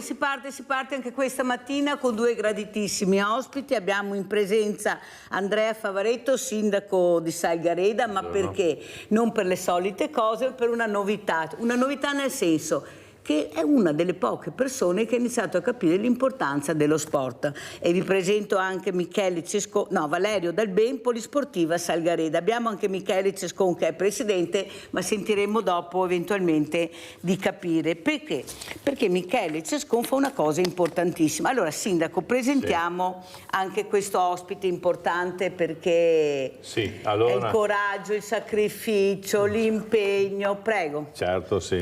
si parte anche questa mattina con due graditissimi ospiti. Abbiamo in presenza Andrea Favaretto, sindaco di Salgareda, ma perché? Non per le solite cose, ma per una novità nel senso che è una delle poche persone che ha iniziato a capire l'importanza dello sport. E vi presento anche Valerio Dalben, polisportiva Salgareda. Abbiamo anche Michele Cescon che è presidente, ma sentiremo dopo eventualmente di capire perché. Perché Michele Cescon fa una cosa importantissima. Allora, sindaco, presentiamo anche questo ospite importante perché è il coraggio, il sacrificio, l'impegno. Prego. Certo, sì.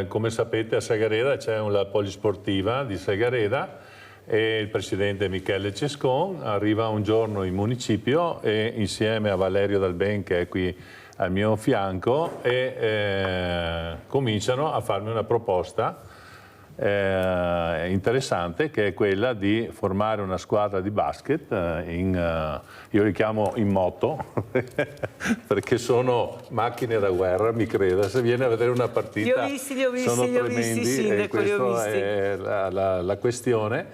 Come sapete a Salgareda c'è la polisportiva di Salgareda e il presidente Michele Cescon arriva un giorno in municipio e insieme a Valerio Dalben, che è qui al mio fianco, cominciano a farmi una proposta interessante, che è quella di formare una squadra di basket io li chiamo in moto perché sono macchine da guerra, mi creda, se viene a vedere una partita sono tremendi, sindaco, e questa è la questione.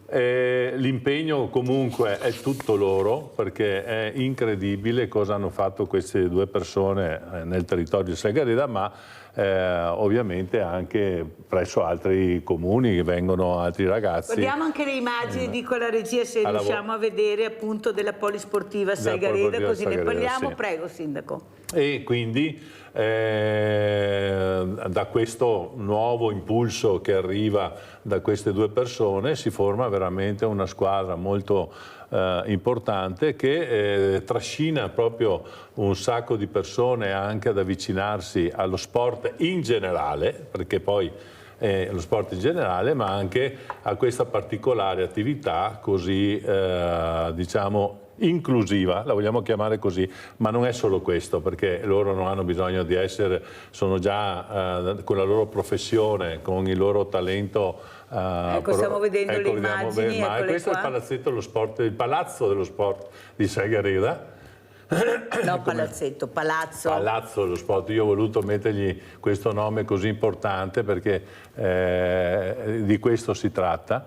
L'impegno comunque è tutto loro, perché è incredibile cosa hanno fatto queste due persone nel territorio di Salgareda, ma ovviamente anche presso altri comuni, che vengono altri ragazzi. Guardiamo anche le immagini, dico alla regia se riusciamo a vedere, appunto, della polisportiva Salgareda, così ne parliamo. Sì. Prego, sindaco. E quindi da questo nuovo impulso che arriva da queste due persone si forma veramente una squadra molto importante, che trascina proprio un sacco di persone anche ad avvicinarsi allo sport in generale, perché poi lo sport in generale, ma anche a questa particolare attività così diciamo inclusiva, la vogliamo chiamare così, ma non è solo questo, perché loro non hanno bisogno di sono già con la loro professione, con il loro talento. Ecco, stiamo vedendo le immagini. Questo è il palazzetto dello sport, il palazzo dello sport di Salgareda. No, palazzetto, palazzo. Palazzo dello sport. Io ho voluto mettergli questo nome così importante perché di questo si tratta.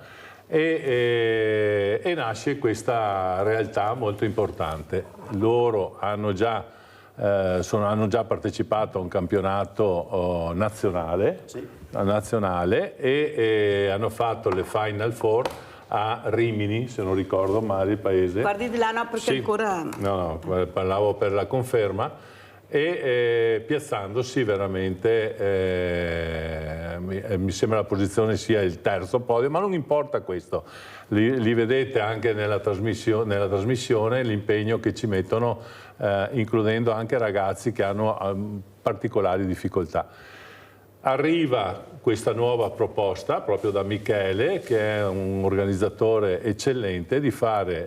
E nasce questa realtà molto importante. Loro hanno già partecipato a un campionato nazionale, e hanno fatto le Final Four a Rimini, se non ricordo male il paese. Guardi di là, no, perché ancora... No, parlavo per la conferma. E piazzandosi veramente, mi sembra la posizione sia il terzo podio, ma non importa questo, li vedete anche nella trasmissione l'impegno che ci mettono, includendo anche ragazzi che hanno particolari difficoltà. Arriva questa nuova proposta proprio da Michele, che è un organizzatore eccellente, di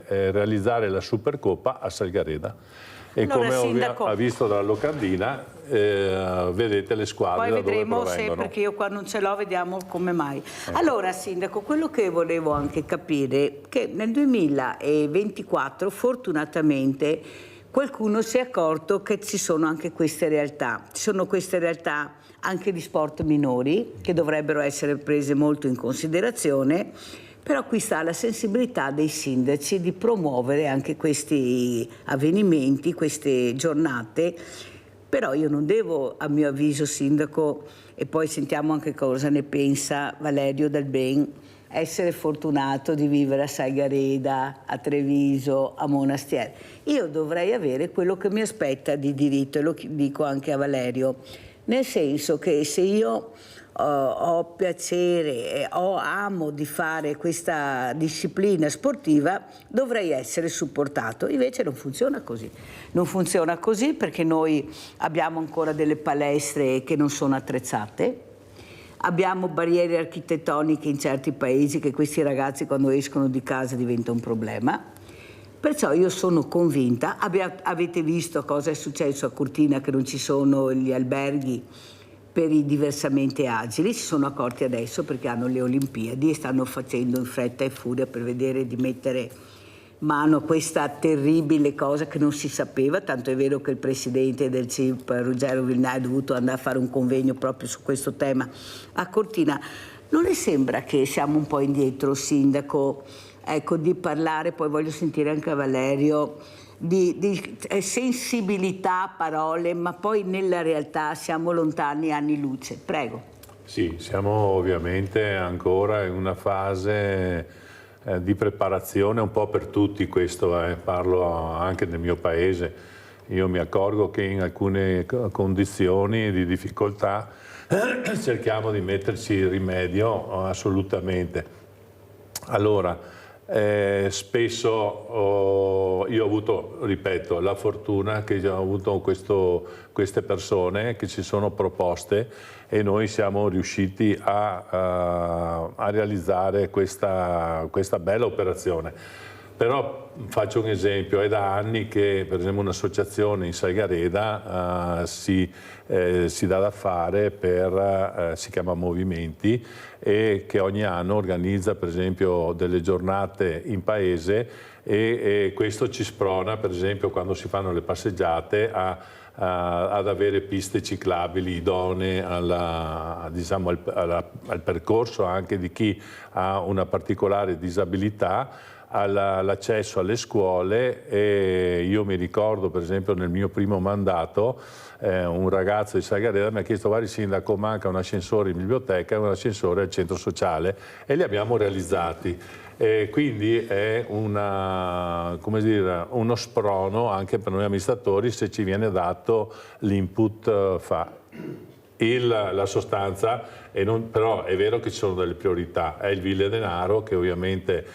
realizzare la Supercoppa a Salgareda. E allora, come ha visto dalla locandina, vedete le squadre da dove provengono. Poi vedremo se, perché io qua non ce l'ho, vediamo come mai. Ecco. Allora, sindaco, quello che volevo anche capire è che nel 2024 fortunatamente qualcuno si è accorto che ci sono anche queste realtà. Ci sono queste realtà anche di sport minori che dovrebbero essere prese molto in considerazione. Però qui sta la sensibilità dei sindaci di promuovere anche questi avvenimenti, queste giornate. Però io non devo, a mio avviso, sindaco, e poi sentiamo anche cosa ne pensa Valerio Dalben, essere fortunato di vivere a Salgareda, a Treviso, a Monastiere. Io dovrei avere quello che mi aspetta di diritto, e lo dico anche a Valerio, nel senso che se io ho piacere, amo di fare questa disciplina sportiva, dovrei essere supportato. Invece non funziona così. Non funziona così perché noi abbiamo ancora delle palestre che non sono attrezzate, abbiamo barriere architettoniche in certi paesi che questi ragazzi quando escono di casa diventa un problema. Perciò io sono convinta, avete visto cosa è successo a Cortina, che non ci sono gli alberghi per i diversamente agili, si sono accorti adesso perché hanno le Olimpiadi e stanno facendo in fretta e furia per vedere di mettere mano a questa terribile cosa che non si sapeva, tanto è vero che il presidente del CIP, Ruggero Villeneuve, ha dovuto andare a fare un convegno proprio su questo tema a Cortina. Non le sembra che siamo un po' indietro, Sindaco, ecco, di parlare, poi voglio sentire anche Valerio, di sensibilità, parole, ma poi nella realtà siamo lontani anni luce. Prego. Sì, siamo ovviamente ancora in una fase di preparazione un po' per tutti, questo parlo anche nel mio paese. Io mi accorgo che in alcune condizioni di difficoltà cerchiamo di metterci rimedio assolutamente. Allora, spesso io ho avuto, ripeto, la fortuna che ho avuto queste persone che ci sono proposte e noi siamo riusciti a realizzare questa bella operazione. Però faccio un esempio, è da anni che per esempio un'associazione in Salgareda si dà da fare si chiama Movimenti, e che ogni anno organizza per esempio delle giornate in paese e questo ci sprona per esempio quando si fanno le passeggiate ad avere piste ciclabili idonee diciamo, al percorso anche di chi ha una particolare disabilità, all'accesso alle scuole. E io mi ricordo per esempio nel mio primo mandato un ragazzo di Salgareda mi ha chiesto: guardi Sindaco, manca un ascensore in biblioteca e un ascensore al centro sociale, e li abbiamo realizzati. Quindi è come dire, uno sprono anche per noi amministratori se ci viene dato l'input la sostanza, però è vero che ci sono delle priorità. È il Ville Denaro che ovviamente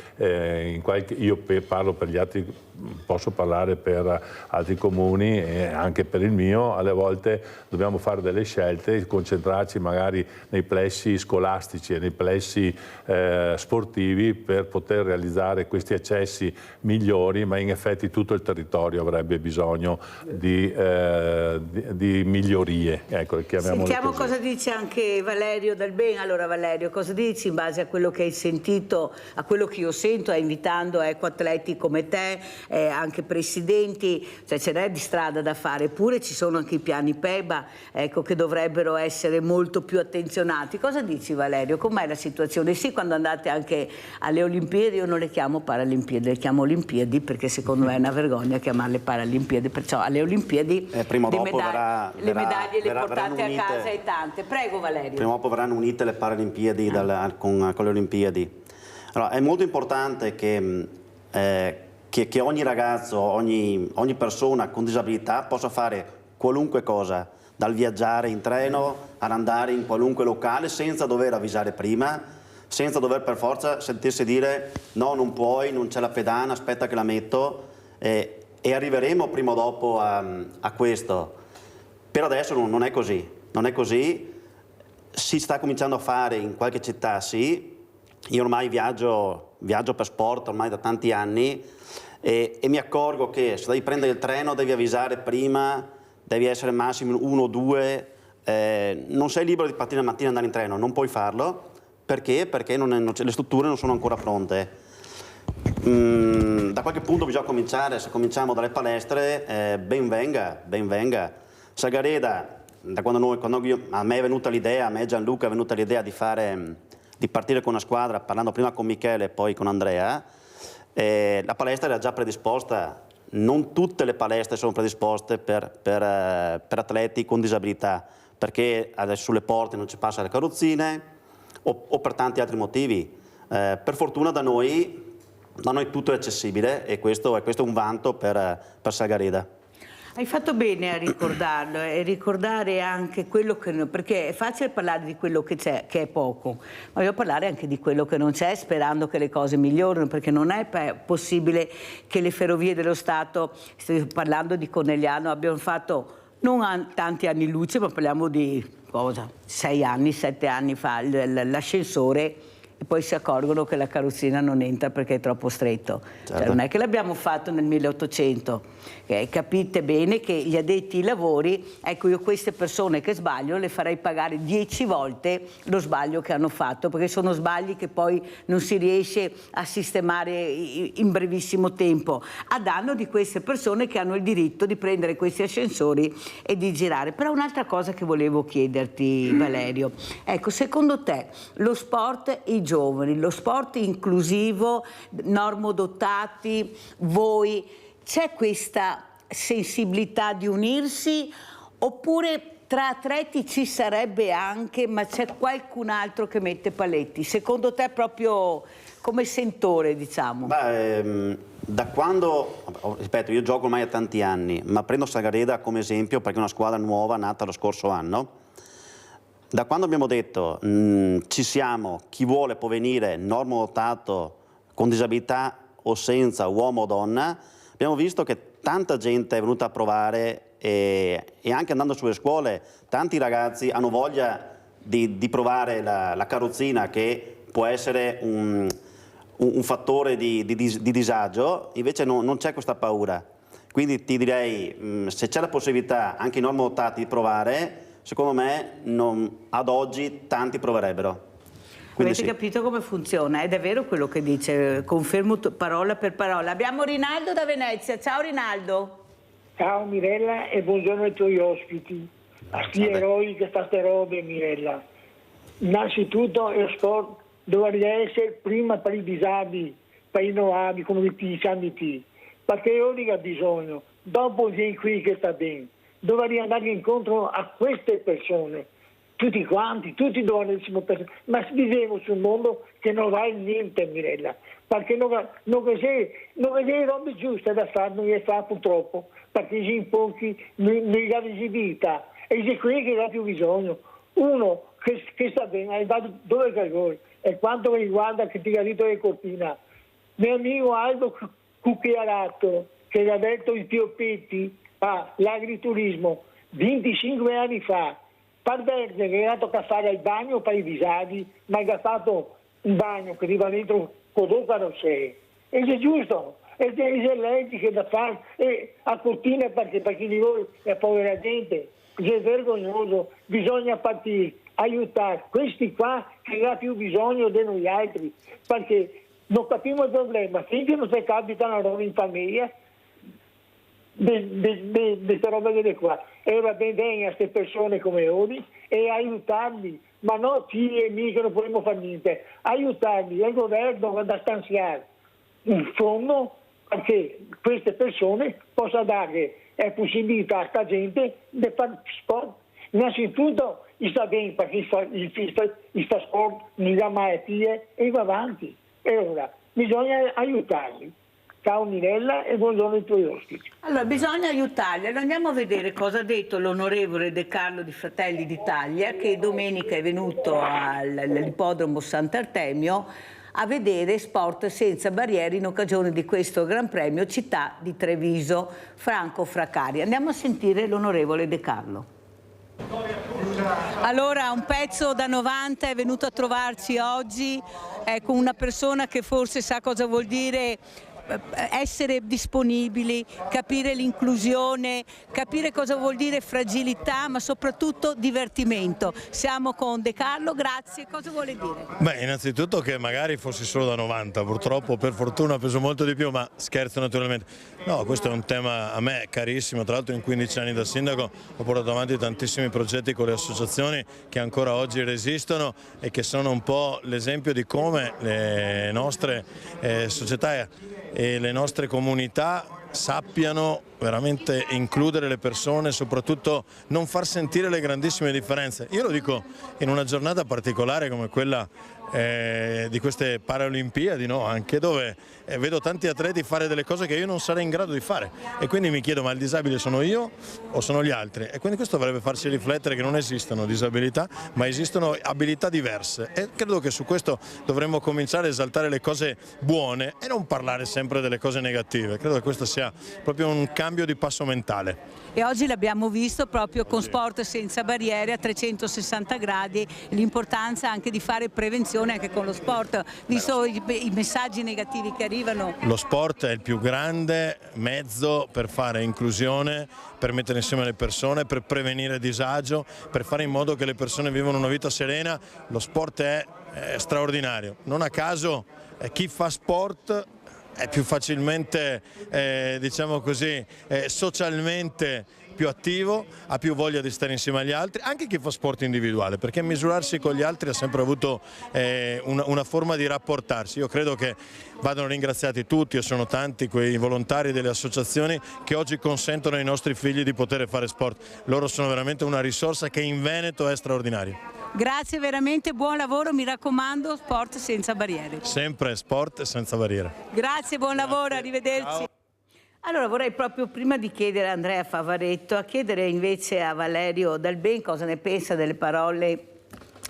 io parlo per gli altri, posso parlare per altri comuni e anche per il mio, alle volte dobbiamo fare delle scelte, concentrarci magari nei plessi scolastici e nei plessi sportivi per poter realizzare questi accessi migliori, ma in effetti tutto il territorio avrebbe bisogno di migliorie. Ecco, sentiamo cosa dice anche Valerio Dal Ben. Allora Valerio, cosa dici in base a quello che hai sentito, a quello che io sento, invitando ecoatleti come te, anche presidenti, cioè ce n'è di strada da fare, eppure ci sono anche i piani PEBA, ecco, che dovrebbero essere molto più attenzionati. Cosa dici Valerio? Com'è la situazione? Sì, quando andate anche alle Olimpiadi, io non le chiamo Paralimpiadi, le chiamo Olimpiadi perché secondo me è una vergogna chiamarle Paralimpiadi, perciò alle Olimpiadi prima o dopo le medaglie le portate a casa e tante. Prego Valerio. Prima o poi verranno unite le Paralimpiadi con le Olimpiadi. Allora, è molto importante che ogni ragazzo, ogni persona con disabilità possa fare qualunque cosa, dal viaggiare in treno ad andare in qualunque locale senza dover avvisare prima, senza dover per forza sentirsi dire no, non puoi, non c'è la pedana, aspetta che la metto, e arriveremo prima o dopo a questo. Per adesso non è così, non è così. Si sta cominciando a fare in qualche città, sì. Io ormai viaggio per sport ormai da tanti anni e mi accorgo che se devi prendere il treno devi avvisare prima, devi essere massimo 1 o 2, non sei libero di partire la mattina e andare in treno, non puoi farlo. Perché? Perché le strutture non sono ancora pronte. Da qualche punto bisogna cominciare, se cominciamo dalle palestre, ben venga. Salgareda, da quando a me è venuta l'idea, a me e Gianluca è venuta l'idea di partire con una squadra, parlando prima con Michele e poi con Andrea, la palestra era già predisposta. Non tutte le palestre sono predisposte per atleti con disabilità, perché adesso sulle porte non ci passa le carrozzine o per tanti altri motivi. Per fortuna da noi tutto è accessibile e questo è un vanto per Salgareda. Hai fatto bene a ricordarlo e ricordare anche quello che... perché è facile parlare di quello che c'è, che è poco, ma voglio parlare anche di quello che non c'è, sperando che le cose migliorino, perché non è possibile che le ferrovie dello Stato, sto parlando di Conegliano, abbiano fatto non tanti anni luce, ma parliamo di cosa? 6 anni, 7 anni fa, l'ascensore e poi si accorgono che la carrozzina non entra perché è troppo stretto. Certo. Cioè, non è che l'abbiamo fatto nel 1800, capite bene che gli addetti ai lavori, ecco, io queste persone che sbagliano le farei pagare 10 volte lo sbaglio che hanno fatto, perché sono sbagli che poi non si riesce a sistemare in brevissimo tempo, a danno di queste persone che hanno il diritto di prendere questi ascensori e di girare. Però un'altra cosa che volevo chiederti, Valerio, ecco, secondo te lo sport e i giovani, lo sport inclusivo, normodotati, voi, c'è questa sensibilità di unirsi, oppure tra atleti ci sarebbe anche, ma c'è qualcun altro che mette paletti? Secondo te, proprio come sentore, diciamo? Beh, da quando, ripeto, io gioco ormai da tanti anni, ma prendo Sagareda come esempio perché è una squadra nuova nata lo scorso anno. Da quando abbiamo detto ci siamo, chi vuole può venire, normodotato, con disabilità o senza, uomo o donna, abbiamo visto che tanta gente è venuta a provare e anche andando sulle scuole tanti ragazzi hanno voglia di provare la carrozzina, che può essere un fattore di disagio, invece non c'è questa paura. Quindi ti direi, se c'è la possibilità anche i normodotati di provare, secondo me ad oggi tanti proverebbero. Quindi avete capito come funziona? Ed è vero quello che dice, confermo parola per parola. Abbiamo Rinaldo da Venezia. Ciao Rinaldo. Ciao Mirella e buongiorno ai tuoi ospiti. A sti eroi che sta ste robe, Mirella. Innanzitutto lo sport dovrebbe essere prima per i disabili, per i non abili, come ti diciamo te, perché oggi ha bisogno, dopo vieni qui che sta bene, dovrei andare incontro a queste persone, tutti quanti, tutti dovremmo pensare, ma viviamo su un mondo che non va in niente, Mirella, perché non è robe giuste da fare, non le fa purtroppo, perché in pochi non ha visibilità, e c'è qui che ha più bisogno. Uno che sta bene, hai dato dove calcoli, e quanto mi riguarda che ti ha detto le cortina, mio amico Aldo Cucchiarato, che ha detto il Piopetti, l'agriturismo, 25 anni fa, Parverde che è andato a fare il bagno per i disabili, ma ha fatto un bagno che arriva dentro con due carrozzeri. Ed è giusto, ed è legge che da fare, e a cortina perché di voi è povera gente, è vergognoso, bisogna partire, aiutare questi qua che hanno più bisogno di noi altri, perché non capiamo il problema, finché non si capita una roba in famiglia, di queste robe qua, e va bene a queste persone come oggi e aiutarli, ma non sì e mi che non possiamo fare niente, aiutarli, il governo va da stanziare un fondo perché queste persone possano dare possibilità a questa gente di fare sport. Innanzitutto sta bene perché il sport non ha malattie e va avanti, e ora bisogna aiutarli. Ciao Mirella e buongiorno ai tuoi ospiti. Allora, bisogna aiutarli. Allora, andiamo a vedere cosa ha detto l'onorevole De Carlo di Fratelli d'Italia, che domenica è venuto all'ippodromo Sant'Artemio a vedere sport senza barriere in occasione di questo Gran Premio Città di Treviso, Franco Fraccari. Andiamo a sentire l'onorevole De Carlo. Allora, un pezzo da 90 è venuto a trovarci oggi, con una persona che forse sa cosa vuol dire essere disponibili, capire l'inclusione, capire cosa vuol dire fragilità, ma soprattutto divertimento. Siamo con De Carlo, grazie. Cosa vuole dire? Beh, innanzitutto che magari fossi solo da 90, purtroppo per fortuna peso molto di più, ma scherzo naturalmente. No, questo è un tema a me carissimo, tra l'altro in 15 anni da sindaco ho portato avanti tantissimi progetti con le associazioni che ancora oggi resistono e che sono un po' l'esempio di come le nostre società e le nostre comunità sappiano veramente includere le persone, soprattutto non far sentire le grandissime differenze. Io lo dico in una giornata particolare come quella di queste Paralimpiadi, no? Anche dove vedo tanti atleti fare delle cose che io non sarei in grado di fare e quindi mi chiedo, ma il disabile sono io o sono gli altri? E quindi questo dovrebbe farci riflettere che non esistono disabilità, ma esistono abilità diverse, e credo che su questo dovremmo cominciare a esaltare le cose buone e non parlare sempre delle cose negative. Credo che questo sia proprio un cambio di passo mentale. E oggi l'abbiamo visto proprio con sport senza barriere a 360 gradi, l'importanza anche di fare prevenzione prevenzione anche con lo sport, visto i messaggi negativi che arrivano? Lo sport è il più grande mezzo per fare inclusione, per mettere insieme le persone, per prevenire disagio, per fare in modo che le persone vivano una vita serena. Lo sport è straordinario. Non a caso chi fa sport è più facilmente, diciamo così, socialmente più attivo, ha più voglia di stare insieme agli altri, anche chi fa sport individuale, perché misurarsi con gli altri ha sempre avuto una forma di rapportarsi. Io credo che vadano ringraziati tutti, e sono tanti quei volontari delle associazioni che oggi consentono ai nostri figli di poter fare sport. Loro sono veramente una risorsa che in Veneto è straordinaria. Grazie veramente, buon lavoro, mi raccomando, sport senza barriere. Sempre sport senza barriere. Grazie, buon lavoro, arrivederci. Ciao. Allora vorrei proprio prima di chiedere a Andrea Favaretto, a chiedere invece a Valerio Dalben cosa ne pensa delle parole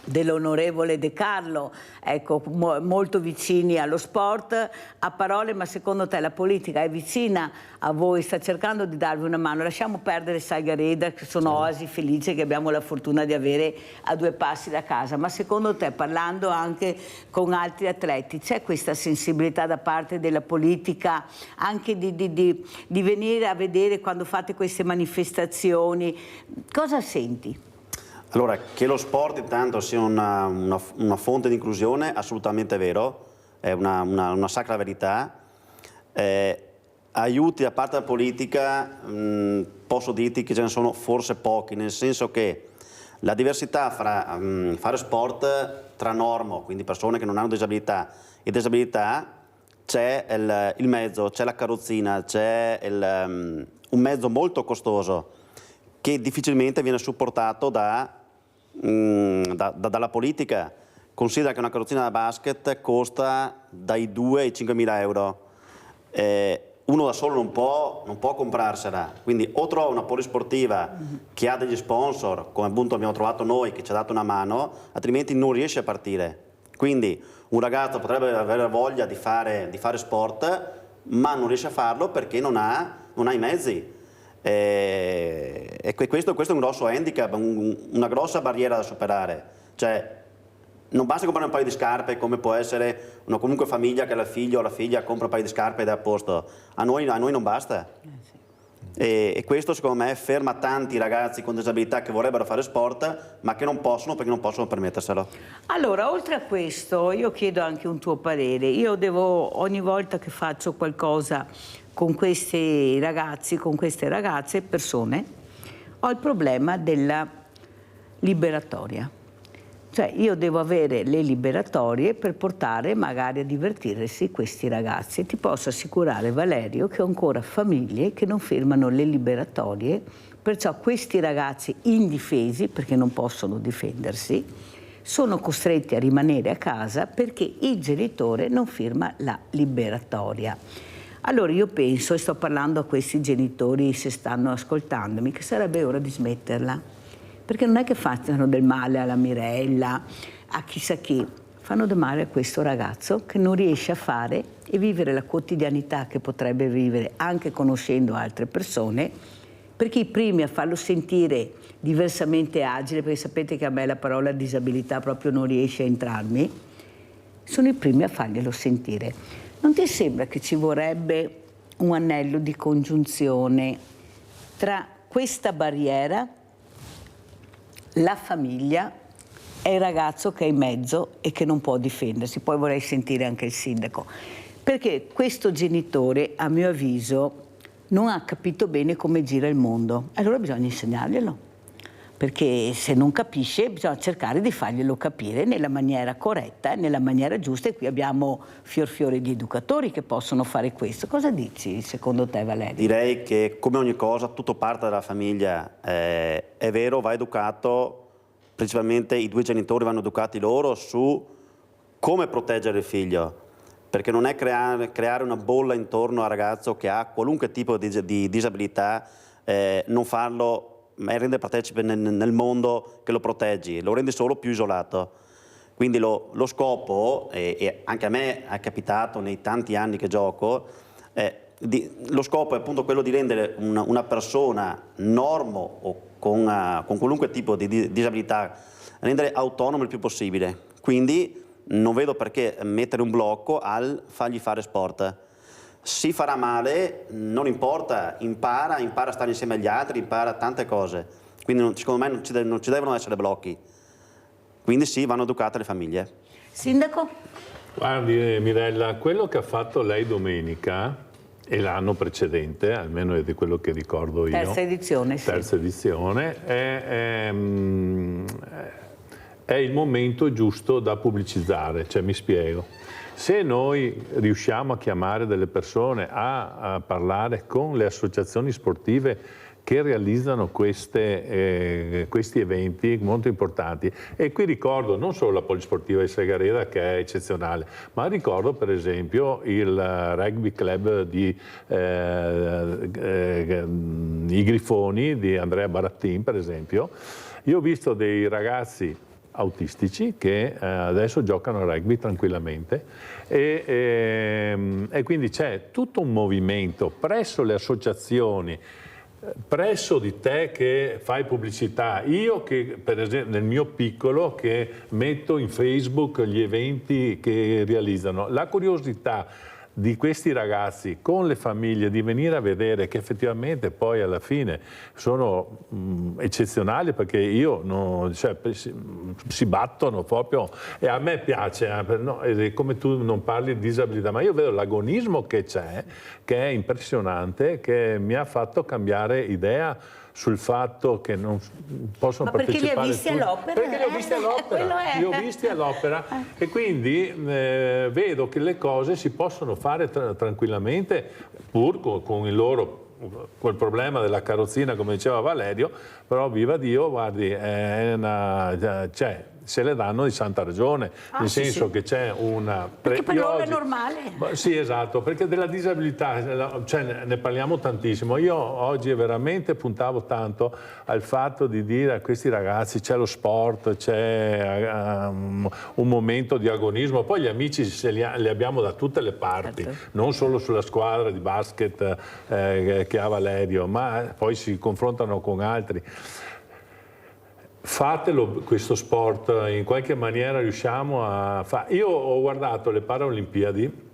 dell'onorevole De Carlo, ecco, molto vicini allo sport a parole, ma secondo te la politica è vicina a voi, sta cercando di darvi una mano? Lasciamo perdere Saigareda, che sono oasi felice che abbiamo la fortuna di avere a 2 passi da casa, ma secondo te, parlando anche con altri atleti, c'è questa sensibilità da parte della politica anche di venire a vedere quando fate queste manifestazioni? Cosa senti? Allora, che lo sport intanto sia una fonte di inclusione, assolutamente vero, è una sacra verità. Aiuti da parte della politica, posso dirti che ce ne sono forse pochi, nel senso che la diversità fra fare sport tra normo, quindi persone che non hanno disabilità, e disabilità, c'è il mezzo, c'è la carrozzina, c'è un mezzo molto costoso che difficilmente viene supportato dalla politica. Considera che una carrozzina da basket costa dai 2 ai 5.000 euro. Uno da solo non può comprarsela, quindi o trova una polisportiva che ha degli sponsor, come appunto abbiamo trovato noi, che ci ha dato una mano, altrimenti non riesce a partire. Quindi un ragazzo potrebbe avere voglia di fare sport, ma non riesce a farlo perché non ha i mezzi. E questo è un grosso handicap, una grossa barriera da superare. Cioè, non basta comprare un paio di scarpe, come può essere una qualunque famiglia che la figlia o la figlia compra un paio di scarpe ed è a posto. A noi non basta. E questo secondo me ferma tanti ragazzi con disabilità che vorrebbero fare sport ma che non possono perché non possono permetterselo. Allora, oltre a questo, io chiedo anche un tuo parere. Io ogni volta che faccio qualcosa con questi ragazzi, con queste ragazze, persone, ho il problema della liberatoria. Cioè io devo avere le liberatorie per portare magari a divertirsi questi ragazzi. Ti posso assicurare, Valerio, che ho ancora famiglie che non firmano le liberatorie, perciò questi ragazzi indifesi, perché non possono difendersi, sono costretti a rimanere a casa perché il genitore non firma la liberatoria. Allora io penso, e sto parlando a questi genitori se stanno ascoltandomi, che sarebbe ora di smetterla. Perché non è che facciano del male alla Mirella, a chissà chi, fanno del male a questo ragazzo che non riesce a fare e vivere la quotidianità che potrebbe vivere anche conoscendo altre persone, perché i primi a farlo sentire diversamente agile, perché sapete che a me la parola disabilità proprio non riesce a entrarmi, sono i primi a farglielo sentire. Non ti sembra che ci vorrebbe un anello di congiunzione tra questa barriera, la famiglia e il ragazzo che è in mezzo e che non può difendersi? Poi vorrei sentire anche il sindaco, perché questo genitore, a mio avviso, non ha capito bene come gira il mondo. Allora bisogna insegnarglielo, perché se non capisce bisogna cercare di farglielo capire nella maniera corretta e nella maniera giusta, e qui abbiamo fior di educatori che possono fare questo. Cosa dici secondo te, Valerio? Direi che come ogni cosa tutto parte dalla famiglia, è vero, va educato, principalmente i 2 genitori vanno educati loro su come proteggere il figlio, perché non è creare una bolla intorno al ragazzo che ha qualunque tipo di disabilità, non farlo, ma rende partecipe nel mondo che lo proteggi, lo rende solo più isolato. Quindi lo scopo, e anche a me è capitato nei tanti anni che gioco, lo scopo è appunto quello di rendere una persona normo o con qualunque tipo di disabilità, rendere autonomo il più possibile. Quindi non vedo perché mettere un blocco al fargli fare sport. Si farà male, non importa, impara a stare insieme agli altri, impara tante cose. Quindi secondo me non ci devono essere blocchi. Quindi sì, vanno educate le famiglie. Sindaco? Guardi Mirella, quello che ha fatto lei domenica e l'anno precedente, almeno è di quello che ricordo io. Terza edizione, sì. Terza edizione, è il momento giusto da pubblicizzare, cioè mi spiego. Se noi riusciamo a chiamare delle persone a parlare con le associazioni sportive che realizzano questi eventi molto importanti, e qui ricordo non solo la Polisportiva di Segareda che è eccezionale, ma ricordo per esempio il Rugby Club di i Grifoni di Andrea Barattin per esempio. Io ho visto dei ragazzi autistici che adesso giocano a rugby tranquillamente e quindi c'è tutto un movimento presso le associazioni, presso di te che fai pubblicità, io che per esempio nel mio piccolo che metto in Facebook gli eventi che realizzano, la curiosità di questi ragazzi con le famiglie di venire a vedere che effettivamente poi alla fine sono eccezionali, perché si battono proprio, e a me piace, no, come tu non parli di disabilità, ma io vedo l'agonismo che c'è, che è impressionante, che mi ha fatto cambiare idea sul fatto che non possono partecipare. Perché li hai visti all'opera? Perché li ho visti all'opera, li ho visti all'opera e quindi vedo che le cose si possono fare tranquillamente, pur con il loro quel problema della carrozzina, come diceva Valerio, però viva Dio, guardi, se le danno di santa ragione, nel senso che c'è una... Perché per loro è normale. Sì, esatto, perché della disabilità ne parliamo tantissimo. Io oggi veramente puntavo tanto al fatto di dire a questi ragazzi c'è lo sport, c'è un momento di agonismo, poi gli amici li abbiamo da tutte le parti, certo, non solo sulla squadra di basket che ha Valerio, ma poi si confrontano con altri. Fatelo questo sport, in qualche maniera riusciamo a fare. Io ho guardato le Paralimpiadi,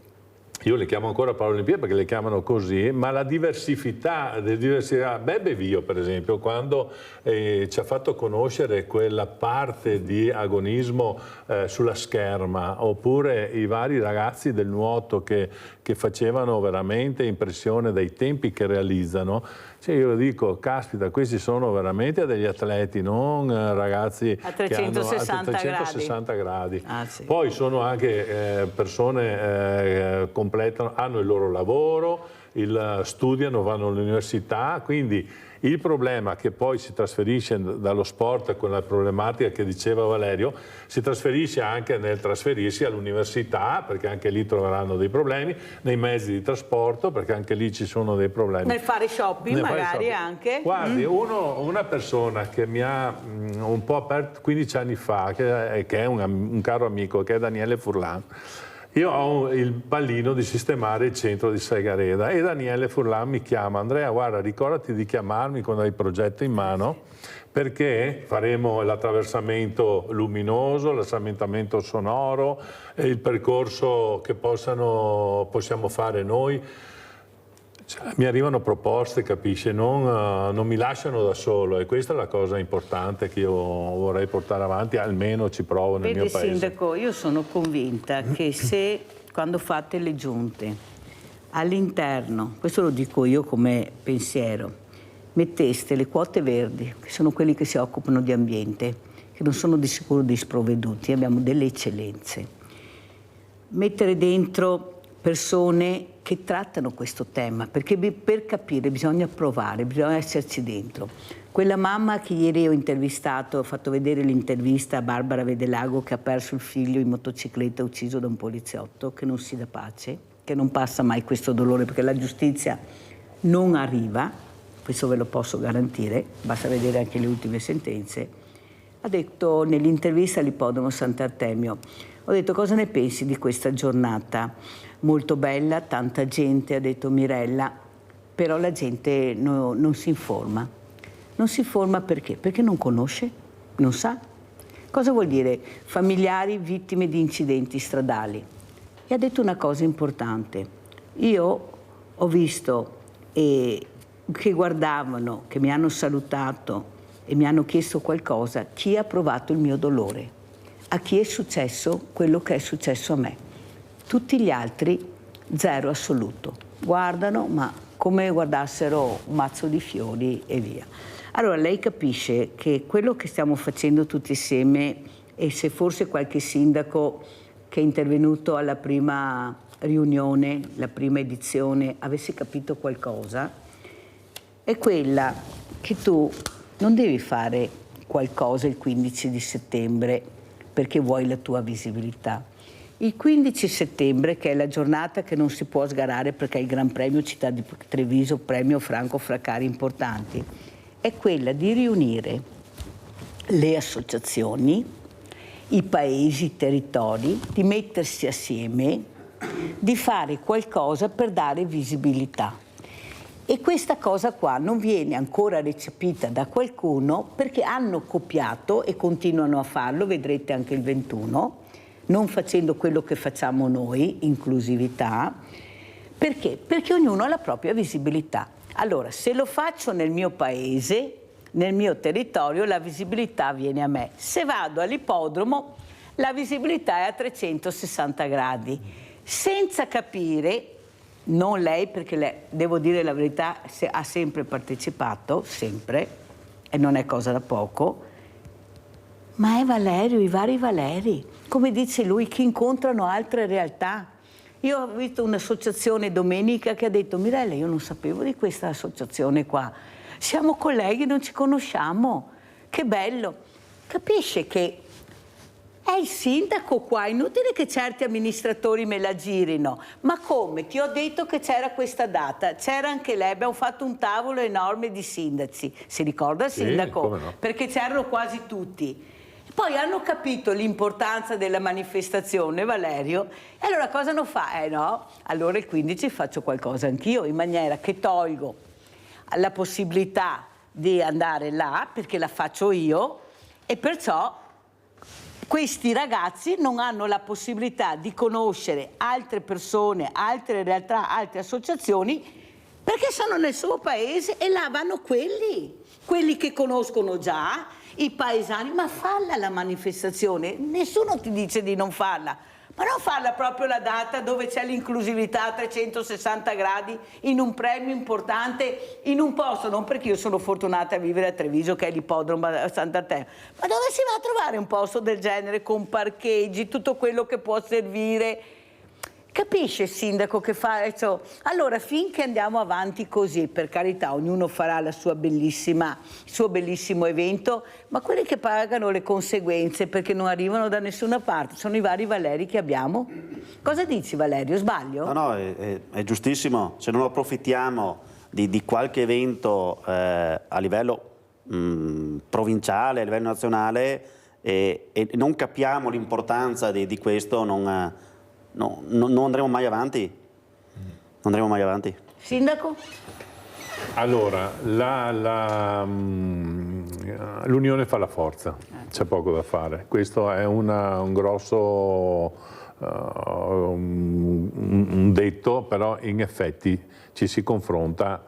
io le chiamo ancora Paralimpiadi perché le chiamano così, ma la diversità, Bebe Vio per esempio, quando ci ha fatto conoscere quella parte di agonismo sulla scherma, oppure i vari ragazzi del nuoto che facevano veramente impressione dai tempi che realizzano. Cioè io dico, caspita, questi sono veramente degli atleti, non ragazzi a 360 che hanno a 360 gradi. Sì. Poi sono anche persone completano, hanno il loro lavoro, studiano, vanno all'università, quindi il problema che poi si trasferisce dallo sport con la problematica che diceva Valerio, si trasferisce anche nel trasferirsi all'università, perché anche lì troveranno dei problemi, nei mezzi di trasporto, perché anche lì ci sono dei problemi. Nel fare shopping magari anche. Guardi, una persona che mi ha un po' aperto 15 anni fa, che è un caro amico, che è Daniele Furlan. Io ho il pallino di sistemare il centro di Segareda e Daniele Furlan mi chiama: Andrea, guarda, ricordati di chiamarmi quando hai il progetto in mano, perché faremo l'attraversamento luminoso, l'assamentamento sonoro, il percorso che possiamo fare noi. Mi arrivano proposte, capisce, non mi lasciano da solo, e questa è la cosa importante che io vorrei portare avanti, almeno ci provo nel mio paese. Sindaco, io sono convinta che se quando fate le giunte all'interno, questo lo dico io come pensiero, metteste le quote verdi, che sono quelli che si occupano di ambiente, che non sono di sicuro dei sprovveduti, abbiamo delle eccellenze, mettere dentro persone che trattano questo tema, perché per capire bisogna provare, bisogna esserci dentro. Quella mamma che ieri ho intervistato, ho fatto vedere l'intervista a Barbara Vedelago, che ha perso il figlio in motocicletta ucciso da un poliziotto, che non si dà pace, che non passa mai questo dolore perché la giustizia non arriva, questo ve lo posso garantire, basta vedere anche le ultime sentenze. Ha detto nell'intervista all'Ippodromo Sant'Artemio, ho detto: cosa ne pensi di questa giornata? Molto bella, tanta gente, ha detto Mirella, però la gente non si informa. Non si informa perché? Perché non conosce, non sa. Cosa vuol dire familiari vittime di incidenti stradali? E ha detto una cosa importante. Io ho visto che guardavano, che mi hanno salutato e mi hanno chiesto qualcosa, chi ha provato il mio dolore, a chi è successo quello che è successo a me. Tutti gli altri zero assoluto. Guardano, ma come guardassero un mazzo di fiori e via. Allora lei capisce che quello che stiamo facendo tutti insieme, e se forse qualche sindaco che è intervenuto alla prima riunione, la prima edizione, avesse capito qualcosa, è quella che tu non devi fare qualcosa il 15 di settembre perché vuoi la tua visibilità. Il 15 settembre, che è la giornata che non si può sgarare perché è il Gran Premio Città di Treviso, premio Franco Fraccari importanti, è quella di riunire le associazioni, i paesi, i territori, di mettersi assieme, di fare qualcosa per dare visibilità. E questa cosa qua non viene ancora recepita da qualcuno perché hanno copiato e continuano a farlo, vedrete anche il 21, non facendo quello che facciamo noi, inclusività. Perché? Perché ognuno ha la propria visibilità. Allora, se lo faccio nel mio paese, nel mio territorio, la visibilità viene a me. Se vado all'ippodromo, la visibilità è a 360 gradi. Senza capire, non lei, perché lei, devo dire la verità, ha sempre partecipato, sempre, e non è cosa da poco, ma è Valerio, i vari Valeri. Come dice lui, che incontrano altre realtà. Io ho visto un'associazione domenica che ha detto: Mirella, io non sapevo di questa associazione qua. Siamo colleghi, non ci conosciamo. Che bello. Capisce che è il sindaco qua, è inutile che certi amministratori me la girino. Ma come? Ti ho detto che c'era questa data, c'era anche lei, abbiamo fatto un tavolo enorme di sindaci. Si ricorda il sindaco? Come no? Perché c'erano quasi tutti. Poi hanno capito l'importanza della manifestazione, Valerio, e allora cosa non fa? No, allora il 15 faccio qualcosa anch'io, in maniera che tolgo la possibilità di andare là, perché la faccio io, e perciò questi ragazzi non hanno la possibilità di conoscere altre persone, altre realtà, altre associazioni, perché sono nel suo paese e là vanno quelli che conoscono già, i paesani. Ma falla la manifestazione, nessuno ti dice di non farla, ma non farla proprio la data dove c'è l'inclusività a 360 gradi, in un premio importante, in un posto, non perché io sono fortunata a vivere a Treviso, che è l'ippodromo a Sant'Anteo, ma dove si va a trovare un posto del genere con parcheggi, tutto quello che può servire? Capisce il sindaco che fa? Allora, finché andiamo avanti così, per carità, ognuno farà il suo bellissimo evento, ma quelli che pagano le conseguenze perché non arrivano da nessuna parte sono i vari Valeri che abbiamo. Cosa dici, Valerio? Sbaglio? No, è giustissimo. Se non approfittiamo di qualche evento a livello provinciale, a livello nazionale, e non capiamo l'importanza di questo, non andremo mai avanti. Non andremo mai avanti. Sindaco? Allora, l'unione fa la forza, c'è poco da fare. Questo è un grosso un detto, però in effetti ci si confronta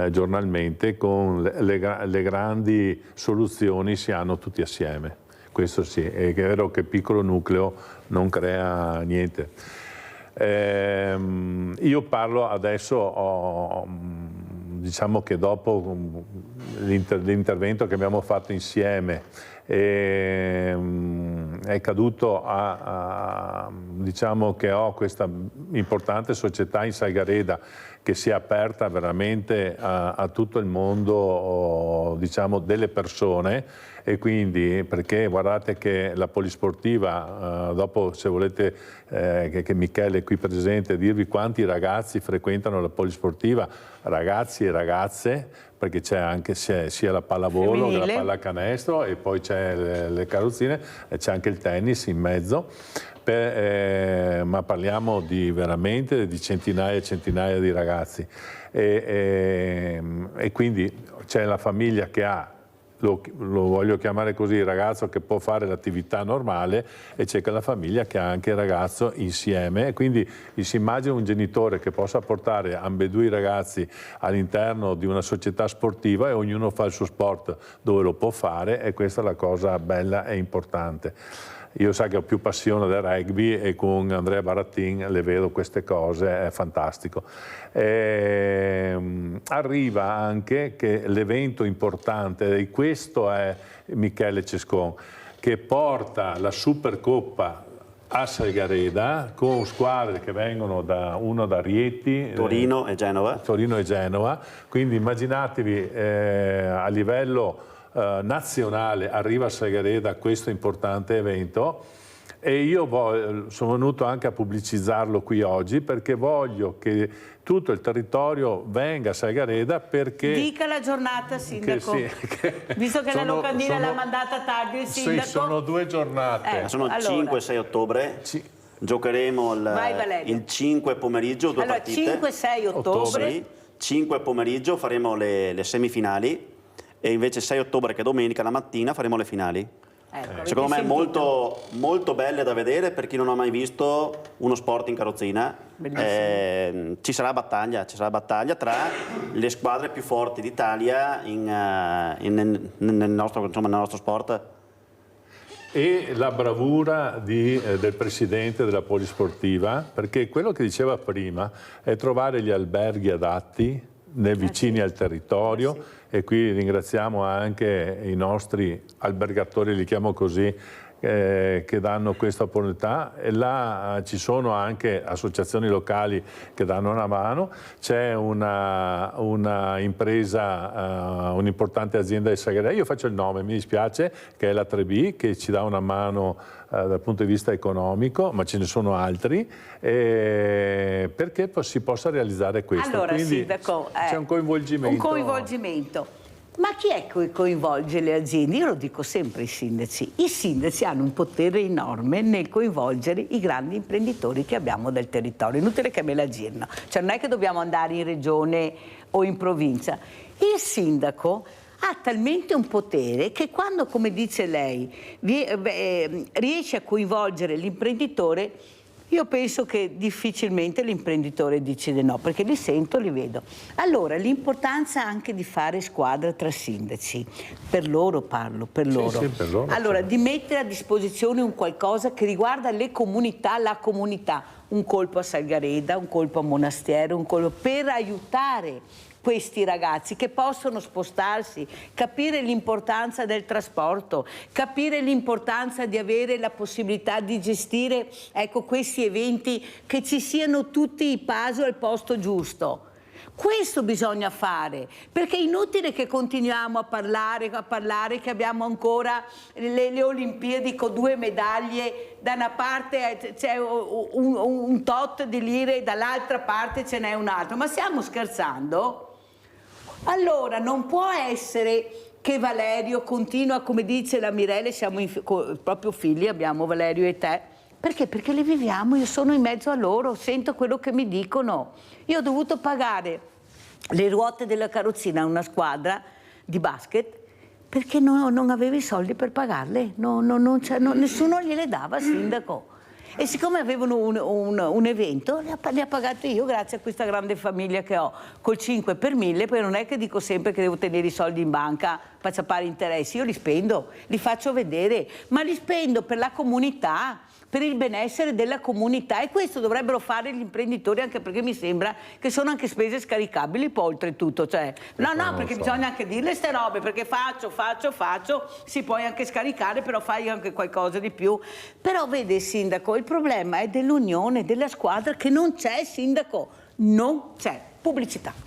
giornalmente con le grandi soluzioni, si hanno tutti assieme. Questo sì, è vero che il piccolo nucleo non crea niente. Io parlo adesso, diciamo che dopo l'intervento che abbiamo fatto insieme è caduto diciamo che ho questa importante società in Salgareda che si è aperta veramente a tutto il mondo, diciamo, delle persone, e quindi, perché guardate che la polisportiva, dopo se volete che Michele è qui presente, dirvi quanti ragazzi frequentano la polisportiva, ragazzi e ragazze, perché c'è anche sia la pallavolo che la pallacanestro, e poi c'è le carrozzine e c'è anche il tennis in mezzo. Ma parliamo veramente di centinaia e centinaia di ragazzi, e quindi c'è la famiglia che ha lo voglio chiamare così, il ragazzo che può fare l'attività normale, e c'è la famiglia che ha anche il ragazzo insieme, e quindi si immagina un genitore che possa portare ambedue i ragazzi all'interno di una società sportiva e ognuno fa il suo sport dove lo può fare, e questa è la cosa bella e importante. Io so che ho più passione del rugby e con Andrea Barattin le vedo queste cose, è fantastico. Arriva anche che l'evento importante, e questo è Michele Cescon, che porta la Supercoppa a Salgareda con squadre che vengono da Rieti, Torino e Genova. Quindi immaginatevi a livello nazionale arriva a Salgareda questo importante evento, e io sono venuto anche a pubblicizzarlo qui oggi perché voglio che tutto il territorio venga a Salgareda, perché... Dica la giornata, sindaco, visto che la locandina l'ha mandata tardi il sindaco. Sì, sono 2 giornate. Sono 5-6 ottobre. Giocheremo il 5 pomeriggio, 2 partite. 5-6 ottobre. Sì, 5 pomeriggio faremo le semifinali, e invece 6 ottobre, che è domenica, la mattina faremo le finali. Secondo me molto, molto belle da vedere per chi non ha mai visto uno sport in carrozzina. Ci sarà battaglia tra le squadre più forti d'Italia nel nostro sport. E la bravura del presidente della polisportiva, perché quello che diceva prima è trovare gli alberghi adatti vicini al territorio, e qui ringraziamo anche i nostri albergatori, li chiamo così, che danno questa opportunità, e là ci sono anche associazioni locali che danno una mano. C'è una impresa, un'importante azienda di Salgareda, io faccio il nome, mi dispiace, che è la 3B, che ci dà una mano dal punto di vista economico, ma ce ne sono altri, perché si possa realizzare questo. Allora, quindi sindaco, c'è un coinvolgimento. Un coinvolgimento. Ma chi è che coinvolge le aziende? Io lo dico sempre ai sindaci. I sindaci hanno un potere enorme nel coinvolgere i grandi imprenditori che abbiamo del territorio. Inutile che me la girino. Cioè non è che dobbiamo andare in regione o in provincia. Il sindaco ha talmente un potere che quando, come dice lei, riesce a coinvolgere l'imprenditore, io penso che difficilmente l'imprenditore decide no, perché li sento, li vedo. Allora, l'importanza anche di fare squadra tra sindaci, per loro parlo, per loro. Sì, per loro. Allora, di mettere a disposizione un qualcosa che riguarda le comunità, la comunità, un colpo a Salgareda, un colpo a Monastero, un colpo per aiutare questi ragazzi che possono spostarsi, capire l'importanza del trasporto, capire l'importanza di avere la possibilità di gestire, ecco, questi eventi, che ci siano tutti i puzzle al posto giusto. Questo bisogna fare, perché è inutile che continuiamo a parlare che abbiamo ancora le Olimpiadi con 2 medaglie, da una parte c'è un tot di lire, dall'altra parte ce n'è un altro. Ma stiamo scherzando? Allora non può essere che Valerio continua, come dice la Mirelle, siamo proprio figli, abbiamo Valerio e te. Perché? Perché le viviamo, io sono in mezzo a loro, sento quello che mi dicono. Io ho dovuto pagare le ruote della carrozzina a una squadra di basket perché non avevo i soldi per pagarle, nessuno gliele dava, sindaco. E siccome avevano un evento, li ha pagati io, grazie a questa grande famiglia che ho, col 5 per 1000, poi non è che dico sempre che devo tenere i soldi in banca, faccia pari interessi, io li spendo, li faccio vedere, ma li spendo per la comunità, per il benessere della comunità, e questo dovrebbero fare gli imprenditori, anche perché mi sembra che sono anche spese scaricabili poi oltretutto, cioè no, perché bisogna anche dirle ste robe, perché faccio, si può anche scaricare, però fai anche qualcosa di più. Però vede, sindaco, il problema è dell'unione, della squadra, che non c'è, sindaco, non c'è. Pubblicità.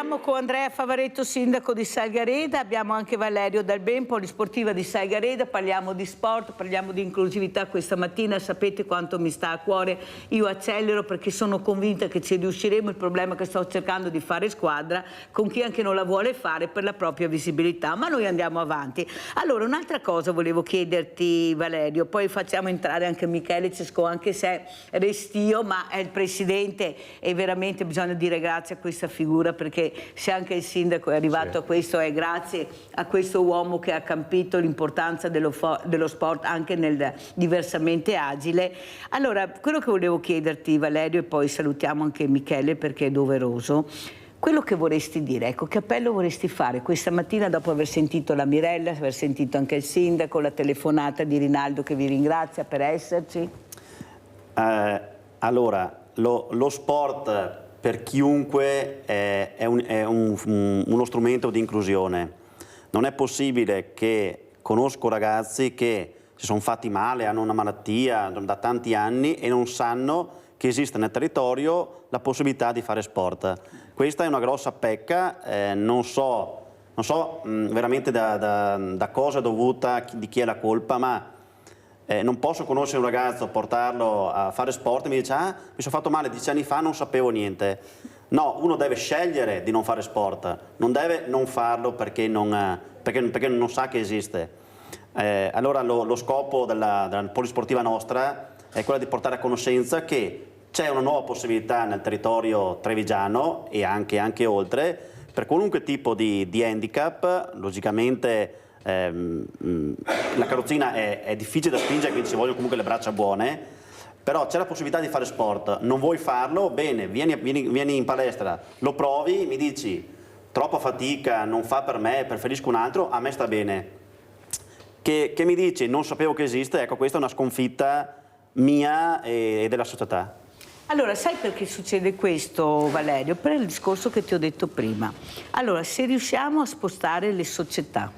Siamo con Andrea Favaretto, sindaco di Salgareda, abbiamo anche Valerio Dalben, polisportiva di Salgareda, parliamo di sport, parliamo di inclusività questa mattina, sapete quanto mi sta a cuore, io accelero perché sono convinta che ci riusciremo, il problema è che sto cercando di fare squadra con chi anche non la vuole fare per la propria visibilità, ma noi andiamo avanti. Allora, un'altra cosa volevo chiederti Valerio, poi facciamo entrare anche Michele Cesco, anche se è restio, ma è il presidente e veramente bisogna dire grazie a questa figura, perché se anche il sindaco è arrivato a questo è grazie a questo uomo che ha capito l'importanza dello sport anche nel diversamente agile. Allora, quello che volevo chiederti Valerio, e poi salutiamo anche Michele perché è doveroso, quello che vorresti dire, ecco, che appello vorresti fare questa mattina dopo aver sentito la Mirella, aver sentito anche il sindaco, la telefonata di Rinaldo che vi ringrazia per esserci? Allora, lo sport per chiunque è uno strumento di inclusione. Non è possibile che conosco ragazzi che si sono fatti male, hanno una malattia da tanti anni e non sanno che esiste nel territorio la possibilità di fare sport. Questa è una grossa pecca, non so veramente da cosa è dovuta, di chi è la colpa, ma non posso conoscere un ragazzo, portarlo a fare sport e mi dice mi sono fatto male 10 anni fa, non sapevo niente. No, uno deve scegliere di non fare sport, non deve non farlo perché non sa che esiste. Allora lo scopo della polisportiva nostra è quello di portare a conoscenza che c'è una nuova possibilità nel territorio trevigiano e anche oltre, per qualunque tipo di handicap. Logicamente la carrozzina è difficile da spingere, quindi ci vogliono comunque le braccia buone, però c'è la possibilità di fare sport. Non vuoi farlo? Bene, vieni in palestra, lo provi, mi dici troppa fatica, non fa per me, preferisco un altro, a me sta bene. Che mi dici non sapevo che esiste, ecco, questa è una sconfitta mia e della società. Allora, sai perché succede questo, Valerio? Per il discorso che ti ho detto prima. Allora, se riusciamo a spostare le società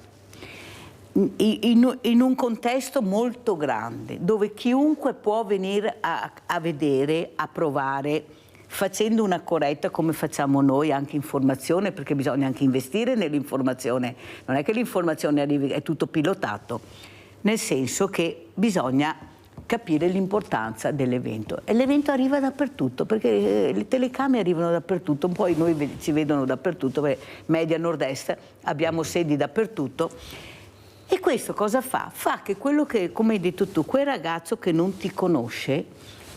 in un contesto molto grande, dove chiunque può venire a vedere, a provare, facendo una corretta come facciamo noi, anche informazione, perché bisogna anche investire nell'informazione, non è che l'informazione arrivi, è tutto pilotato, nel senso che bisogna capire l'importanza dell'evento, e l'evento arriva dappertutto perché le telecamere arrivano dappertutto, poi noi ci vedono dappertutto, perché Media Nord-Est abbiamo sedi dappertutto. E questo cosa fa? Fa che quello che, come hai detto tu, quel ragazzo che non ti conosce,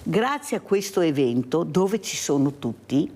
grazie a questo evento dove ci sono tutti,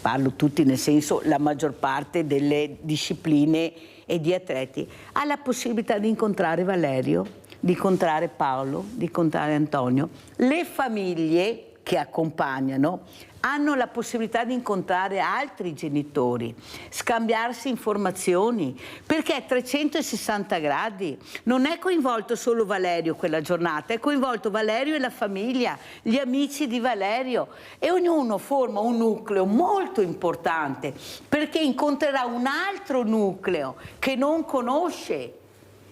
parlo tutti nel senso la maggior parte delle discipline e di atleti, ha la possibilità di incontrare Valerio, di incontrare Paolo, di incontrare Antonio. Le famiglie che accompagnano hanno la possibilità di incontrare altri genitori, scambiarsi informazioni, perché è 360 gradi. Non è coinvolto solo Valerio quella giornata, è coinvolto Valerio e la famiglia, gli amici di Valerio, e ognuno forma un nucleo molto importante, perché incontrerà un altro nucleo che non conosce.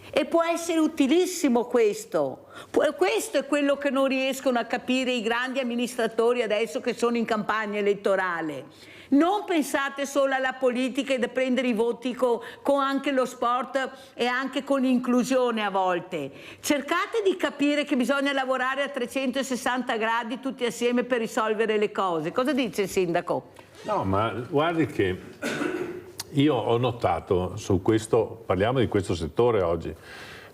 E può essere utilissimo questo. Questo è quello che non riescono a capire i grandi amministratori adesso che sono in campagna elettorale. Non pensate solo alla politica e da prendere i voti con anche lo sport e anche con l'inclusione a volte. Cercate di capire che bisogna lavorare a 360 gradi tutti assieme per risolvere le cose. Cosa dice il sindaco? No, ma guardi che io ho notato su questo, parliamo di questo settore oggi,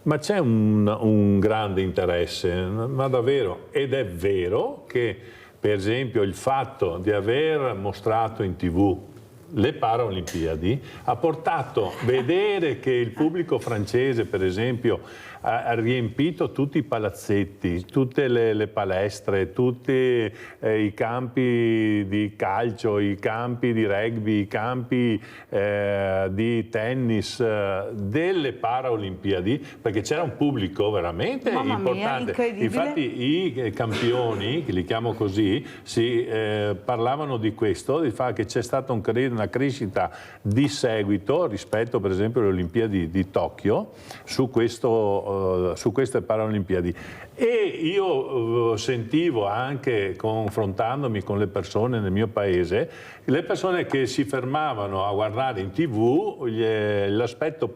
ma c'è un grande interesse, ma davvero, ed è vero che per esempio il fatto di aver mostrato in TV le Paralimpiadi ha portato a vedere che il pubblico francese, per esempio, ha riempito tutti i palazzetti, tutte le palestre, tutti i campi di calcio, i campi di rugby, i campi di tennis delle Paralimpiadi, perché c'era un pubblico veramente importante. Infatti i campioni, che li chiamo così, parlavano di questo, di fatto che c'è stata una una crescita di seguito rispetto per esempio alle Olimpiadi di Tokyo su queste Paralimpiadi. E io sentivo anche, confrontandomi con le persone nel mio paese, le persone che si fermavano a guardare in TV l'aspetto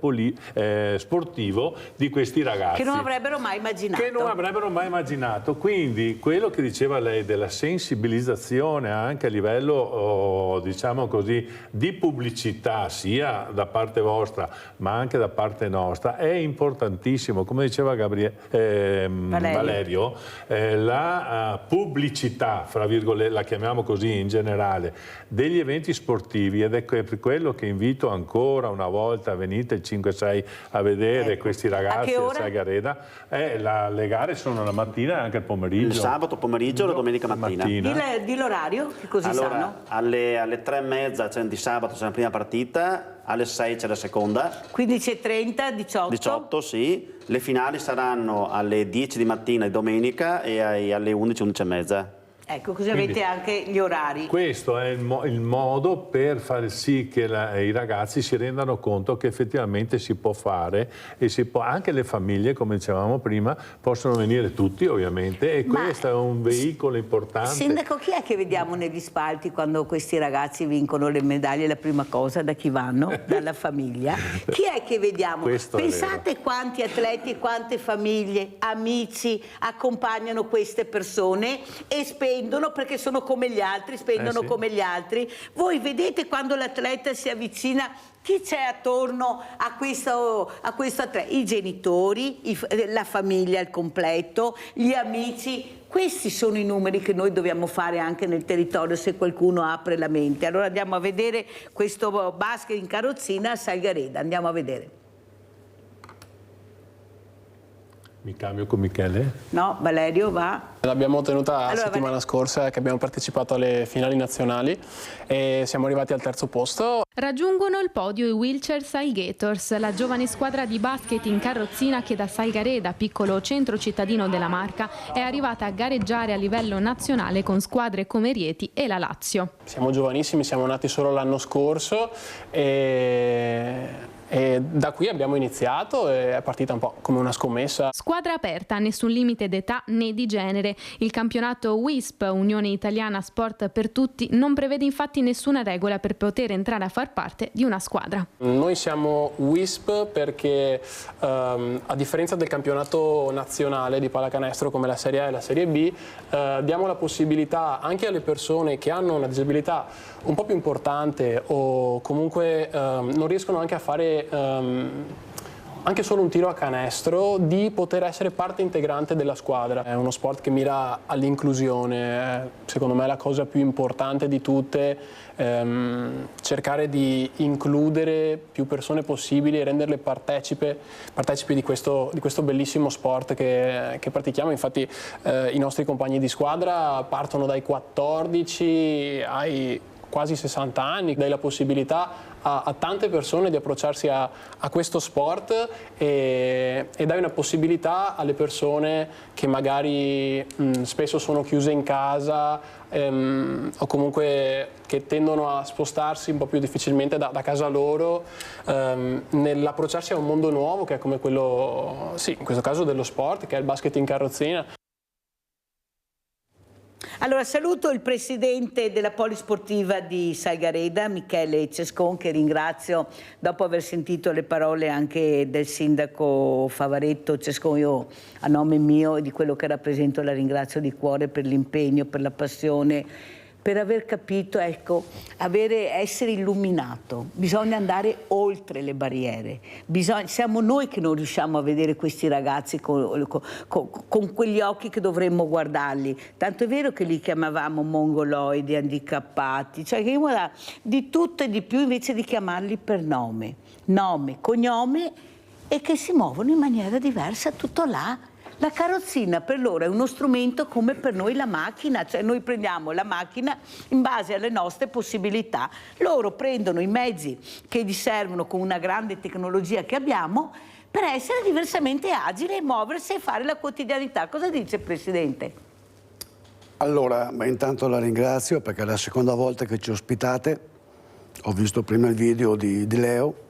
sportivo di questi ragazzi. Che non avrebbero mai immaginato. Che non avrebbero mai immaginato. Quindi quello che diceva lei della sensibilizzazione anche a livello, diciamo così, di pubblicità, sia da parte vostra ma anche da parte nostra, è importantissimo. Come diceva Valerio, la pubblicità, fra virgolette, la chiamiamo così in generale, degli eventi sportivi, ed è per quello che invito ancora una volta, venite il 5-6 a vedere questi ragazzi a Saigareda. Le gare sono la mattina e anche il pomeriggio. Il sabato pomeriggio e la domenica mattina. Di l'orario, che così sanno? Alle 3:30 c'è di sabato c'è la prima partita, alle 6 c'è la seconda. 15:30, 18? 18, sì. Le finali saranno alle 10 di mattina di domenica e alle 11, 11:30. Ecco, così avete anche gli orari. Questo è il modo per far sì che i ragazzi si rendano conto che effettivamente si può fare, e anche le famiglie, come dicevamo prima, possono venire tutti ovviamente, e questo è un veicolo importante. Sindaco, chi è che vediamo negli spalti quando questi ragazzi vincono le medaglie? La prima cosa, da chi vanno? Dalla famiglia. Chi è che vediamo? Pensate quanti atleti e quante famiglie, amici accompagnano queste persone e spendono, perché sono come gli altri, spendono come gli altri. Voi vedete quando l'atleta si avvicina, chi c'è attorno a questo atleta? I genitori, la famiglia al completo, gli amici. Questi sono i numeri che noi dobbiamo fare anche nel territorio, se qualcuno apre la mente. Allora andiamo a vedere questo basket in carrozzina a Saigareda, andiamo a vedere. Mi cambio con Michele? No, Valerio va. L'abbiamo ottenuta la settimana scorsa, che abbiamo partecipato alle finali nazionali e siamo arrivati al terzo posto. Raggiungono il podio i Wheelchair Alligators, la giovane squadra di basket in carrozzina che da Saigareda, piccolo centro cittadino della Marca, è arrivata a gareggiare a livello nazionale con squadre come Rieti e la Lazio. Siamo giovanissimi, siamo nati solo l'anno scorso e da qui abbiamo iniziato, è partita un po' come una scommessa. Squadra aperta, nessun limite d'età né di genere. Il campionato WISP, Unione Italiana Sport per Tutti, non prevede infatti nessuna regola per poter entrare a far parte di una squadra. Noi siamo WISP perché a differenza del campionato nazionale di pallacanestro come la Serie A e la Serie B, diamo la possibilità anche alle persone che hanno una disabilità un po' più importante o comunque non riescono anche a fare anche solo un tiro a canestro, di poter essere parte integrante della squadra. È uno sport che mira all'inclusione, secondo me è la cosa più importante di tutte, cercare di includere più persone possibili e renderle partecipi di questo bellissimo sport che pratichiamo. Infatti i nostri compagni di squadra partono dai 14 ai quasi 60 anni, dai la possibilità a tante persone di approcciarsi a questo sport e dai una possibilità alle persone che magari spesso sono chiuse in casa o comunque che tendono a spostarsi un po' più difficilmente da casa loro, nell'approcciarsi a un mondo nuovo che è come quello, sì, in questo caso dello sport, che è il basket in carrozzina. Allora saluto il presidente della Polisportiva di Saigareda, Michele Cescon, che ringrazio dopo aver sentito le parole anche del sindaco Favaretto. Cescon, io a nome mio e di quello che rappresento la ringrazio di cuore per l'impegno, per la passione, per aver capito, ecco, essere illuminato. Bisogna andare oltre le barriere. Siamo noi che non riusciamo a vedere questi ragazzi con quegli occhi che dovremmo guardarli. Tanto è vero che li chiamavamo mongoloidi, handicappati, cioè che di tutto e di più, invece di chiamarli per nome, cognome, e che si muovono in maniera diversa, tutto là. La carrozzina per loro è uno strumento come per noi la macchina, cioè noi prendiamo la macchina in base alle nostre possibilità, loro prendono i mezzi che gli servono con una grande tecnologia che abbiamo per essere diversamente agili e muoversi e fare la quotidianità. Cosa dice il Presidente? Allora, intanto la ringrazio perché è la seconda volta che ci ospitate Ho visto prima il video di Leo,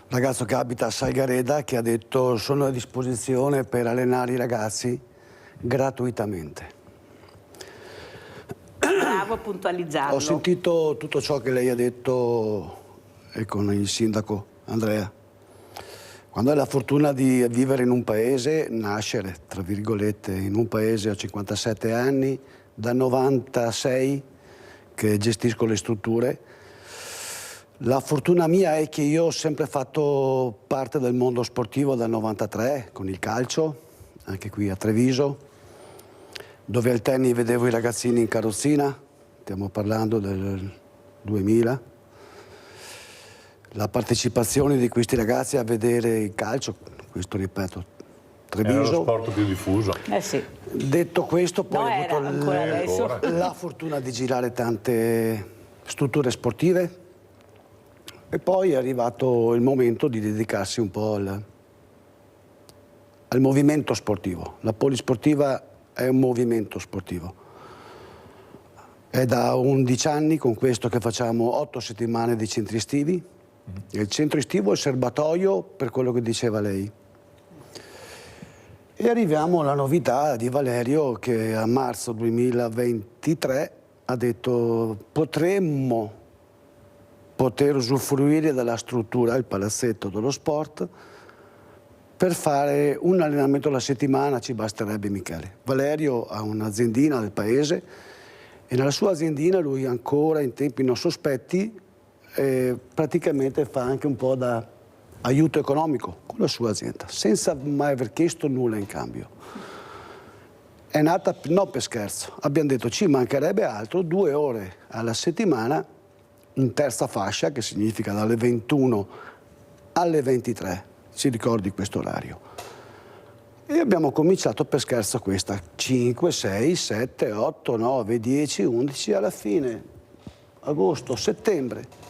ragazzo che abita a Salgareda, che ha detto sono a disposizione per allenare i ragazzi gratuitamente. Bravo a puntualizzarlo. Ho sentito tutto ciò che lei ha detto con il sindaco Andrea. Quando hai la fortuna di vivere in un paese, nascere, tra virgolette, in un paese a 57 anni, da 96 che gestisco le strutture, la fortuna mia è che io ho sempre fatto parte del mondo sportivo dal 93, con il calcio, anche qui a Treviso, dove al tennis vedevo i ragazzini in carrozzina, stiamo parlando del 2000. La partecipazione di questi ragazzi a vedere il calcio, questo ripeto, Treviso. Era lo sport più diffuso. Sì. Detto questo, poi ho era ancora adesso. avuto la fortuna di girare tante strutture sportive e poi è arrivato il momento di dedicarsi un po' al movimento sportivo. La polisportiva è un movimento sportivo. È da 11 anni con questo che facciamo 8 settimane di centri estivi. Il centro estivo è il serbatoio per quello che diceva lei. E arriviamo alla novità di Valerio che a marzo 2023 ha detto potremmo poter usufruire della struttura, il palazzetto dello sport, per fare un allenamento alla settimana ci basterebbe, Michele. Valerio ha un'aziendina del paese e nella sua aziendina lui ancora in tempi non sospetti praticamente fa anche un po' da aiuto economico con la sua azienda, senza mai aver chiesto nulla in cambio. È nata non per scherzo, abbiamo detto ci mancherebbe altro, 2 ore alla settimana in terza fascia, che significa dalle 21 alle 23. Si ricordi questo orario. E abbiamo cominciato per scherzo questa, 5, 6, 7, 8, 9, 10, 11, alla fine, agosto, settembre,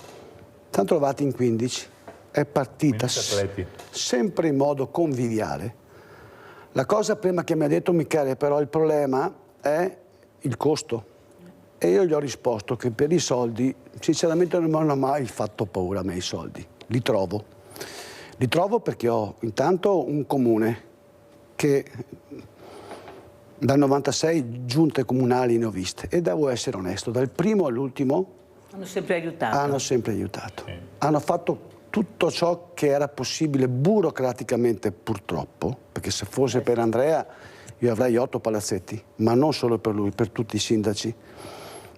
siamo trovati in 15. È partita sempre in modo conviviale. La cosa prima che mi ha detto Michele, però il problema è il costo. E io gli ho risposto che per i soldi, sinceramente non mi hanno mai fatto paura a me i soldi, li trovo. Li trovo perché ho intanto un comune che dal 96 giunte comunali ne ho viste e devo essere onesto, dal primo all'ultimo hanno sempre aiutato. Hanno sempre aiutato. Sì. Hanno fatto tutto ciò che era possibile burocraticamente, purtroppo, perché se fosse per Andrea io avrei 8 palazzetti, ma non solo per lui, per tutti i sindaci.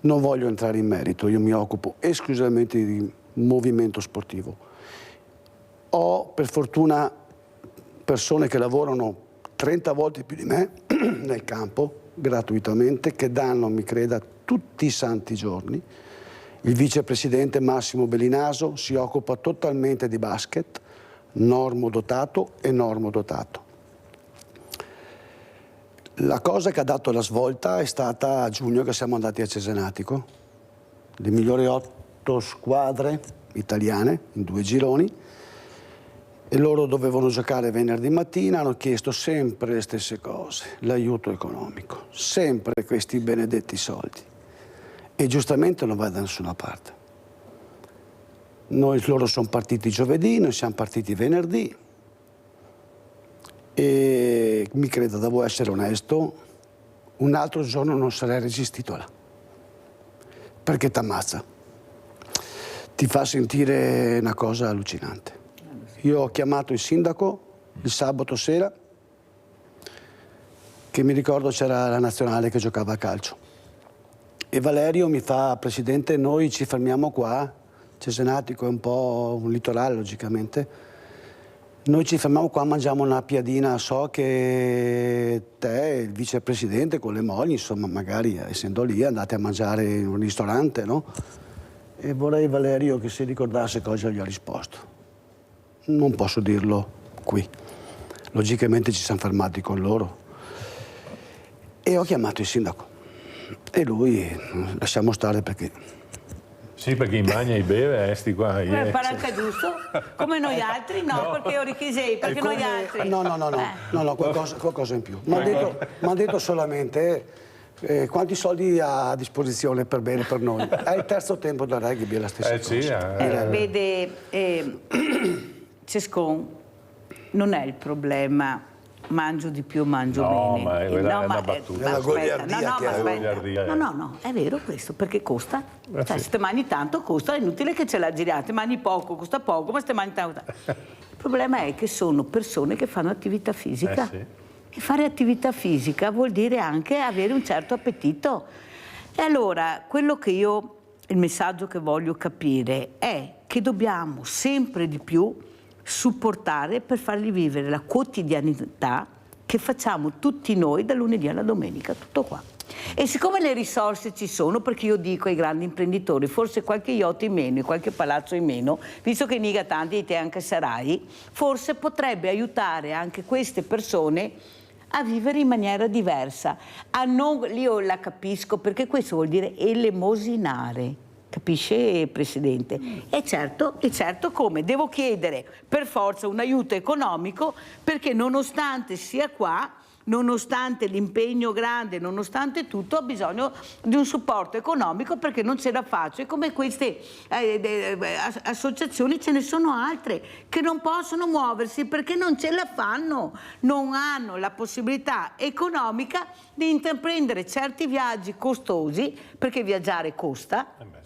Non voglio entrare in merito, io mi occupo esclusivamente di movimento sportivo. Ho per fortuna persone che lavorano 30 volte più di me nel campo, gratuitamente, che danno, mi creda, tutti i santi giorni. Il vicepresidente Massimo Bellinaso si occupa totalmente di basket, normodotato e normodotato. La cosa che ha dato la svolta è stata a giugno che siamo andati a Cesenatico, le migliori 8 squadre italiane in 2 gironi, e loro dovevano giocare venerdì mattina, hanno chiesto sempre le stesse cose, l'aiuto economico, sempre questi benedetti soldi. E giustamente non va da nessuna parte. Loro sono partiti giovedì, noi siamo partiti venerdì e mi credo, devo essere onesto, un altro giorno non sarei resistito là, perché t'ammazza, ti fa sentire una cosa allucinante. Io ho chiamato il sindaco il sabato sera, che mi ricordo c'era la nazionale che giocava a calcio. E Valerio mi fa, Presidente, noi ci fermiamo qua, Cesenatico è un po' un litorale logicamente, noi ci fermiamo qua, mangiamo una piadina, so che te, il vicepresidente con le mogli, insomma magari essendo lì andate a mangiare in un ristorante, no? E vorrei Valerio che si ricordasse cosa gli ho risposto. Non posso dirlo qui, logicamente ci siamo fermati con loro e ho chiamato il sindaco. E lui, lasciamo stare perché... Sì, perché in bagna e beve, sti qua. Pare anche giusto? Come noi altri? No, perché io richiesei, perché come... noi altri... No, qualcosa in più. Mi ha detto solamente, Quanti soldi ha a disposizione per bene per noi? È il terzo tempo da rugby, è la stessa cosa. Vede, Cescon, non è il problema mangio di più, mangio meno. Ma è una battuta. È la goliardia. No, è vero questo, perché costa. Cioè, se te mangi tanto costa, è inutile che ce la giriate. Mangi poco, costa poco, ma se te mangi tanto. Il problema è che sono persone che fanno attività fisica. E fare attività fisica vuol dire anche avere un certo appetito. E allora, il messaggio che voglio capire è che dobbiamo sempre di più supportare per fargli vivere la quotidianità che facciamo tutti noi dal lunedì alla domenica, tutto qua. E siccome le risorse ci sono, perché io dico ai grandi imprenditori, forse qualche yacht in meno e qualche palazzo in meno, visto che mica tanti di te anche sarai, forse potrebbe aiutare anche queste persone a vivere in maniera diversa. Io la capisco, perché questo vuol dire elemosinare. Capisce, Presidente? E certo come? Devo chiedere per forza un aiuto economico, perché nonostante sia qua, nonostante l'impegno grande, nonostante tutto, ho bisogno di un supporto economico, perché non ce la faccio. E come queste associazioni ce ne sono altre che non possono muoversi perché non ce la fanno, non hanno la possibilità economica di intraprendere certi viaggi costosi, perché viaggiare costa.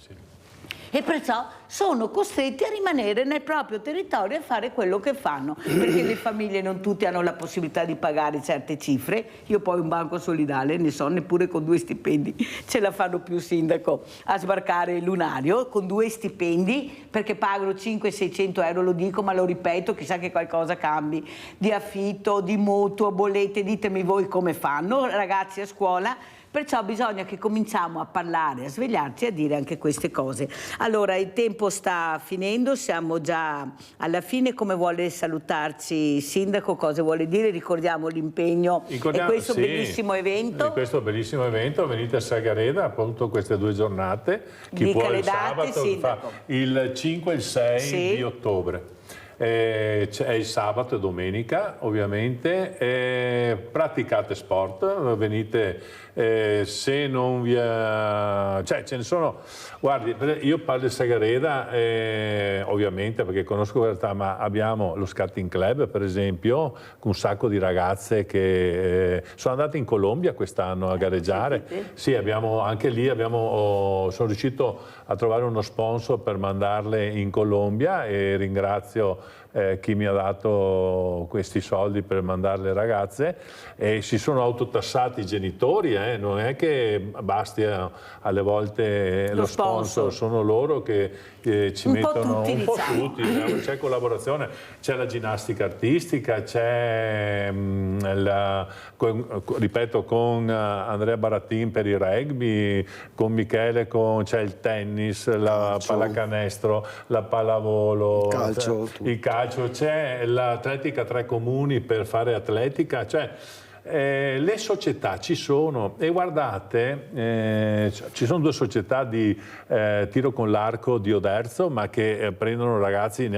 E perciò sono costretti a rimanere nel proprio territorio e fare quello che fanno, perché le famiglie non tutte hanno la possibilità di pagare certe cifre. Io poi un banco solidale ne so, neppure con 2 stipendi ce la fanno più, Sindaco, a sbarcare il lunario con 2 stipendi, perché pagano 500-600 euro, lo dico ma lo ripeto, chissà che qualcosa cambi, di affitto, di mutuo, bollette, ditemi voi come fanno ragazzi a scuola. Perciò bisogna che cominciamo a parlare, a svegliarci e a dire anche queste cose. Allora, il tempo sta finendo, siamo già alla fine. Come vuole salutarci, Sindaco? Cosa vuole dire? Ricordiamo l'impegno e questo bellissimo evento. Questo bellissimo evento, venite a Sagareda, appunto queste 2 giornate. Chi può il sabato, il 5 e il 6 di ottobre. È il sabato e domenica, ovviamente. Praticate sport, venite, se non vi cioè ce ne sono, guardi, io parlo di Sagareda ovviamente perché conosco la realtà, ma abbiamo lo Skating Club per esempio, con un sacco di ragazze che sono andate in Colombia quest'anno a gareggiare. Sì, anche lì sono riuscito a trovare uno sponsor per mandarle in Colombia, e ringrazio chi mi ha dato questi soldi per mandare le ragazze, e si sono autotassati i genitori, non è che basti alle volte lo sponsor, sono loro che ci mettono un po' tutti, c'è collaborazione, c'è la ginnastica artistica, c'è ripeto, con Andrea Barattin per il rugby, con Michele c'è il tennis, la pallacanestro, la pallavolo, il calcio, c'è l'atletica 3 comuni per fare atletica, cioè le società ci sono, e guardate, ci sono 2 società di tiro con l'arco di Oderzo, ma che prendono ragazzi,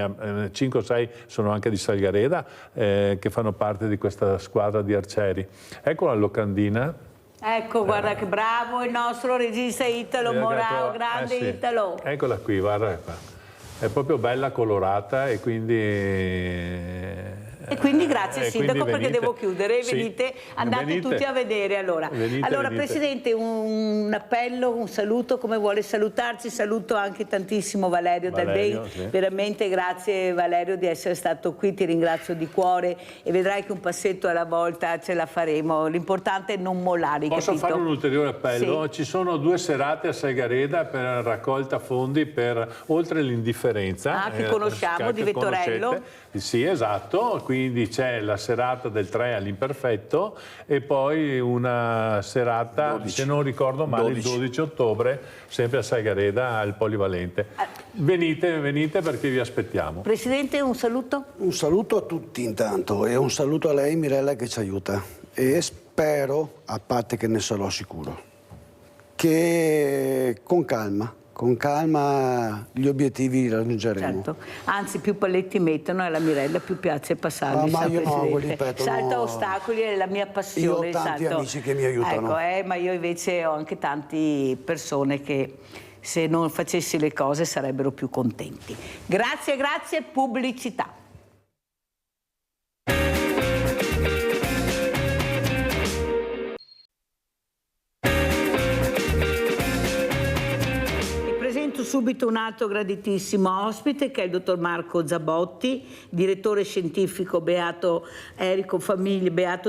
5 o 6 sono anche di Salgareda, che fanno parte di questa squadra di arcieri. Ecco la locandina. Ecco, guarda che bravo il nostro regista Italo Morao, grande Italo. Eccola qui, guarda qua. È proprio bella, colorata, e quindi grazie Sindaco, perché devo chiudere. Venite, andate tutti a vedere. Allora, Presidente, un appello, un saluto, come vuole salutarci? Saluto anche tantissimo Valerio Dalbei, veramente grazie Valerio di essere stato qui, ti ringrazio di cuore, e vedrai che un passetto alla volta ce la faremo, l'importante è non mollare. Posso fare un ulteriore appello? Sì. Ci sono 2 serate a Sagareda per raccolta fondi per oltre l'indifferenza. Che conosciamo, di Vettorello. Sì, esatto, quindi c'è la serata del 3 all'Imperfetto, e poi una serata, 12. Se non ricordo male, il 12 ottobre, sempre a Sagareda, al Polivalente. Venite perché vi aspettiamo. Presidente, un saluto? Un saluto a tutti intanto, e un saluto a lei, Mirella, che ci aiuta. E spero, a parte che ne sarò sicuro, che con calma con calma gli obiettivi li raggiungeremo. Certo. Anzi, più paletti mettono e alla Mirella più piace passarli. Ma io no, Presidente. ripeto, Salta no. ostacoli è la mia passione. Io ho tanti amici che mi aiutano. Ecco, ma io invece ho anche tante persone che se non facessi le cose sarebbero più contenti. Grazie, grazie, pubblicità. Presento subito un altro graditissimo ospite che è il dottor Marco Zabotti, direttore scientifico Beato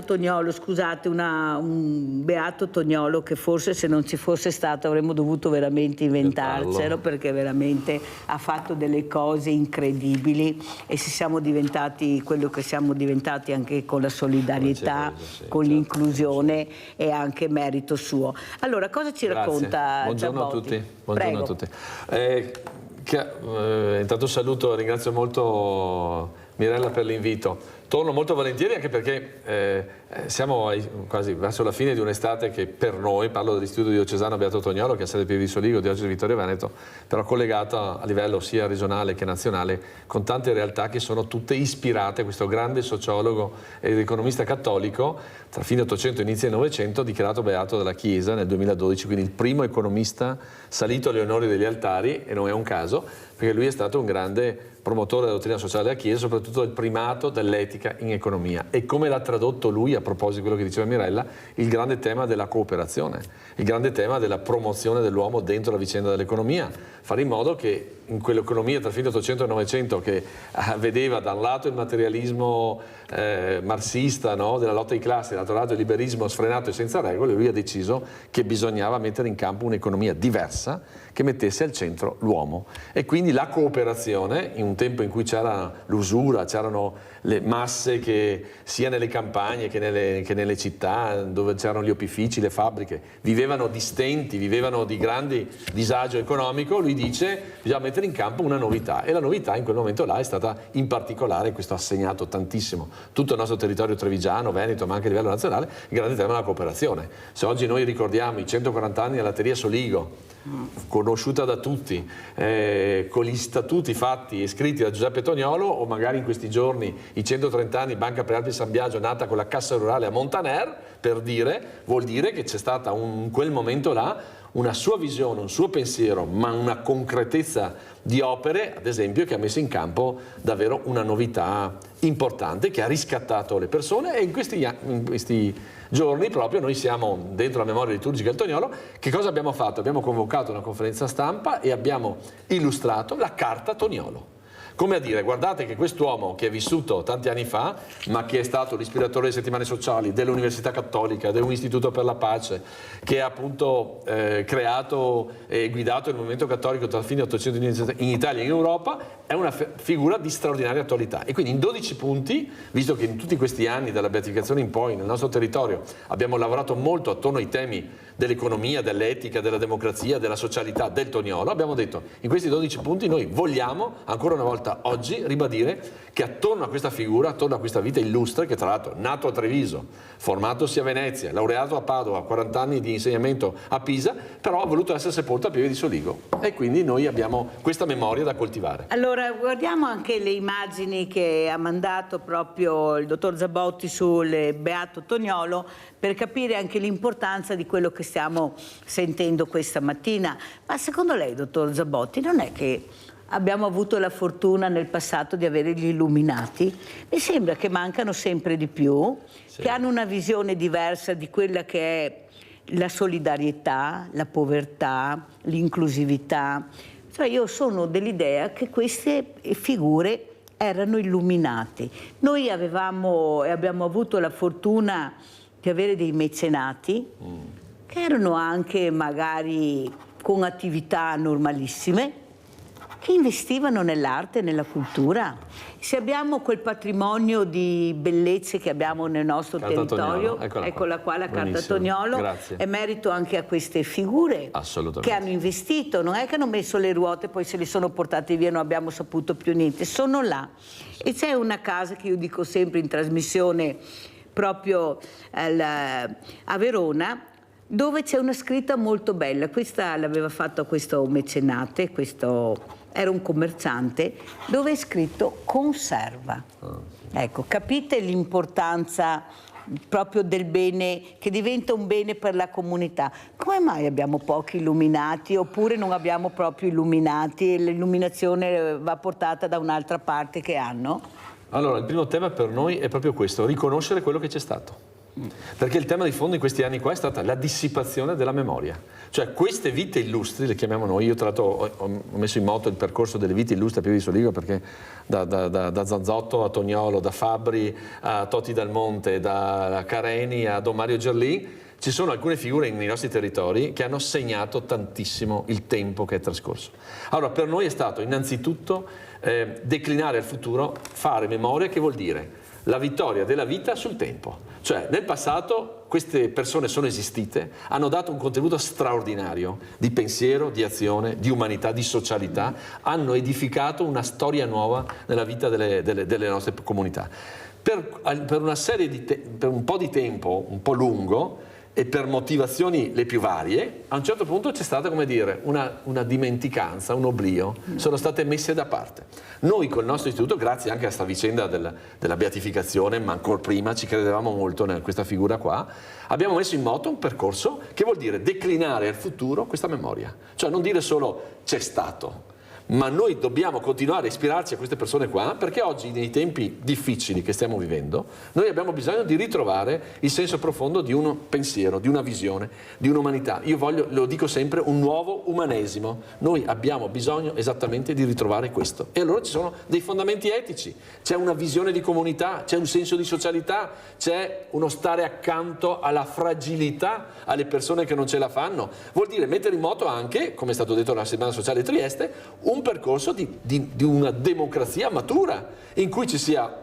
Toniolo, scusate, un Beato Toniolo che forse se non ci fosse stato avremmo dovuto veramente inventarselo, perché veramente ha fatto delle cose incredibili e siamo diventati quello che siamo diventati anche con la solidarietà, con l'inclusione e anche merito suo. Allora, cosa ci racconta Buongiorno Zabotti? a tutti. Buongiorno a tutti. Intanto saluto, ringrazio molto Mirella per l'invito. Torno molto volentieri anche perché siamo quasi verso la fine di un'estate che per noi, parlo dell'Istituto Diocesano Beato Toniolo che è sede Pieve di Soligo, Diocesi di Vittorio Veneto, però collegata a livello sia regionale che nazionale con tante realtà che sono tutte ispirate a questo grande sociologo ed economista cattolico tra fine 800 e inizio del Novecento, dichiarato beato dalla Chiesa nel 2012, quindi il primo economista salito agli onori degli altari, e non è un caso, perché lui è stato un grande promotore della dottrina sociale della Chiesa, soprattutto del primato dell'etica in economia. E come l'ha tradotto lui, a proposito di quello che diceva Mirella, il grande tema della cooperazione, il grande tema della promozione dell'uomo dentro la vicenda dell'economia, fare in modo che in quell'economia tra fine 800 e 900 che vedeva da un lato il materialismo marxista, no, della lotta ai classi, dall'altro lato il liberismo sfrenato e senza regole, lui ha deciso che bisognava mettere in campo un'economia diversa che mettesse al centro l'uomo. E quindi la cooperazione, in un tempo in cui c'era l'usura, c'erano le masse che sia nelle campagne che nelle città, dove c'erano gli opifici, le fabbriche, vivevano di stenti, vivevano di grande disagio economico, lui dice bisogna mettere in campo una novità, e la novità in quel momento là è stata in particolare, questo ha segnato tantissimo tutto il nostro territorio trevigiano, veneto, ma anche a livello nazionale, il grande tema della cooperazione. Se oggi noi ricordiamo i 140 anni della latteria Soligo, conosciuta da tutti, con gli statuti fatti e scritti da Giuseppe Toniolo, o magari in questi giorni i 130 anni Banca Prealpi San Biagio nata con la Cassa Rurale a Montaner, per dire, vuol dire che c'è stata in quel momento là una sua visione, un suo pensiero, ma una concretezza di opere, ad esempio, che ha messo in campo davvero una novità importante che ha riscattato le persone. E in questi giorni proprio noi siamo dentro la memoria liturgica del Toniolo. Che cosa abbiamo fatto? Abbiamo convocato una conferenza stampa e abbiamo illustrato la Carta Toniolo. Come a dire, guardate che quest'uomo che è vissuto tanti anni fa, ma che è stato l'ispiratore delle settimane sociali, dell'Università Cattolica, dell'Istituto per la Pace, che ha appunto creato e guidato il movimento cattolico tra fine 800 in Italia e in Europa, è una figura di straordinaria attualità. E quindi in 12 punti, visto che in tutti questi anni dalla beatificazione in poi nel nostro territorio abbiamo lavorato molto attorno ai temi dell'economia, dell'etica, della democrazia, della socialità del Toniolo, abbiamo detto in questi 12 punti noi vogliamo ancora una volta oggi ribadire che attorno a questa figura, attorno a questa vita illustre, che tra l'altro nato a Treviso, formatosi a Venezia, laureato a Padova, 40 anni di insegnamento a Pisa, però ha voluto essere sepolto a Pieve di Soligo, e quindi noi abbiamo questa memoria da coltivare. Allora guardiamo anche le immagini che ha mandato proprio il dottor Zabotti sul Beato Toniolo, per capire anche l'importanza di quello che stiamo sentendo questa mattina. Ma secondo lei, dottor Zabotti, non è che abbiamo avuto la fortuna nel passato di avere gli illuminati? Mi sembra che mancano sempre di più, sì, che hanno una visione diversa di quella che è la solidarietà, la povertà, l'inclusività. Cioè io sono dell'idea che queste figure erano illuminati. Noi avevamo e abbiamo avuto la fortuna di avere dei mecenati che erano anche magari con attività normalissime, che investivano nell'arte e nella cultura. Se abbiamo quel patrimonio di bellezze che abbiamo nel nostro territorio, eccola qua la Carta Toniolo, grazie, è merito anche a queste figure che hanno investito, non è che hanno messo le ruote e poi se le sono portate via, non abbiamo saputo più niente, sono là. E c'è una casa che io dico sempre in trasmissione proprio a Verona, dove c'è una scritta molto bella. Questa l'aveva fatto questo mecenate, era un commerciante, dove è scritto conserva. Ecco, capite l'importanza proprio del bene, che diventa un bene per la comunità. Come mai abbiamo pochi illuminati, oppure non abbiamo proprio illuminati e l'illuminazione va portata da un'altra parte che hanno? Allora, il primo tema per noi è proprio questo, riconoscere quello che c'è stato. Perché il tema di fondo in questi anni qua è stata la dissipazione della memoria. Cioè queste vite illustri, le chiamiamo noi, io tra l'altro ho messo in moto il percorso delle vite illustri a Pieve di Soligo, perché da Zanzotto a Toniolo, da Fabbri a Toti Dal Monte, da Careni a Don Mario Gerlin, ci sono alcune figure nei nostri territori che hanno segnato tantissimo il tempo che è trascorso. Allora per noi è stato innanzitutto declinare al futuro, fare memoria, che vuol dire la vittoria della vita sul tempo. Cioè nel passato queste persone sono esistite, hanno dato un contributo straordinario di pensiero, di azione, di umanità, di socialità, hanno edificato una storia nuova nella vita delle nostre comunità. Per un po' di tempo, un po' lungo, e per motivazioni le più varie, a un certo punto c'è stata, come dire, una dimenticanza, un oblio, sono state messe da parte. Noi col nostro istituto, grazie anche a questa vicenda della beatificazione, ma ancora prima ci credevamo molto in questa figura qua, abbiamo messo in moto un percorso che vuol dire declinare al futuro questa memoria. Cioè non dire solo c'è stato, ma noi dobbiamo continuare a ispirarci a queste persone qua, perché oggi, nei tempi difficili che stiamo vivendo, noi abbiamo bisogno di ritrovare il senso profondo di un pensiero, di una visione, di un'umanità. Io lo dico sempre, un nuovo umanesimo. Noi abbiamo bisogno esattamente di ritrovare questo. E allora ci sono dei fondamenti etici, c'è una visione di comunità, c'è un senso di socialità, c'è uno stare accanto alla fragilità, alle persone che non ce la fanno. Vuol dire mettere in moto anche, come è stato detto alla Settimana Sociale Trieste, un percorso di una democrazia matura, in cui ci sia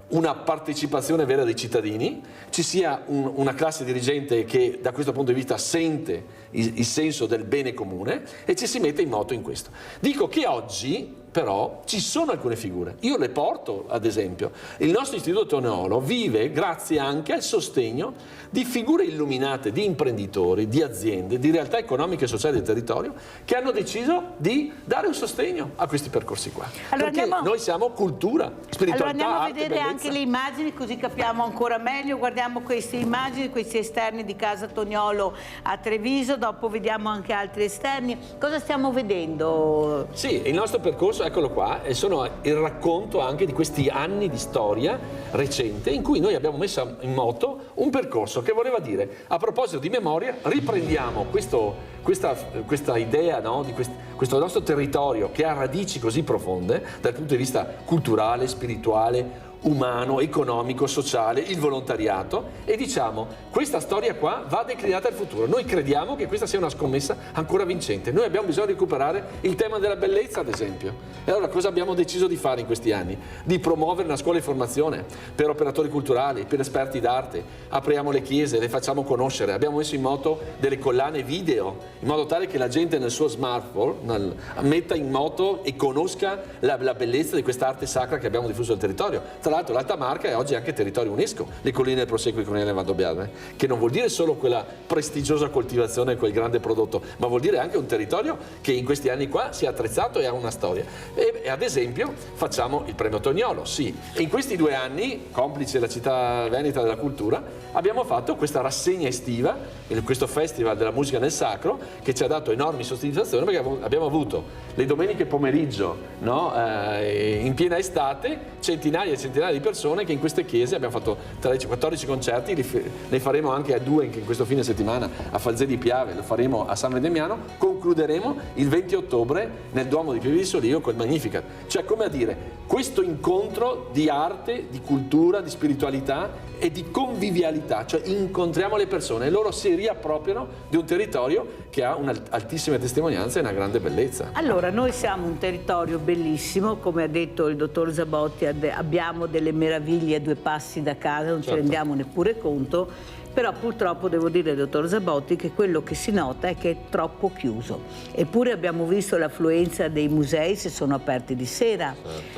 una partecipazione vera dei cittadini, ci sia una classe dirigente che da questo punto di vista sente il senso del bene comune e ci si mette in moto in questo. Dico che oggi però ci sono alcune figure, io le porto ad esempio. Il nostro Istituto Toniolo vive grazie anche al sostegno di figure illuminate, di imprenditori, di aziende, di realtà economiche e sociali del territorio che hanno deciso di dare un sostegno a questi percorsi qua. Allora perché noi siamo cultura, spiritualità, allora andiamo arte, a vedere bellezza. anche le immagini, così capiamo ancora meglio. Guardiamo queste immagini, questi esterni di Casa Toniolo a Treviso, dopo vediamo anche altri esterni. Cosa stiamo vedendo? Sì, il nostro percorso, eccolo qua, e sono il racconto anche di questi anni di storia recente in cui noi abbiamo messo in moto un percorso che voleva dire, a proposito di memoria, riprendiamo questa idea, no, di questo nostro territorio che ha radici così profonde dal punto di vista culturale, spirituale, umano, economico, sociale, il volontariato, e diciamo questa storia qua va declinata al futuro. Noi crediamo che questa sia una scommessa ancora vincente. Noi abbiamo bisogno di recuperare il tema della bellezza, ad esempio. E allora cosa abbiamo deciso di fare in questi anni? Di promuovere una scuola di formazione per operatori culturali, per esperti d'arte, apriamo le chiese, le facciamo conoscere, abbiamo messo in moto delle collane video in modo tale che la gente nel suo smartphone metta in moto e conosca la bellezza di questa arte sacra che abbiamo diffuso nel territorio. Tra l'altro l'Alta Marca è oggi anche territorio UNESCO, le colline del Prosecco di Cornelia Valdobbiadene, che non vuol dire solo quella prestigiosa coltivazione e quel grande prodotto, ma vuol dire anche un territorio che in questi anni qua si è attrezzato e ha una storia. E ad esempio facciamo il premio Toniolo, sì. E in questi 2 anni, complice la città veneta della cultura, abbiamo fatto questa rassegna estiva, questo festival della musica nel sacro, che ci ha dato enormi soddisfazioni, perché abbiamo avuto le domeniche pomeriggio, no? In piena estate, centinaia e centinaia di persone che in queste chiese abbiamo fatto 13-14 concerti, ne faremo anche a 2 in questo fine settimana a Falzè di Piave, lo faremo a San Redemiano, concluderemo il 20 ottobre nel Duomo di Pieve di Soligo col Magnificat. Cioè, come a dire, questo incontro di arte, di cultura, di spiritualità e di convivialità, cioè incontriamo le persone e loro si riappropriano di un territorio che ha un'altissima testimonianza e una grande bellezza. Allora, noi siamo un territorio bellissimo, come ha detto il dottor Zabotti, abbiamo delle meraviglie a 2 passi da casa, non ci rendiamo neppure conto, Però purtroppo devo dire, dottor Zabotti, che quello che si nota è che è troppo chiuso. Eppure abbiamo visto l'affluenza dei musei se sono aperti di sera,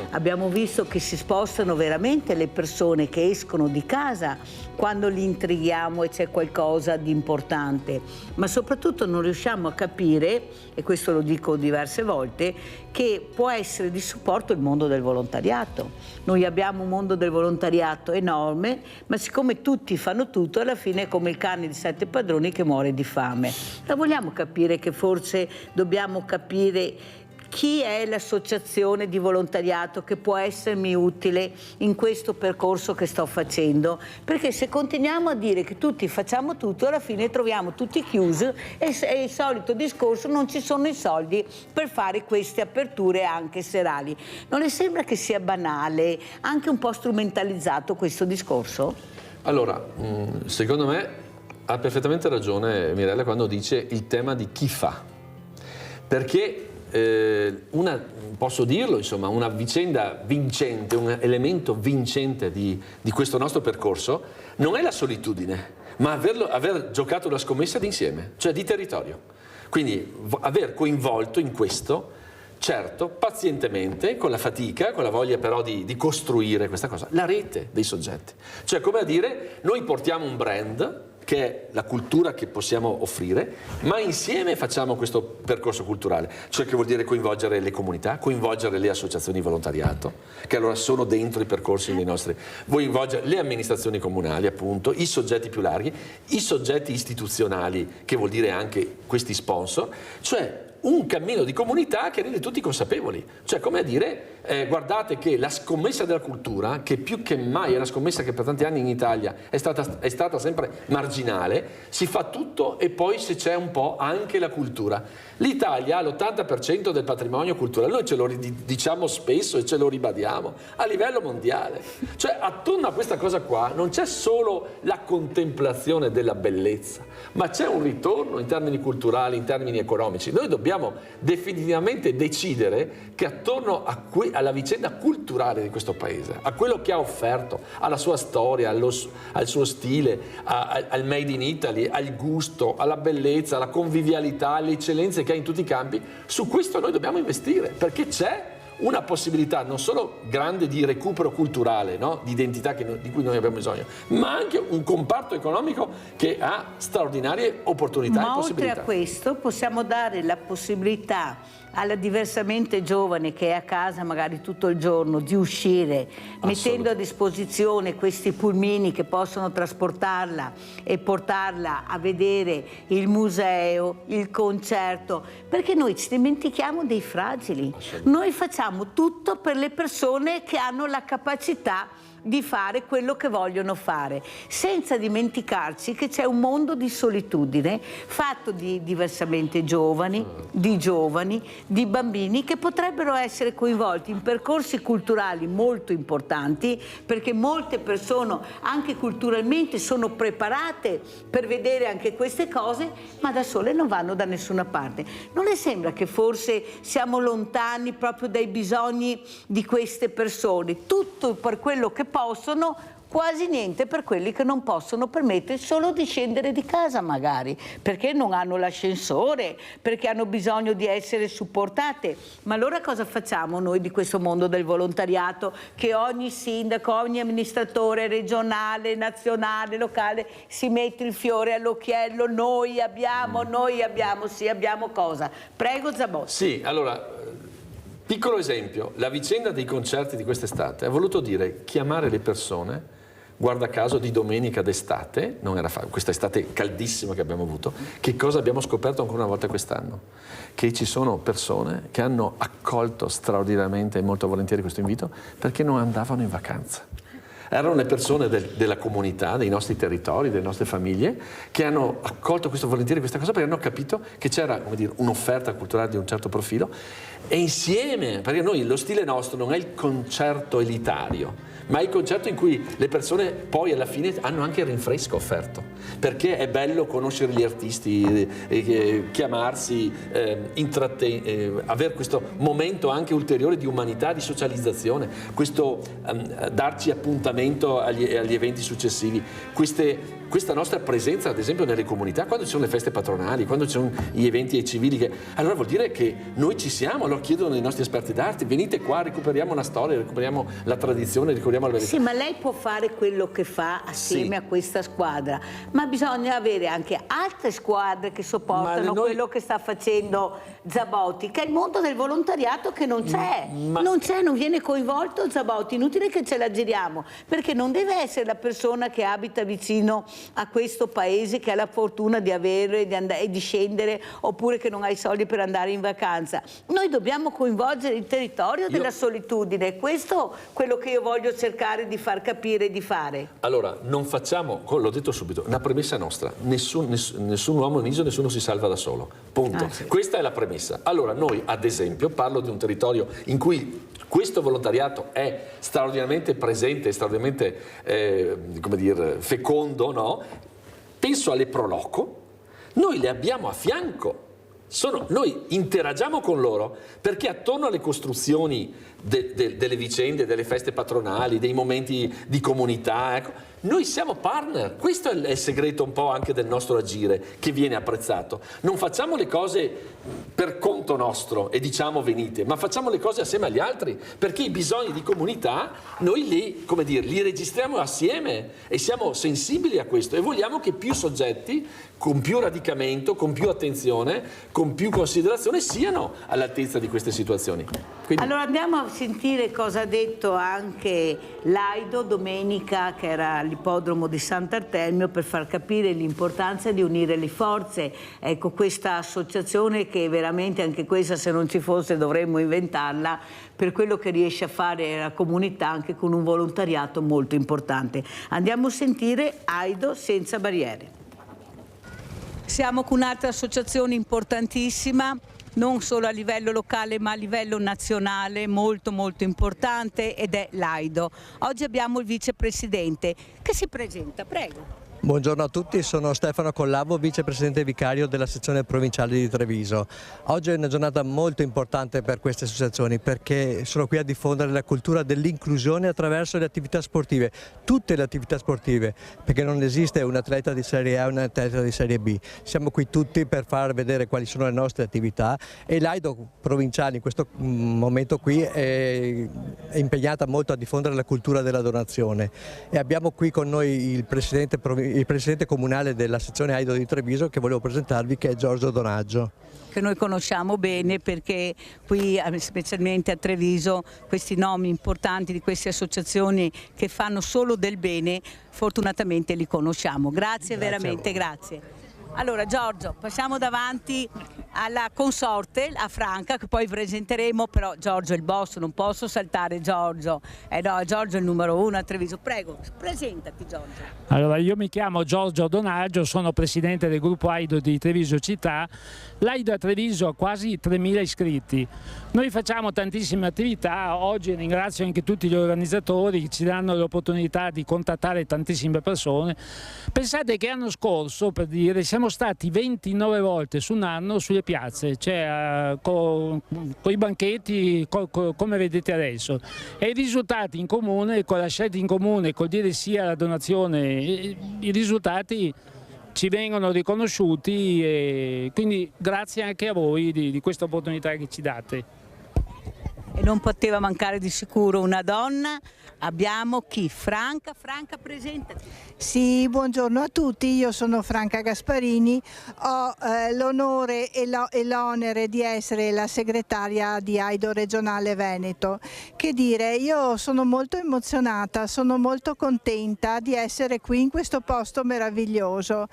abbiamo visto che si spostano veramente le persone che escono di casa quando li intrighiamo e c'è qualcosa di importante, ma soprattutto non riusciamo a capire, e questo lo dico diverse volte, che può essere di supporto il mondo del volontariato. Noi abbiamo un mondo del volontariato enorme, ma siccome tutti fanno tutto, alla fine è come il cane di 7 padroni che muore di fame. La vogliamo capire che forse dobbiamo capire chi è l'associazione di volontariato che può essermi utile in questo percorso che sto facendo? Perché se continuiamo a dire che tutti facciamo tutto, alla fine troviamo tutti chiusi e il solito discorso: non ci sono i soldi per fare queste aperture anche serali. Non le sembra che sia banale, anche un po' strumentalizzato questo discorso? Allora, secondo me ha perfettamente ragione Mirella quando dice il tema di chi fa. Perché posso dirlo, insomma, una vicenda vincente, un elemento vincente di questo nostro percorso non è la solitudine, ma aver giocato una scommessa d'insieme, cioè di territorio. Quindi aver coinvolto in questo, certo, pazientemente, con la fatica, con la voglia però di costruire questa cosa, la rete dei soggetti. Cioè, come a dire, noi portiamo un brand, che è la cultura che possiamo offrire, ma insieme facciamo questo percorso culturale, cioè che vuol dire coinvolgere le comunità, coinvolgere le associazioni di volontariato, che allora sono dentro i percorsi dei nostri, coinvolgere le amministrazioni comunali, appunto, i soggetti più larghi, i soggetti istituzionali, che vuol dire anche questi sponsor, cioè un cammino di comunità che rende tutti consapevoli, cioè come a dire guardate che la scommessa della cultura, che più che mai è una scommessa che per tanti anni in Italia è stata sempre marginale, si fa tutto e poi se c'è un po' anche la cultura. L'Italia ha l'80% del patrimonio culturale, noi ce lo diciamo spesso e ce lo ribadiamo a livello mondiale, cioè attorno a questa cosa qua non c'è solo la contemplazione della bellezza, ma c'è un ritorno in termini culturali, in termini economici. Noi dobbiamo definitivamente decidere che attorno alla vicenda culturale di questo paese, a quello che ha offerto, alla sua storia, al suo stile, al made in Italy, al gusto, alla bellezza, alla convivialità, alle eccellenze che ha in tutti i campi, su questo noi dobbiamo investire, perché c'è una possibilità non solo grande di recupero culturale, no? Di identità di cui noi abbiamo bisogno, ma anche un comparto economico che ha straordinarie opportunità e possibilità. Oltre a questo possiamo dare la possibilità alla diversamente giovane che è a casa magari tutto il giorno di uscire, mettendo a disposizione questi pulmini che possono trasportarla e portarla a vedere il museo, il concerto, perché noi ci dimentichiamo dei fragili. Noi facciamo tutto per le persone che hanno la capacità di fare quello che vogliono fare, senza dimenticarci che c'è un mondo di solitudine fatto di diversamente giovani, di bambini che potrebbero essere coinvolti in percorsi culturali molto importanti, perché molte persone anche culturalmente sono preparate per vedere anche queste cose, ma da sole non vanno da nessuna parte. Non le sembra che forse siamo lontani proprio dai bisogni di queste persone? Tutto per quello che possono, quasi niente per quelli che non possono permettere solo di scendere di casa magari, perché non hanno l'ascensore, perché hanno bisogno di essere supportate. Ma allora cosa facciamo noi di questo mondo del volontariato, che ogni sindaco, ogni amministratore regionale, nazionale, locale si mette il fiore all'occhiello? Noi abbiamo, sì, abbiamo cosa? Prego Zabotti. Sì, allora, piccolo esempio, la vicenda dei concerti di quest'estate ha voluto dire chiamare le persone, guarda caso di domenica d'estate, non era questa estate caldissima che abbiamo avuto, che cosa abbiamo scoperto ancora una volta quest'anno? Che ci sono persone che hanno accolto straordinariamente e molto volentieri questo invito perché non andavano in vacanza. Erano le persone della comunità, dei nostri territori, delle nostre famiglie, che hanno accolto questo volentieri questa cosa perché hanno capito che c'era, come dire, un'offerta culturale di un certo profilo e insieme, perché noi lo stile nostro non è il concerto elitario, ma è il concerto in cui le persone poi alla fine hanno anche il rinfresco offerto, perché è bello conoscere gli artisti, chiamarsi, avere questo momento anche ulteriore di umanità, di socializzazione, questo darci appuntamento agli eventi successivi, queste questa nostra presenza, ad esempio, nelle comunità, quando ci sono le feste patronali, quando ci sono gli eventi civili, allora vuol dire che noi ci siamo. Allora chiedono ai nostri esperti d'arte: venite qua, recuperiamo una storia, recuperiamo la tradizione, recuperiamo la verità. Sì, ma lei può fare quello che fa assieme a questa squadra, ma bisogna avere anche altre squadre che sopportano quello che sta facendo Zabotti, che è il mondo del volontariato che non c'è, non viene coinvolto Zabotti, inutile che ce la giriamo, perché non deve essere la persona che abita vicino a questo paese, che ha la fortuna di avere e di scendere, oppure che non ha i soldi per andare in vacanza. Noi dobbiamo coinvolgere il territorio della solitudine, questo è quello che io voglio cercare di far capire e di fare. Allora, non facciamo, l'ho detto subito, una premessa nostra: nessun uomo in isola, nessuno si salva da solo, punto. Questa è la premessa. Allora noi, ad esempio, parlo di un territorio in cui questo volontariato è straordinariamente presente, straordinariamente come dire, fecondo, no? Penso alle Proloco, noi le abbiamo a fianco. Noi interagiamo con loro perché attorno alle costruzioni delle vicende, delle feste patronali, dei momenti di comunità, ecco, noi siamo partner. Questo è il segreto un po' anche del nostro agire, che viene apprezzato. Non facciamo le cose per conto nostro e diciamo venite, ma facciamo le cose assieme agli altri, perché i bisogni di comunità noi li registriamo assieme e siamo sensibili a questo, e vogliamo che più soggetti con più radicamento, con più attenzione, con più considerazione siano all'altezza di queste situazioni. Quindi... Allora andiamo a sentire cosa ha detto anche Laido domenica, che era all'ippodromo di Sant'Artemio, per far capire l'importanza di unire le forze. Ecco, questa associazione che veramente, anche questa, se non ci fosse dovremmo inventarla, per quello che riesce a fare la comunità, anche con un volontariato molto importante. Andiamo a sentire Aido Senza Barriere. Siamo con un'altra associazione importantissima, non solo a livello locale ma a livello nazionale, molto molto importante, ed è l'Aido. Oggi abbiamo il vicepresidente che si presenta, prego. Buongiorno a tutti, sono Stefano Collavo, vicepresidente vicario della sezione provinciale di Treviso. Oggi è una giornata molto importante per queste associazioni, perché sono qui a diffondere la cultura dell'inclusione attraverso le attività sportive, tutte le attività sportive, perché non esiste un atleta di Serie A e un atleta di Serie B. Siamo qui tutti per far vedere quali sono le nostre attività, e l'Aido provinciale in questo momento qui è impegnata molto a diffondere la cultura della donazione, e abbiamo qui con noi il presidente comunale della sezione Aido di Treviso, che volevo presentarvi, che è Giorgio Donaggio. Che noi conosciamo bene, perché qui specialmente a Treviso questi nomi importanti di queste associazioni che fanno solo del bene, fortunatamente li conosciamo. Grazie veramente, grazie. Allora Giorgio, passiamo davanti alla consorte, a Franca, che poi presenteremo, però Giorgio è il boss, non posso saltare Giorgio. No, Giorgio è il numero 1 a Treviso. Prego, presentati Giorgio. Allora, io mi chiamo Giorgio Donaggio, sono presidente del gruppo Aido di Treviso Città. L'Aido a Treviso ha quasi 3.000 iscritti. Noi facciamo tantissime attività. Oggi ringrazio anche tutti gli organizzatori che ci danno l'opportunità di contattare tantissime persone. Pensate che l'anno scorso, per dire, siamo stati 29 volte su un anno sulle piazze, cioè con i banchetti come vedete adesso, e i risultati in comune, con la scelta in comune, col dire sì alla donazione, i risultati ci vengono riconosciuti, e quindi grazie anche a voi di questa opportunità che ci date. E non poteva mancare di sicuro una donna. Abbiamo chi? Franca, presentati. Sì, buongiorno a tutti, io sono Franca Gasparini, ho l'onore e l'onere di essere la segretaria di Aido regionale Veneto. Che dire, io sono molto emozionata, sono molto contenta di essere qui in questo posto meraviglioso,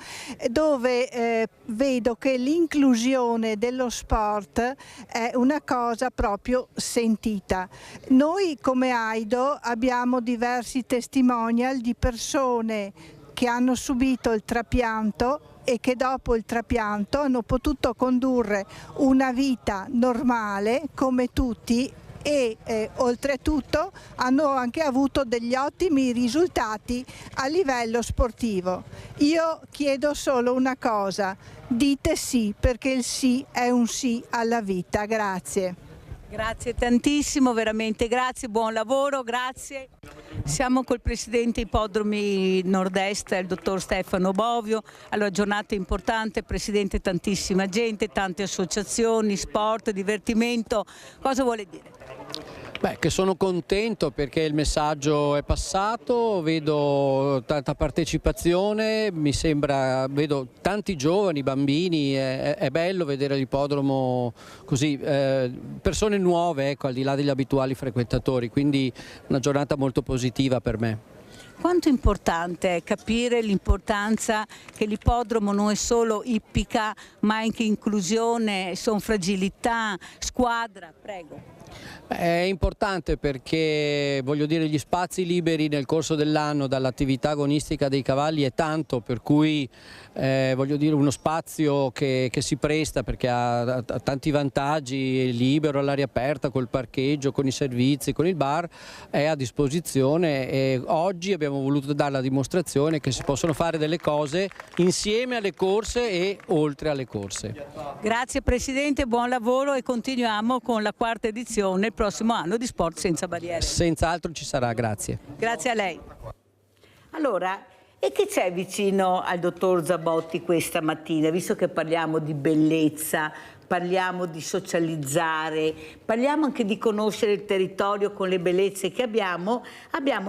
dove vedo che l'inclusione dello sport è una cosa proprio sentita. Noi come Aido abbiamo diversi testimonial di persone che hanno subito il trapianto e che dopo il trapianto hanno potuto condurre una vita normale come tutti, e oltretutto hanno anche avuto degli ottimi risultati a livello sportivo. Io chiedo solo una cosa: dite sì, perché il sì è un sì alla vita. Grazie. Grazie tantissimo, veramente grazie, buon lavoro, grazie. Siamo col presidente Ippodromi Nord-Est, il dottor Stefano Bovio. Allora, giornata importante, presidente, tantissima gente, tante associazioni, sport, divertimento. Cosa vuole dire? Beh, che sono contento perché il messaggio è passato, vedo tanta partecipazione, mi sembra, vedo tanti giovani, bambini, è bello vedere l'ippodromo così, persone nuove, ecco, al di là degli abituali frequentatori, quindi una giornata molto positiva per me. Quanto importante è capire l'importanza che l'ippodromo non è solo ippica, ma anche inclusione, fragilità, squadra, prego. È importante perché, voglio dire, gli spazi liberi nel corso dell'anno dall'attività agonistica dei cavalli è tanto, per cui voglio dire, uno spazio che si presta perché ha tanti vantaggi, è libero all'aria aperta, col parcheggio, con i servizi, con il bar, è a disposizione e oggi abbiamo voluto dare la dimostrazione che si possono fare delle cose insieme alle corse e oltre alle corse. Grazie Presidente, buon lavoro e continuiamo con la quarta edizione il prossimo anno di Sport Senza Barriere. Senz'altro ci sarà, grazie. Grazie a lei. Allora, e che c'è vicino al dottor Zabotti questa mattina, visto che parliamo di bellezza, parliamo di socializzare, parliamo anche di conoscere il territorio con le bellezze che abbiamo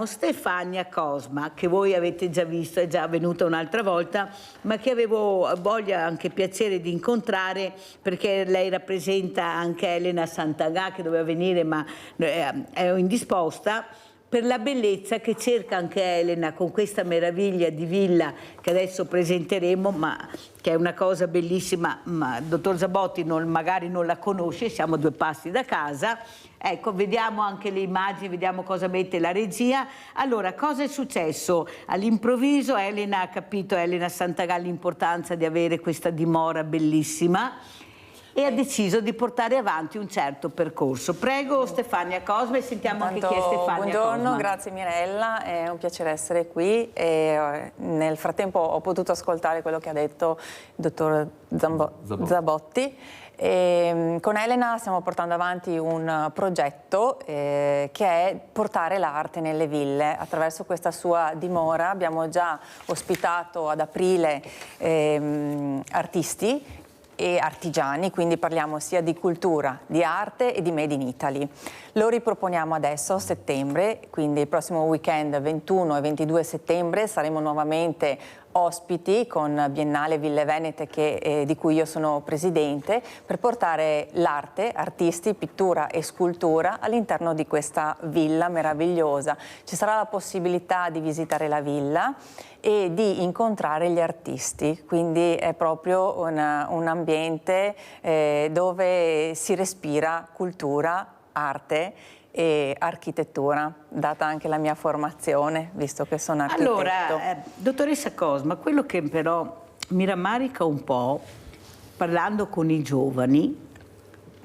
Stefania Cosma, che voi avete già visto, è già venuta un'altra volta, ma che avevo voglia, anche piacere di incontrare, perché lei rappresenta anche Elena Santagà, che doveva venire ma è indisposta, per la bellezza che cerca anche Elena con questa meraviglia di villa che adesso presenteremo, ma che è una cosa bellissima, ma il dottor Zabotti magari non la conosce, siamo a 2 passi da casa. Ecco, vediamo anche le immagini, vediamo cosa mette la regia. Allora, cosa è successo? All'improvviso Elena ha capito, Elena Santagà, l'importanza di avere questa dimora bellissima e ha deciso di portare avanti un certo percorso. Prego Stefania Cosma e sentiamo anche chi è Stefania buongiorno, Cosma. Grazie Mirella, è un piacere essere qui e nel frattempo ho potuto ascoltare quello che ha detto il dottor Zabotti. E con Elena stiamo portando avanti un progetto che è portare l'arte nelle ville. Attraverso questa sua dimora abbiamo già ospitato ad aprile artisti e artigiani, quindi parliamo sia di cultura, di arte e di Made in Italy. Lo riproponiamo adesso a settembre, quindi il prossimo weekend 21 e 22 settembre saremo nuovamente ospiti con Biennale Ville Venete di cui io sono presidente, per portare l'arte, artisti, pittura e scultura all'interno di questa villa meravigliosa. Ci sarà la possibilità di visitare la villa e di incontrare gli artisti, quindi è proprio un ambiente dove si respira cultura, arte e architettura, data anche la mia formazione, visto che sono architetto. Allora, dottoressa Cosma, quello che però mi rammarica un po', parlando con i giovani,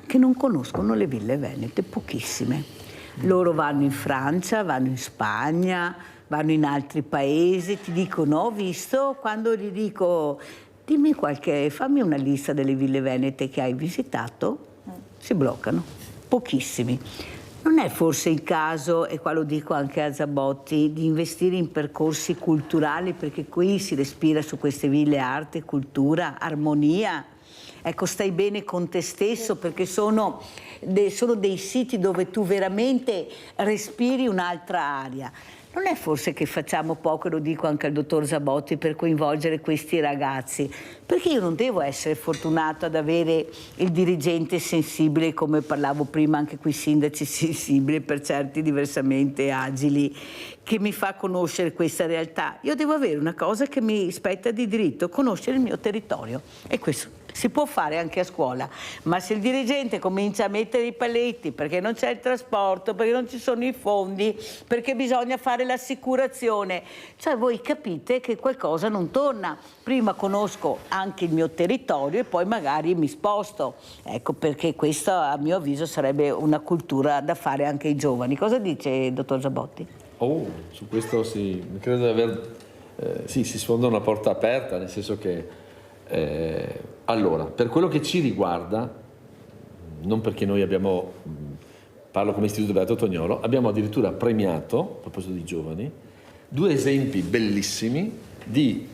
che non conoscono le ville venete, pochissime. Loro vanno in Francia, vanno in Spagna, vanno in altri paesi, ti dicono, ho visto, quando gli dico, fammi una lista delle ville venete che hai visitato, si bloccano, pochissimi. Non è forse il caso, e qua lo dico anche a Zabotti, di investire in percorsi culturali, perché qui si respira su queste ville arte, cultura, armonia. Ecco, stai bene con te stesso, perché sono dei siti dove tu veramente respiri un'altra aria. Non è forse che facciamo poco, e lo dico anche al dottor Zabotti, per coinvolgere questi ragazzi? Perché io non devo essere fortunato ad avere il dirigente sensibile, come parlavo prima, anche qui sindaci sensibili, per certi diversamente agili, che mi fa conoscere questa realtà. Io devo avere una cosa che mi spetta di diritto, conoscere il mio territorio. E questo si può fare anche a scuola, ma se il dirigente comincia a mettere i paletti perché non c'è il trasporto, perché non ci sono i fondi, perché bisogna fare l'assicurazione, cioè voi capite che qualcosa non torna. Prima conosco anche il mio territorio e poi magari mi sposto. Ecco, perché questa a mio avviso sarebbe una cultura da fare anche ai giovani. Cosa dice il dottor Zabotti? Su questo sì, credo di si sfonda una porta aperta, nel senso che allora, per quello che ci riguarda, non perché noi abbiamo, parlo come Istituto Beato Tognolo, abbiamo addirittura premiato, a proposito di giovani, 2 esempi bellissimi di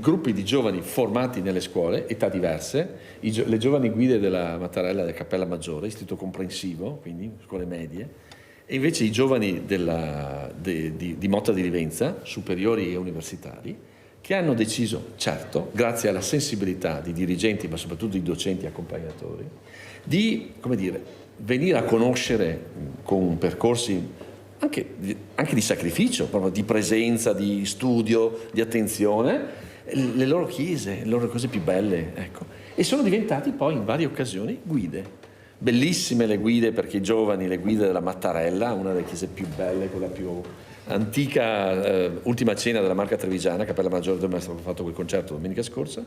gruppi di giovani formati nelle scuole, età diverse, le giovani guide della Mattarella del Cappella Maggiore, istituto comprensivo, quindi scuole medie, e invece i giovani di Motta di Livenza, superiori e universitari, che hanno deciso, certo, grazie alla sensibilità di dirigenti, ma soprattutto di docenti e accompagnatori, di, come dire, venire a conoscere con percorsi anche di sacrificio, proprio di presenza, di studio, di attenzione, le loro chiese, le loro cose più belle, ecco. E sono diventati poi in varie occasioni guide. Bellissime le guide, perché i giovani, le guide della Mattarella, una delle chiese più belle, quella più antica, ultima cena della Marca Trevigiana, Cappella Maggiore, dove è stato fatto quel concerto domenica scorsa.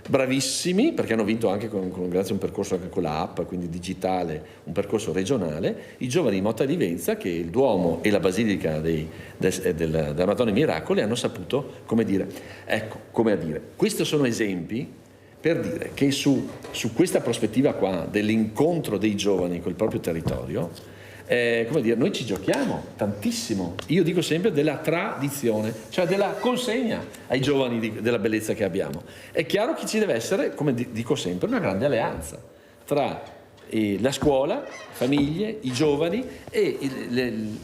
Bravissimi, perché hanno vinto anche grazie a un percorso anche con la app, quindi digitale, un percorso regionale, i giovani di Motta di Livenza, che il Duomo e la Basilica della Madonna dei Miracoli hanno saputo, come dire, ecco, come a dire, questi sono esempi per dire che su questa prospettiva qua dell'incontro dei giovani col proprio territorio, come dire, noi ci giochiamo tantissimo, io dico sempre della tradizione, cioè della consegna ai giovani della bellezza che abbiamo. È chiaro che ci deve essere, come dico sempre, una grande alleanza tra la scuola, famiglie, i giovani e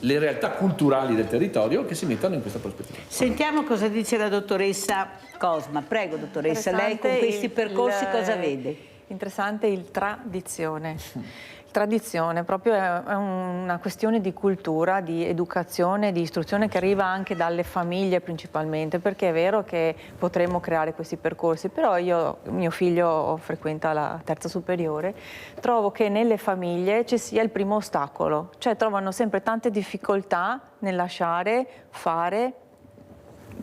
le realtà culturali del territorio che si mettano in questa prospettiva. Sentiamo cosa dice la dottoressa Cosma. Prego, dottoressa, lei con questi percorsi cosa vede? Interessante il tradizione. Tradizione, proprio è una questione di cultura, di educazione, di istruzione che arriva anche dalle famiglie principalmente, perché è vero che potremmo creare questi percorsi, però mio figlio frequenta la terza superiore, trovo che nelle famiglie ci sia il primo ostacolo, cioè trovano sempre tante difficoltà nel lasciare fare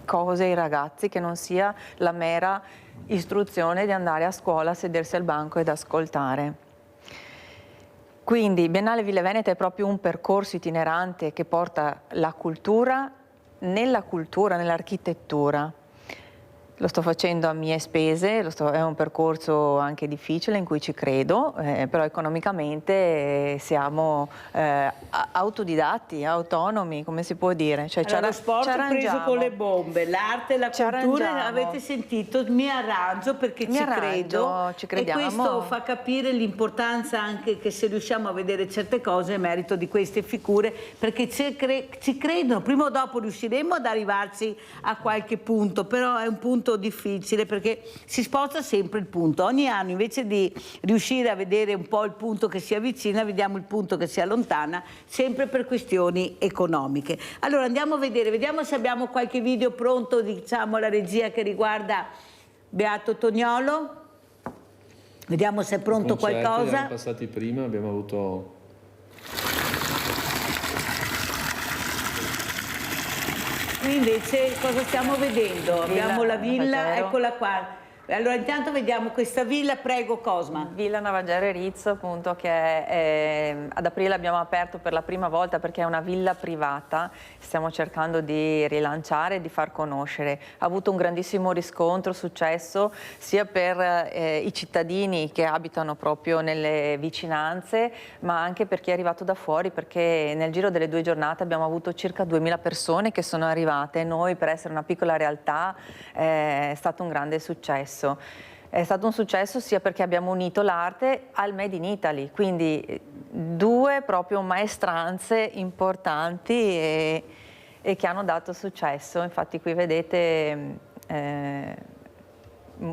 cose ai ragazzi, che non sia la mera istruzione di andare a scuola, sedersi al banco ed ascoltare. Quindi Biennale Ville Venete è proprio un percorso itinerante che porta la cultura, nell'architettura. Lo sto facendo a mie spese, è un percorso anche difficile in cui ci credo, però economicamente siamo autodidatti, autonomi, come si può dire. Cioè, allora, lo sport è preso con le bombe, l'arte e la cultura, avete sentito, mi arrangio perché ci crediamo. E questo fa capire l'importanza anche che se riusciamo a vedere certe cose è merito di queste figure, perché ci credono, prima o dopo riusciremo ad arrivarci a qualche punto, però è un punto difficile perché si sposta sempre il punto. Ogni anno invece di riuscire a vedere un po' il punto che si avvicina, vediamo il punto che si allontana, sempre per questioni economiche. Allora andiamo a vedere, vediamo se abbiamo qualche video pronto, diciamo la regia, che riguarda Beato Tognolo. Vediamo se è pronto qualcosa. Siamo passati prima, abbiamo avuto... Qui invece cosa stiamo vedendo? Abbiamo la villa, eccola qua. Allora intanto vediamo questa villa, prego Cosma. Villa Navagere Ritz, appunto, che ad aprile abbiamo aperto per la prima volta perché è una villa privata, stiamo cercando di rilanciare e di far conoscere. Ha avuto un grandissimo riscontro, successo, sia per i cittadini che abitano proprio nelle vicinanze, ma anche per chi è arrivato da fuori, perché nel giro delle 2 giornate abbiamo avuto circa 2000 persone che sono arrivate. Noi, per essere una piccola realtà, è stato un grande successo. È stato un successo sia perché abbiamo unito l'arte al Made in Italy, quindi 2 proprio maestranze importanti e che hanno dato successo. Infatti qui vedete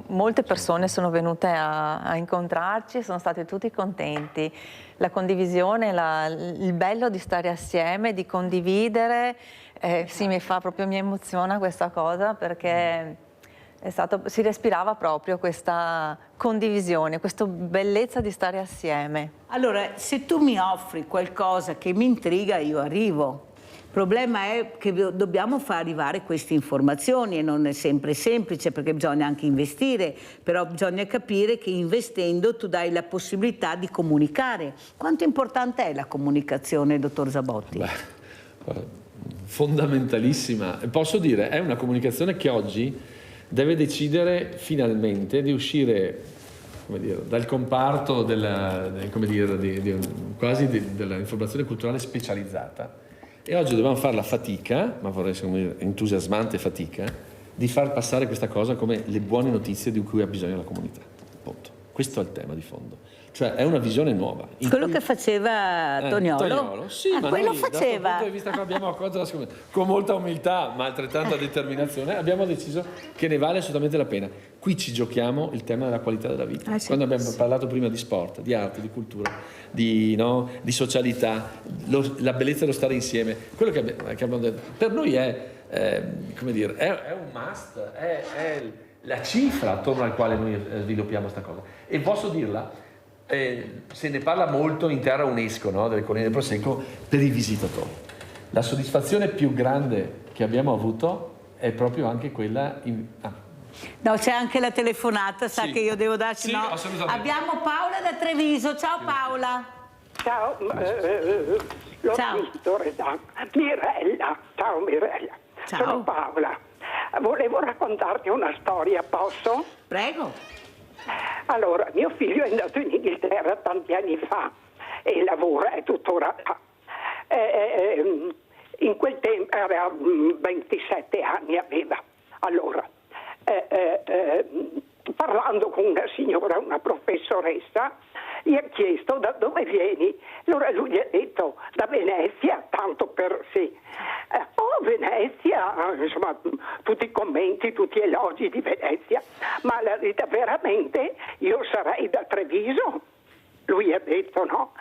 molte persone sono venute a incontrarci e sono state tutti contenti. La condivisione, il bello di stare assieme, di condividere, sì, mi emoziona questa cosa perché si respirava proprio questa condivisione, questa bellezza di stare assieme. Allora, se tu mi offri qualcosa che mi intriga, io arrivo. Il problema è che dobbiamo far arrivare queste informazioni e non è sempre semplice perché bisogna anche investire, però bisogna capire che investendo tu dai la possibilità di comunicare. Quanto importante è la comunicazione, dottor Zabotti? Fondamentalissima. Posso dire, è una comunicazione che oggi deve decidere finalmente di uscire come dire, dal comparto quasi dell'informazione culturale specializzata, e oggi dobbiamo fare la fatica, ma vorrei essere, come dire, entusiasmante fatica, di far passare questa cosa come le buone notizie di cui ha bisogno la comunità. Punto. Questo è il tema di fondo. Cioè è una visione nuova. Quello che faceva Toniolo? Sì, ma quello noi, faceva. dal punto di vista che abbiamo accolto la scommessa con molta umiltà, ma altrettanta determinazione, abbiamo deciso che ne vale assolutamente la pena. Qui ci giochiamo il tema della qualità della vita. Sì. Quando abbiamo parlato prima di sport, di arte, di cultura, di socialità, la bellezza dello stare insieme, quello che abbiamo detto, per noi come dire, è un must, è la cifra attorno al quale noi sviluppiamo questa cosa. E posso dirla, se ne parla molto in terra UNESCO, no? Delle colline del Prosecco, per i visitatori. La soddisfazione più grande che abbiamo avuto è proprio anche quella No, c'è anche la telefonata, sa Sì. che io devo darci... Sì, no. assolutamente. Abbiamo Paola da Treviso. Ciao Paola. Ciao, l'ho visto, Mirella. Ciao Mirella. Ciao. Sono Paola. Volevo raccontarti una storia, posso? Prego. Allora, mio figlio è andato in Inghilterra tanti anni fa e lavora, è tuttora là. In quel tempo aveva 27 anni, aveva. Allora, parlando con una signora, una professoressa, gli ha chiesto da dove vieni. Allora lui gli ha detto da Venezia, tanto per sì. Venezia, insomma, tutti i commenti, tutti gli elogi di Venezia, ma l'ha detta veramente, io sarei da Treviso. Lui ha detto no.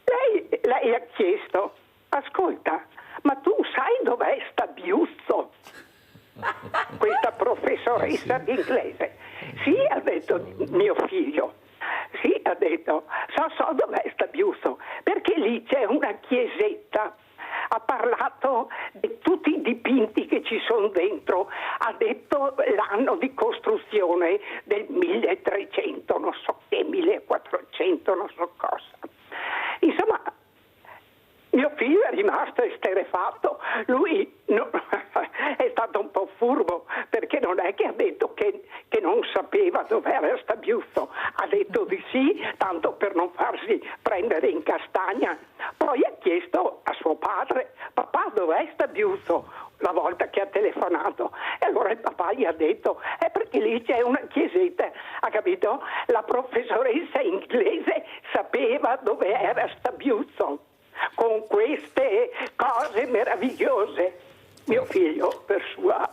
Lei ha chiesto, ascolta, ma tu sai dov'è Stabiuzzo? Questa professoressa di inglese. Sì, ha detto mio figlio. Sì, ha detto, so dov'è Stabiuzzo, perché lì c'è una chiesetta. Ha parlato di tutti i dipinti che ci sono dentro, ha detto l'anno di costruzione del 1300, non so che, 1400, non so cosa. Insomma, mio figlio è rimasto esterrefatto, lui è stato un po' furbo, perché non è che ha detto che non sapeva dov'era Stabiuzzo, ha detto di sì, tanto per non farsi prendere in castagna. Poi ha chiesto a suo padre, papà dov'è Stabiuzzo? La volta che ha telefonato, e allora il papà gli ha detto perché lì c'è una chiesetta, ha capito? La professoressa inglese sapeva dove era Stabiuzzo, con queste cose meravigliose. Mio figlio, per sua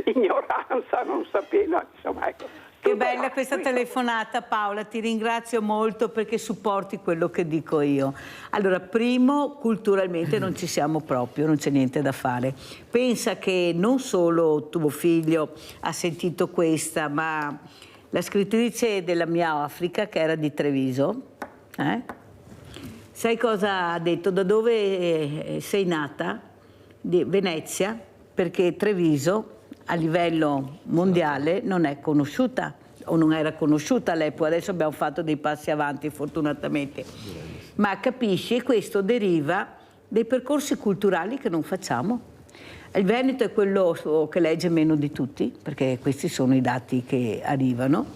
ignoranza, non sapeva, insomma, ecco. Che bella questa telefonata, Paola, ti ringrazio molto perché supporti quello che dico io. Allora, primo, culturalmente non ci siamo proprio, non c'è niente da fare. Pensa che non solo tuo figlio ha sentito questa, ma la scrittrice della mia Africa, che era di Treviso, sai cosa ha detto? Da dove sei nata? Di Venezia, perché Treviso a livello mondiale non è conosciuta o non era conosciuta all'epoca. Adesso abbiamo fatto dei passi avanti fortunatamente, ma capisci, questo deriva dei percorsi culturali che non facciamo. Il Veneto è quello che legge meno di tutti, perché questi sono i dati che arrivano,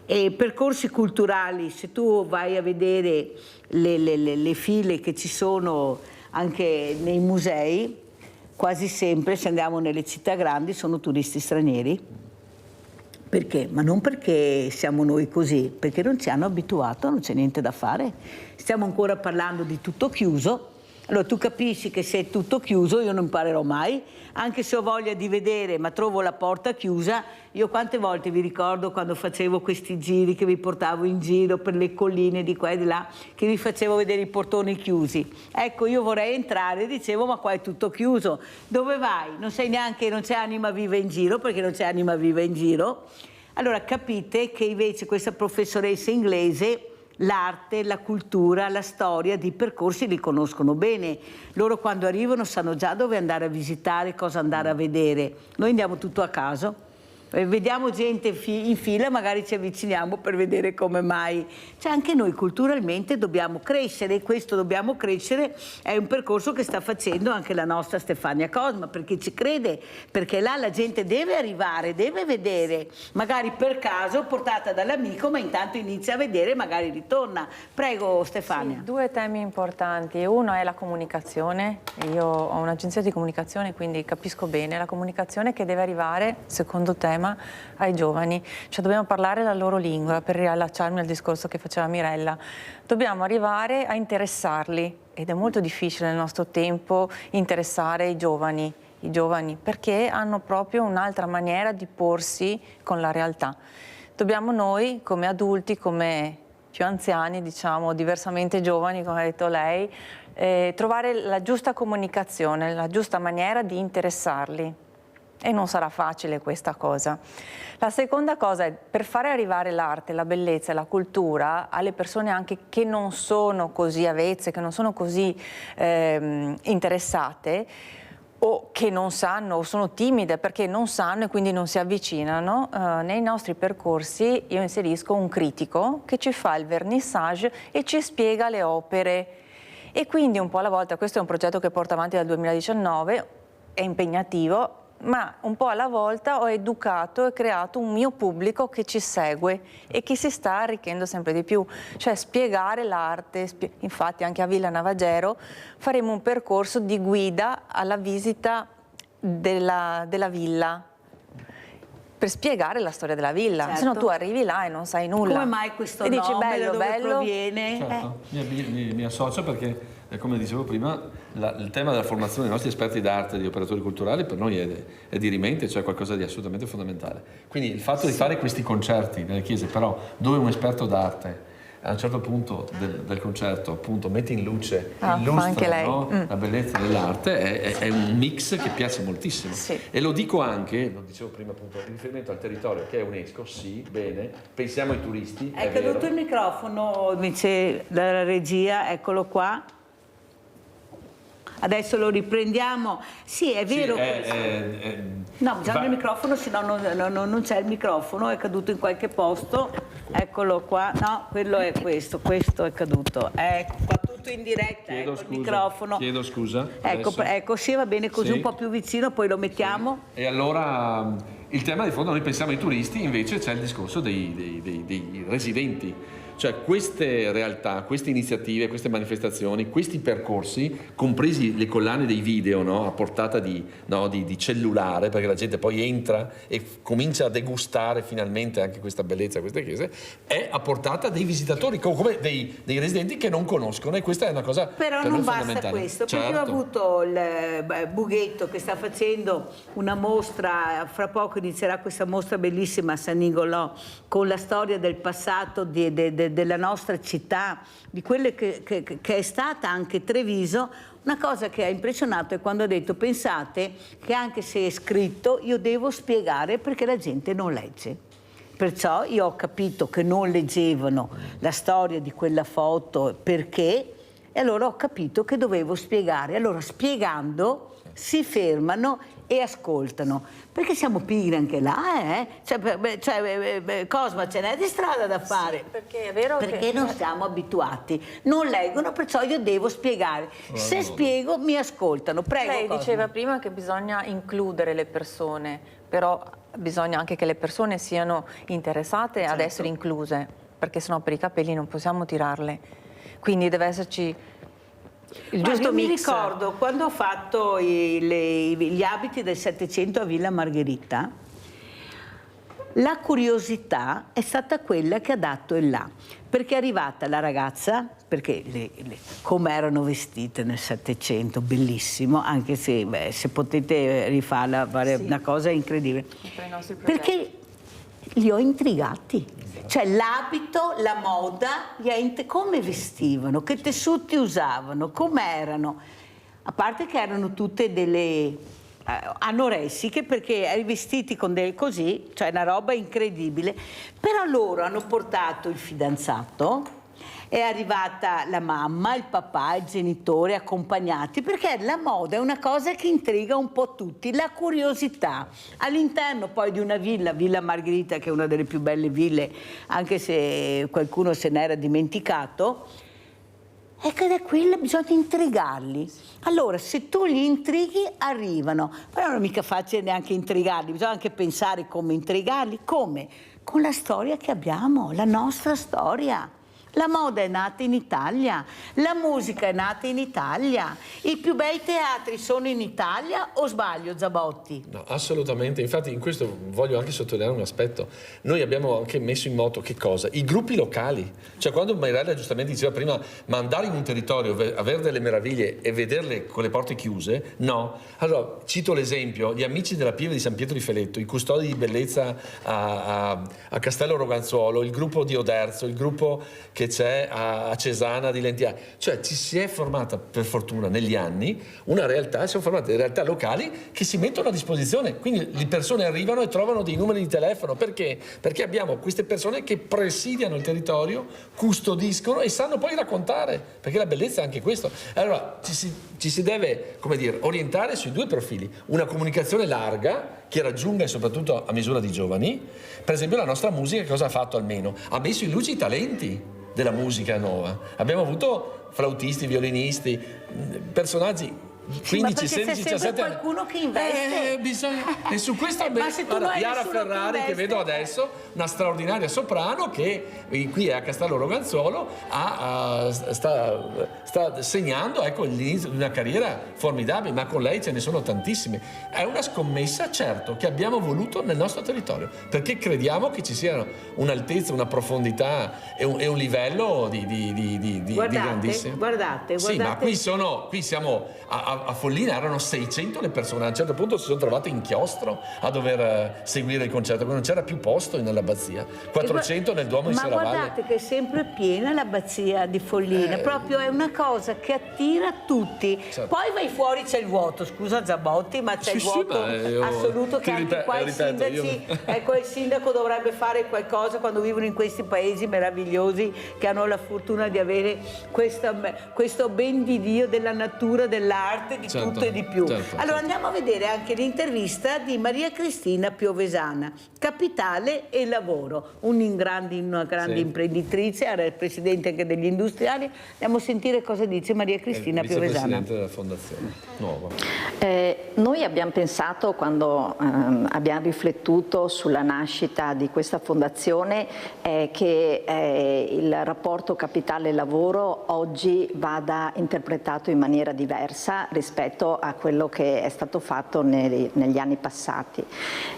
e percorsi culturali, se tu vai a vedere le file che ci sono anche nei musei, quasi sempre, se andiamo nelle città grandi, sono turisti stranieri. Perché? Ma non perché siamo noi così, perché non ci hanno abituato, non c'è niente da fare. Stiamo ancora parlando di tutto chiuso. Allora tu capisci che se è tutto chiuso io non imparerò mai, anche se ho voglia di vedere, ma trovo la porta chiusa. Io quante volte vi ricordo quando facevo questi giri, che vi portavo in giro per le colline di qua e di là, che vi facevo vedere i portoni chiusi. Ecco, io vorrei entrare e dicevo, ma qua è tutto chiuso. Dove vai? Non sei neanche, non c'è anima viva in giro, perché non c'è anima viva in giro. Allora capite che invece questa professoressa inglese l'arte, la cultura, la storia di percorsi li conoscono bene. Loro quando arrivano sanno già dove andare a visitare, cosa andare a vedere. Noi andiamo tutto a caso. vediamo gente in fila, magari ci avviciniamo per vedere come mai. Cioè anche noi culturalmente dobbiamo crescere, e questo dobbiamo crescere è un percorso che sta facendo anche la nostra Stefania Cosma, perché ci crede, perché là la gente deve arrivare, deve vedere, magari per caso portata dall'amico, ma intanto inizia a vedere e magari ritorna. Prego Stefania. Sì, due temi importanti, uno è la comunicazione, io ho un'agenzia di comunicazione quindi capisco bene la comunicazione che deve arrivare, secondo tema, ai giovani, cioè dobbiamo parlare la loro lingua, per riallacciarmi al discorso che faceva Mirella, dobbiamo arrivare a interessarli ed è molto difficile nel nostro tempo interessare i giovani perché hanno proprio un'altra maniera di porsi con la realtà. Dobbiamo noi come adulti, come più anziani, diciamo diversamente giovani come ha detto lei, trovare la giusta comunicazione, la giusta maniera di interessarli. E non sarà facile questa cosa. La seconda cosa è per fare arrivare l'arte, la bellezza e la cultura alle persone anche che non sono così avvezze, che non sono così interessate o che non sanno o sono timide perché non sanno e quindi non si avvicinano, nei nostri percorsi io inserisco un critico che ci fa il vernissage e ci spiega le opere. E quindi un po' alla volta, questo è un progetto che porto avanti dal 2019, è impegnativo, ma un po' alla volta ho educato e creato un mio pubblico che ci segue e che si sta arricchendo sempre di più, cioè spiegare l'arte. Infatti anche a Villa Navagero faremo un percorso di guida alla visita della villa per spiegare la storia della villa, certo. Se no tu arrivi là e non sai nulla. Come mai questo e dici nome, bello, da dove bello proviene? Certo, mi associo perché, come dicevo prima, il tema della formazione dei nostri esperti d'arte, di operatori culturali, per noi è dirimente, cioè qualcosa di assolutamente fondamentale. Quindi il fatto di fare questi concerti nelle chiese, però, dove un esperto d'arte a un certo punto del concerto appunto mette in luce, illustra, no? La bellezza dell'arte, è un mix che piace moltissimo. Sì. E lo dico anche, lo dicevo prima appunto, in riferimento al territorio che è UNESCO, sì, bene, pensiamo ai turisti. È caduto il microfono, invece la regia, eccolo qua. Adesso lo riprendiamo. Sì, è vero. No, bisogna il microfono, sennò non c'è il microfono, è caduto in qualche posto. Eccolo qua. No, quello è questo è caduto. Ecco qua, tutto in diretta. Chiedo ecco scusa, il microfono. Chiedo scusa. Ecco, sì, va bene così, sì. Un po' più vicino, poi lo mettiamo. Sì. E allora il tema di fondo, noi pensiamo ai turisti, invece c'è il discorso dei residenti. Cioè queste realtà, queste iniziative, queste manifestazioni, questi percorsi, compresi le collane dei video, no? A portata di cellulare, perché la gente poi entra e comincia a degustare finalmente anche questa bellezza, queste chiese, è a portata dei visitatori, come dei residenti che non conoscono, e questa è una cosa Però per non noi basta fondamentale. questo, Certo. perché ho avuto il Bughetto che sta facendo una mostra, fra poco inizierà questa mostra bellissima a San Nicolò, con la storia del passato della nostra città, di quelle che è stata anche Treviso. Una cosa che ha impressionato è quando ha detto: pensate che anche se è scritto io devo spiegare perché la gente non legge. Perciò io ho capito che non leggevano la storia di quella foto perché, e allora ho capito che dovevo spiegare. Allora spiegando si fermano e ascoltano, perché siamo pigri anche là, Cosma, ce n'è di strada da fare. Sì, perché è vero perché non siamo abituati, non leggono, perciò io devo spiegare. Se spiego mi ascoltano. Prego. Lei Cosma. diceva prima che bisogna includere le persone, però bisogna anche che le persone siano interessate ad essere incluse, perché sennò per i capelli non possiamo tirarle. Quindi deve esserci il giusto mix. Mi ricordo quando ho fatto gli abiti del Settecento a Villa Margherita, la curiosità è stata quella che ha dato il là, perché è arrivata la ragazza, perché come erano vestite nel Settecento, bellissimo, anche se potete rifarla, fare una cosa incredibile, perché li ho intrigati. Cioè l'abito, la moda, come vestivano, che tessuti usavano, com'erano. A parte che erano tutte delle anoressiche, perché vestiti con così, cioè una roba incredibile. Però loro hanno portato il fidanzato è arrivata la mamma, il papà, il genitore accompagnati, perché la moda è una cosa che intriga un po' tutti, la curiosità. All'interno poi di una Villa Margherita, che è una delle più belle ville, anche se qualcuno se n'era dimenticato, è che da qui bisogna intrigarli. Allora, se tu li intrighi, arrivano. Però non è mica facile neanche intrigarli, bisogna anche pensare come intrigarli. Come? Con la storia che abbiamo, la nostra storia. La moda è nata in Italia, la musica è nata in Italia, i più bei teatri sono in Italia, o sbaglio, Zabotti? No, assolutamente, infatti in questo voglio anche sottolineare un aspetto. Noi abbiamo anche messo in moto che cosa? I gruppi locali, cioè quando Mairella giustamente diceva prima, ma andare in un territorio, avere delle meraviglie e vederle con le porte chiuse, no. Allora, cito l'esempio, gli amici della Pieve di San Pietro di Feletto, i custodi di bellezza a Castello Roganzuolo, il gruppo di Oderzo, il gruppo che c'è a Cesana di Lentiai, cioè ci si è formata per fortuna negli anni una realtà, si sono formate delle realtà locali che si mettono a disposizione, quindi le persone arrivano e trovano dei numeri di telefono, perché? Perché abbiamo queste persone che presidiano il territorio, custodiscono e sanno poi raccontare, perché la bellezza è anche questo. Allora ci si deve, come dire, orientare sui due profili, una comunicazione larga che raggiunga e soprattutto a misura di giovani. Per esempio la nostra musica cosa ha fatto almeno? Ha messo in luce i talenti della musica nuova. Abbiamo avuto flautisti, violinisti, personaggi 15, 16, 17 anni. Qualcuno che investe. E su questo guarda, Chiara Ferrari che vedo adesso, una straordinaria soprano che qui è a Castello Roganzuolo sta segnando, ecco, l'inizio di una carriera formidabile, ma con lei ce ne sono tantissime. È una scommessa, certo, che abbiamo voluto nel nostro territorio, perché crediamo che ci sia un'altezza, una profondità e un livello di grandissimo. Guardate. Sì, ma qui siamo a Follina, erano 600 le persone, a un certo punto si sono trovate in chiostro a dover seguire il concerto, perché non c'era più posto nell'abbazia, 400 nel Duomo di Serravalle. Ma guardate che è sempre piena l'abbazia di Follina, proprio è una cosa che attira tutti. Certo. Poi vai fuori, c'è il vuoto, scusa Zabotti, ma c'è il vuoto assoluto che anche qua i sindaci, ecco, il sindaco dovrebbe fare qualcosa quando vivono in questi paesi meravigliosi che hanno la fortuna di avere questo ben di Dio della natura, dell'arte, di tutto e di più. Allora andiamo a vedere anche l'intervista di Maria Cristina Piovesana, Capitale e Lavoro, una grande imprenditrice, era il presidente anche degli industriali. Andiamo a sentire cosa dice Maria Cristina Piovesana. Vicepresidente della fondazione nuova. Noi abbiamo pensato, quando abbiamo riflettuto sulla nascita di questa fondazione, che il rapporto capitale-lavoro oggi vada interpretato in maniera diversa rispetto a quello che è stato fatto negli anni passati,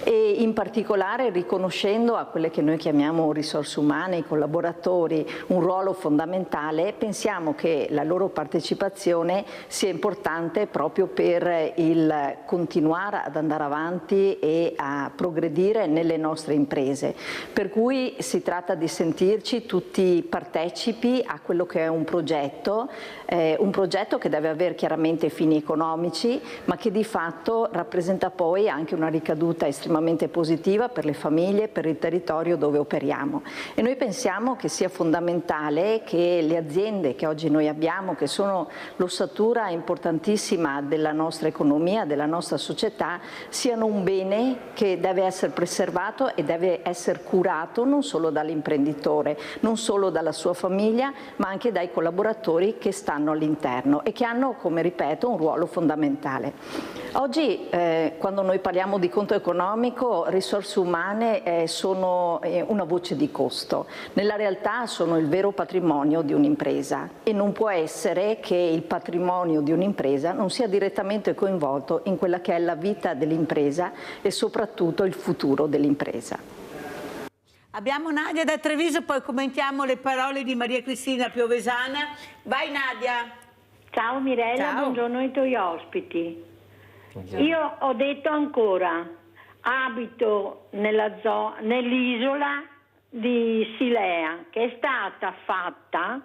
e in particolare riconoscendo a quelle che noi chiamiamo risorse umane, i collaboratori, un ruolo fondamentale. Pensiamo che la loro partecipazione sia importante proprio per il continuare ad andare avanti e a progredire nelle nostre imprese, per cui si tratta di sentirci tutti partecipi a quello che è un progetto che deve avere chiaramente fini economici, ma che di fatto rappresenta poi anche una ricaduta estremamente positiva per le famiglie, per il territorio dove operiamo. E noi pensiamo che sia fondamentale che le aziende che oggi noi abbiamo, che sono l'ossatura importantissima della nostra economia, della nostra società, siano un bene che deve essere preservato e deve essere curato non solo dall'imprenditore, non solo dalla sua famiglia, ma anche dai collaboratori che stanno all'interno e che hanno, come ripeto, un ruolo fondamentale. Oggi quando noi parliamo di conto economico, risorse umane sono una voce di costo. Nella realtà sono il vero patrimonio di un'impresa e non può essere che il patrimonio di un'impresa non sia direttamente coinvolto in quella che è la vita dell'impresa e soprattutto il futuro dell'impresa. Abbiamo Nadia da Treviso, poi commentiamo le parole di Maria Cristina Piovesana. Vai Nadia. Ciao Mirella, Ciao. Buongiorno ai tuoi ospiti. Io ho detto ancora, abito nell'isola di Silea, che è stata fatta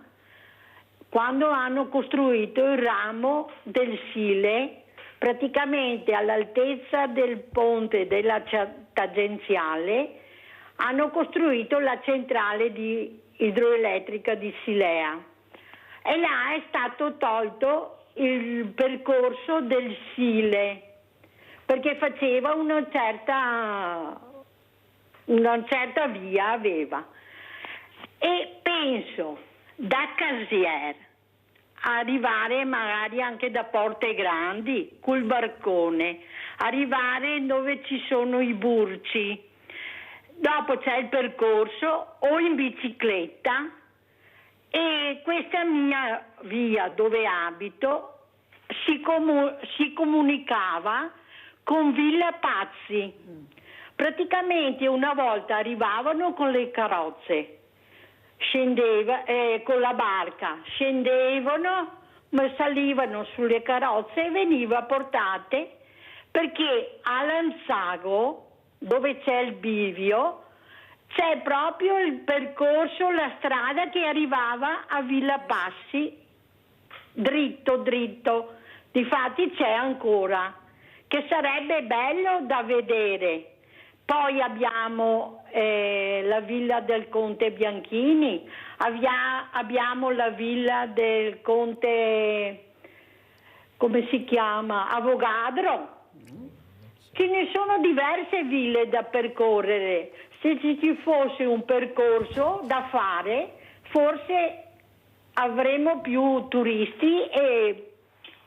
quando hanno costruito il ramo del Sile, praticamente all'altezza del ponte della tangenziale, hanno costruito la centrale di idroelettrica di Silea e là è stato tolto il percorso del Sile perché faceva una certa via aveva, e penso da Casier arrivare magari anche da Porte Grandi col barcone, arrivare dove ci sono i Burci, dopo c'è il percorso o in bicicletta, e questa mia via dove abito si comunicava con Villa Pazzi. Praticamente una volta arrivavano con le carrozze, con la barca, scendevano, ma salivano sulle carrozze e veniva portate, perché a Lanzago, dove c'è il bivio, c'è proprio il percorso, la strada che arrivava a Villa Passi, dritto. Difatti c'è ancora, che sarebbe bello da vedere. Poi abbiamo la villa del Conte Bianchini, abbiamo la villa del Conte, come si chiama, Avogadro. Ce ne sono diverse ville da percorrere. Se ci fosse un percorso da fare, forse avremo più turisti e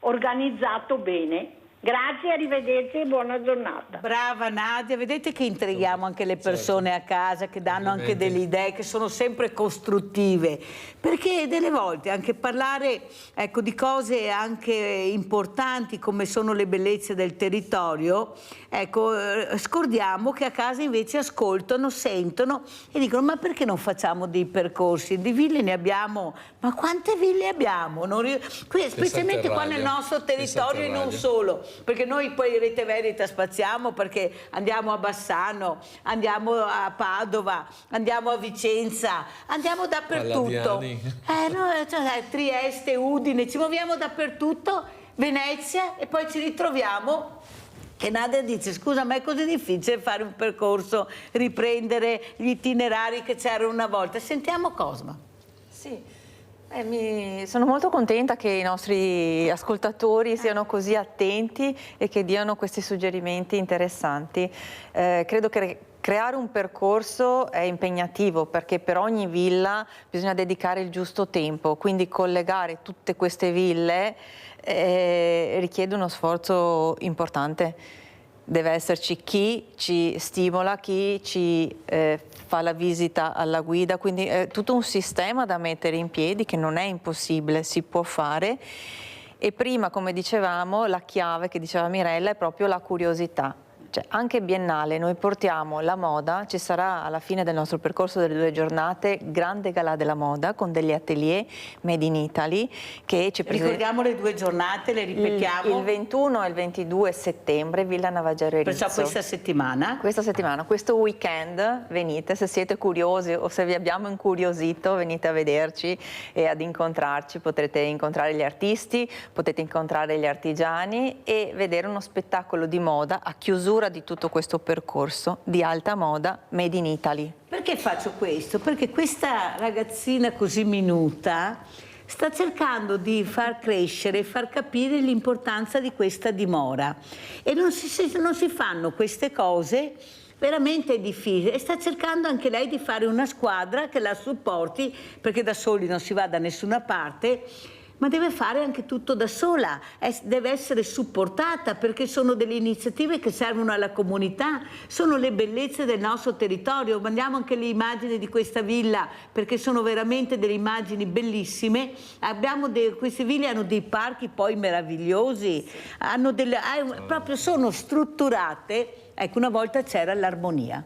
organizzato bene. Grazie, arrivederci e buona giornata. Brava Nadia, vedete che intrighiamo anche le persone a casa, che danno anche delle idee che sono sempre costruttive, perché delle volte anche parlare, ecco, di cose anche importanti come sono le bellezze del territorio, ecco, scordiamo che a casa invece ascoltano, sentono e dicono: ma perché non facciamo dei percorsi? Di ville ne abbiamo, ma quante ville abbiamo? Specialmente qua nel nostro territorio e non solo. Perché noi poi Rete Veritas spaziamo, perché andiamo a Bassano, andiamo a Padova, andiamo a Vicenza, andiamo dappertutto. Trieste, Udine, ci muoviamo dappertutto, Venezia, e poi ci ritroviamo che Nadia dice: scusa, ma è così difficile fare un percorso, riprendere gli itinerari che c'erano una volta. Sentiamo Cosma. Sì. Sono molto contenta che i nostri ascoltatori siano così attenti e che diano questi suggerimenti interessanti. Credo che creare un percorso è impegnativo, perché per ogni villa bisogna dedicare il giusto tempo, quindi collegare tutte queste ville richiede uno sforzo importante. Deve esserci chi ci stimola, chi ci fa la visita alla guida, quindi è tutto un sistema da mettere in piedi che non è impossibile, si può fare. E prima, come dicevamo, la chiave che diceva Mirella è proprio la curiosità. Cioè, anche biennale noi portiamo la moda, ci sarà alla fine del nostro percorso delle 2 giornate grande galà della moda con degli atelier made in Italy che ci ricordiamo le 2 giornate, le ripetiamo. Il 21 e il 22 settembre Villa Navaggio Rizzo. Perciò questa settimana, questo weekend venite, se siete curiosi o se vi abbiamo incuriosito, venite a vederci e ad incontrarci. Potrete incontrare gli artisti, potete incontrare gli artigiani e vedere uno spettacolo di moda a chiusura di tutto questo percorso di alta moda made in Italy. Perché faccio questo? Perché questa ragazzina così minuta sta cercando di far crescere e far capire l'importanza di questa dimora, e non si fanno queste cose, veramente è difficile, e sta cercando anche lei di fare una squadra che la supporti, perché da soli non si va da nessuna parte, ma deve fare anche tutto da sola, deve essere supportata, perché sono delle iniziative che servono alla comunità, sono le bellezze del nostro territorio. Mandiamo anche le immagini di questa villa, perché sono veramente delle immagini bellissime. Queste ville hanno dei parchi poi meravigliosi, proprio sono strutturate. Ecco, una volta c'era l'armonia.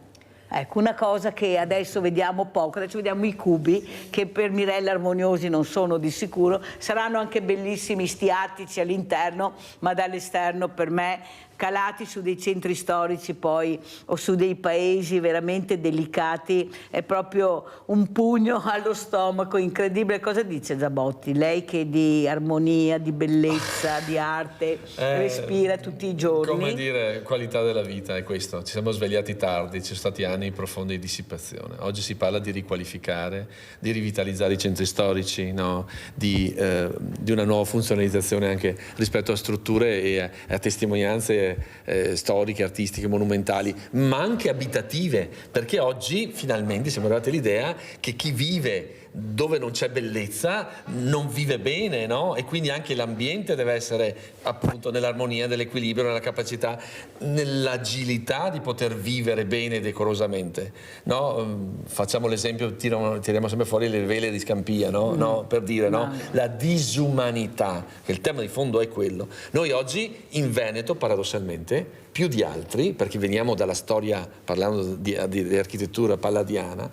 Ecco, una cosa che adesso vediamo poco, adesso vediamo i cubi, che per Mirella armoniosi non sono di sicuro, saranno anche bellissimi stiatici all'interno, ma dall'esterno per me, calati su dei centri storici poi o su dei paesi veramente delicati, è proprio un pugno allo stomaco incredibile. Cosa dice Zabotti? Lei che di armonia, di bellezza, di arte respira tutti i giorni. Come dire, qualità della vita è questo. Ci siamo svegliati tardi, ci sono stati anni anni profondi di dissipazione. Oggi si parla di riqualificare, di rivitalizzare i centri storici, no? di una nuova funzionalizzazione anche rispetto a strutture e a testimonianze storiche, artistiche, monumentali, ma anche abitative, perché oggi finalmente siamo arrivati all'idea che chi vive dove non c'è bellezza non vive bene, no? E quindi anche l'ambiente deve essere appunto nell'armonia, nell'equilibrio, nella capacità, nell'agilità di poter vivere bene e decorosamente, no? Facciamo l'esempio, tiriamo sempre fuori le vele di Scampia, no? No, per dire, no? La disumanità, che il tema di fondo è quello. Noi oggi in Veneto, paradossalmente, più di altri, perché veniamo dalla storia, parlando di architettura palladiana,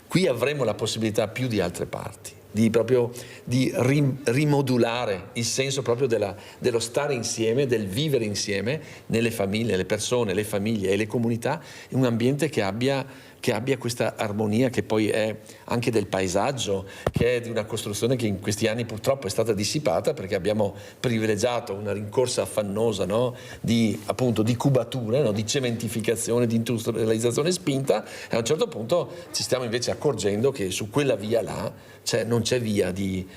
qui avremo la possibilità più di altre parti di rimodulare il senso proprio dello stare insieme, del vivere insieme nelle famiglie, le persone, le famiglie e le comunità, in un ambiente che abbia questa armonia, che poi è anche del paesaggio, che è di una costruzione che in questi anni purtroppo è stata dissipata, perché abbiamo privilegiato una rincorsa affannosa, no? Appunto di cubature, no? Di cementificazione, di industrializzazione spinta, e a un certo punto ci stiamo invece accorgendo che su quella via là non c'è via di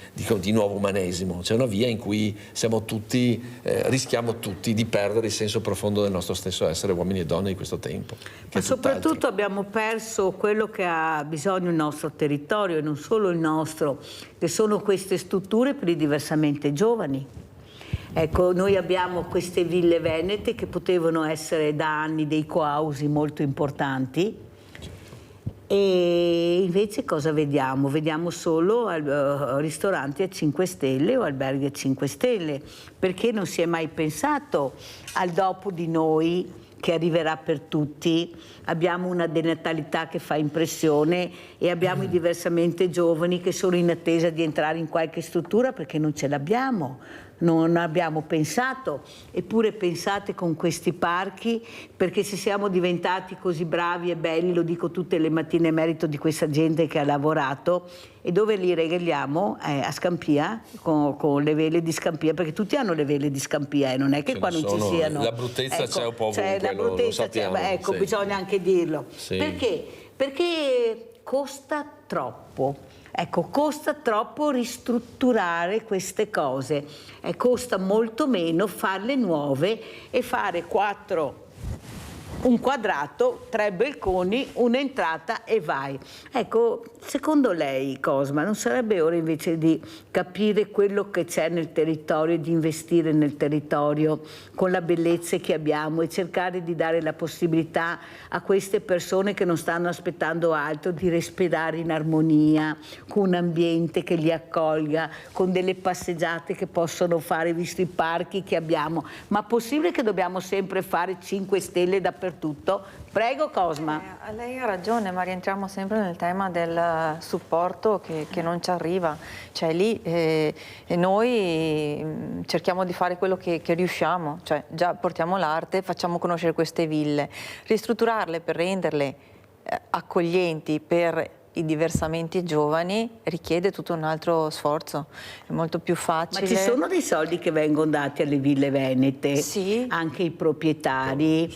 nuovo umanesimo, c'è una via in cui siamo tutti, rischiamo tutti di perdere il senso profondo del nostro stesso essere uomini e donne di questo tempo. Ma soprattutto abbiamo perso quello che ha bisogno il nostro territorio, e non solo il nostro, che sono queste strutture per i diversamente giovani. Ecco, noi abbiamo queste ville venete che potevano essere da anni dei coausi molto importanti, e invece cosa vediamo? Vediamo solo ristoranti a 5 stelle o alberghi a 5 stelle, perché non si è mai pensato al dopo di noi che arriverà per tutti. Abbiamo una denatalità che fa impressione e abbiamo i diversamente giovani che sono in attesa di entrare in qualche struttura perché non ce l'abbiamo. Non abbiamo pensato, eppure pensate con questi parchi, perché se siamo diventati così bravi e belli, lo dico tutte le mattine, merito di questa gente che ha lavorato, e dove li regaliamo? A Scampia, con le vele di Scampia, perché tutti hanno le vele di Scampia, e non è che qua non ci siano. La bruttezza c'è un po' ovunque, la bruttezza ecco, sì. Bisogna anche dirlo. Sì. Perché? Perché costa troppo. Ecco, costa troppo ristrutturare queste cose, costa molto meno farle nuove e fare un quadrato, 3 balconi, un'entrata e vai. Ecco, secondo lei, Cosma, non sarebbe ora invece di capire quello che c'è nel territorio e di investire nel territorio con la bellezza che abbiamo e cercare di dare la possibilità a queste persone che non stanno aspettando altro di respirare in armonia, con un ambiente che li accolga, con delle passeggiate che possono fare, visto i parchi che abbiamo? Ma possibile che dobbiamo sempre fare 5 stelle dappertutto? Prego, Cosma. Lei ha ragione, ma rientriamo sempre nel tema del supporto che non ci arriva. Cioè lì noi cerchiamo di fare quello che riusciamo, cioè già portiamo l'arte, facciamo conoscere queste ville, ristrutturarle per renderle accoglienti per i diversamente giovani richiede tutto un altro sforzo, è molto più facile. Ma ci sono dei soldi che vengono dati alle ville venete? Sì. Anche i proprietari?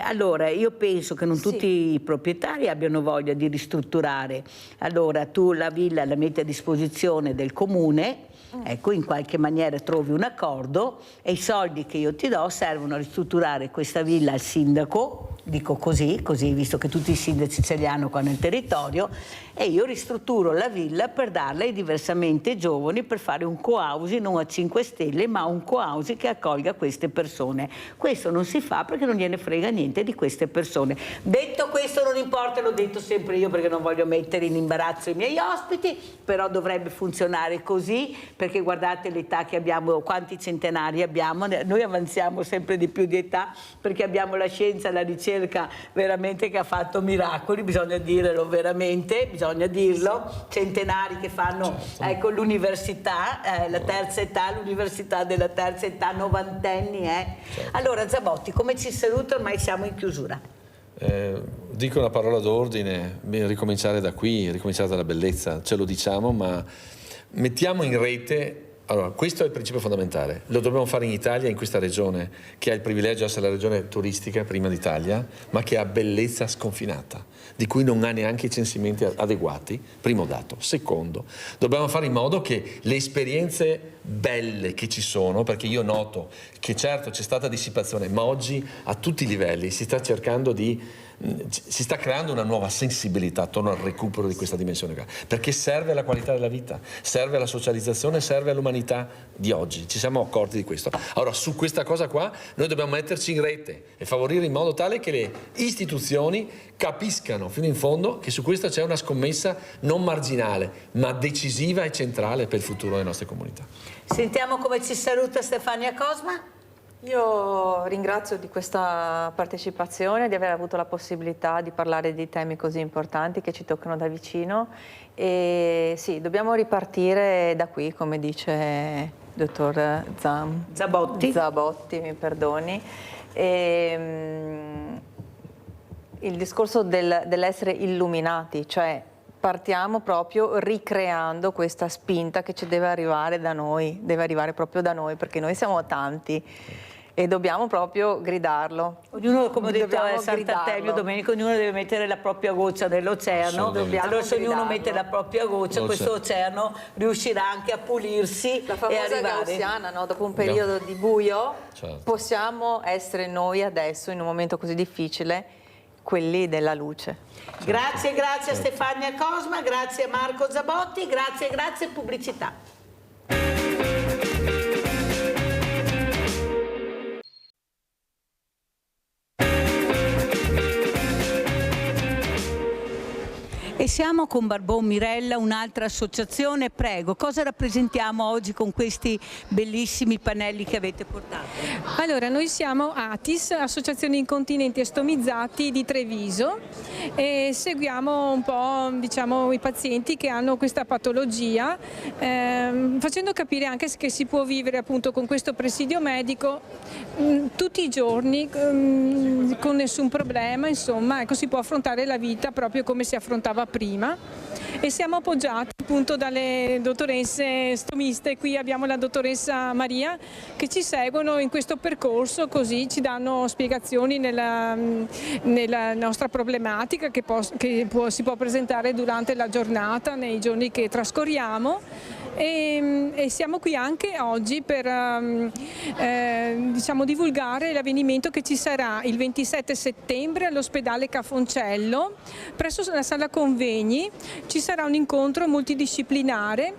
Allora, io penso che non tutti i proprietari abbiano voglia di ristrutturare. Allora, tu la villa la metti a disposizione del comune, ecco, in qualche maniera trovi un accordo, e i soldi che io ti do servono a ristrutturare questa villa al sindaco, dico così, visto che tutti i sindaci ce li hanno qua nel territorio, e io ristrutturo la villa per darla ai diversamente giovani, per fare un co-housing non a 5 stelle, ma un co-housing che accolga queste persone. Questo non si fa perché non gliene frega niente di queste persone. Detto questo, non importa, l'ho detto sempre io perché non voglio mettere in imbarazzo i miei ospiti, però dovrebbe funzionare così, perché guardate l'età che abbiamo, quanti centenari abbiamo, noi avanziamo sempre di più di età perché abbiamo la scienza, la ricerca veramente che ha fatto miracoli, bisogna dirlo veramente, bisogna dirlo, centenari che fanno ecco, l'università, la terza età, l'università della terza età, novantenni. Allora Zabotti, come ci saluta? Ormai siamo in chiusura. Dico una parola d'ordine, ricominciare da qui, ricominciare dalla bellezza, ce lo diciamo, ma mettiamo in rete Allora, questo è il principio fondamentale. Lo dobbiamo fare in Italia, in questa regione, che ha il privilegio di essere la regione turistica prima d'Italia, ma che ha bellezza sconfinata, di cui non ha neanche i censimenti adeguati, primo dato. Secondo, dobbiamo fare in modo che le esperienze belle che ci sono, perché io noto che certo c'è stata dissipazione, ma oggi a tutti i livelli si sta creando una nuova sensibilità attorno al recupero di questa dimensione qua, perché serve alla qualità della vita, serve alla socializzazione, serve all'umanità di oggi. Ci siamo accorti di questo. Allora, su questa cosa qua noi dobbiamo metterci in rete e favorire in modo tale che le istituzioni capiscano fino in fondo che su questo c'è una scommessa non marginale, ma decisiva e centrale per il futuro delle nostre comunità. Sentiamo come ci saluta Stefania Cosma. Io ringrazio di questa partecipazione, di aver avuto la possibilità di parlare di temi così importanti che ci toccano da vicino, e sì, dobbiamo ripartire da qui, come dice il dottor Zabotti, mi perdoni. Il discorso dell'essere illuminati, cioè partiamo proprio ricreando questa spinta che ci deve arrivare da noi, deve arrivare proprio da noi, perché noi siamo tanti e dobbiamo proprio gridarlo. Ognuno, come ho detto a Sant'Artemio Domenico, ognuno deve mettere la propria goccia nell'oceano. Allora se ognuno mette la propria goccia, questo oceano riuscirà anche a pulirsi la famosa e arrivare. gaussiana, no? Dopo un periodo di buio, possiamo essere noi adesso, in un momento così difficile, quelli della luce. Grazie a Stefania Cosma, grazie a Marco Zabotti, grazie pubblicità. E siamo con Barbon Mirella, un'altra associazione. Prego, cosa rappresentiamo oggi con questi bellissimi pannelli che avete portato? Allora, noi siamo ATIS, Associazione Incontinenti e Stomizzati di Treviso, e seguiamo un po', diciamo, i pazienti che hanno questa patologia, facendo capire anche che si può vivere appunto con questo presidio medico tutti i giorni con nessun problema, insomma, ecco, si può affrontare la vita proprio come si affrontava prima, e siamo appoggiati appunto dalle dottoresse stomiste. Qui abbiamo la dottoressa Maria che ci seguono in questo percorso, così ci danno spiegazioni nella nostra problematica che si può presentare durante la giornata, nei giorni che trascorriamo. E siamo qui anche oggi per diciamo, divulgare l'avvenimento che ci sarà il 27 settembre all'ospedale Cafoncello, presso la sala convegni. Ci sarà un incontro multidisciplinare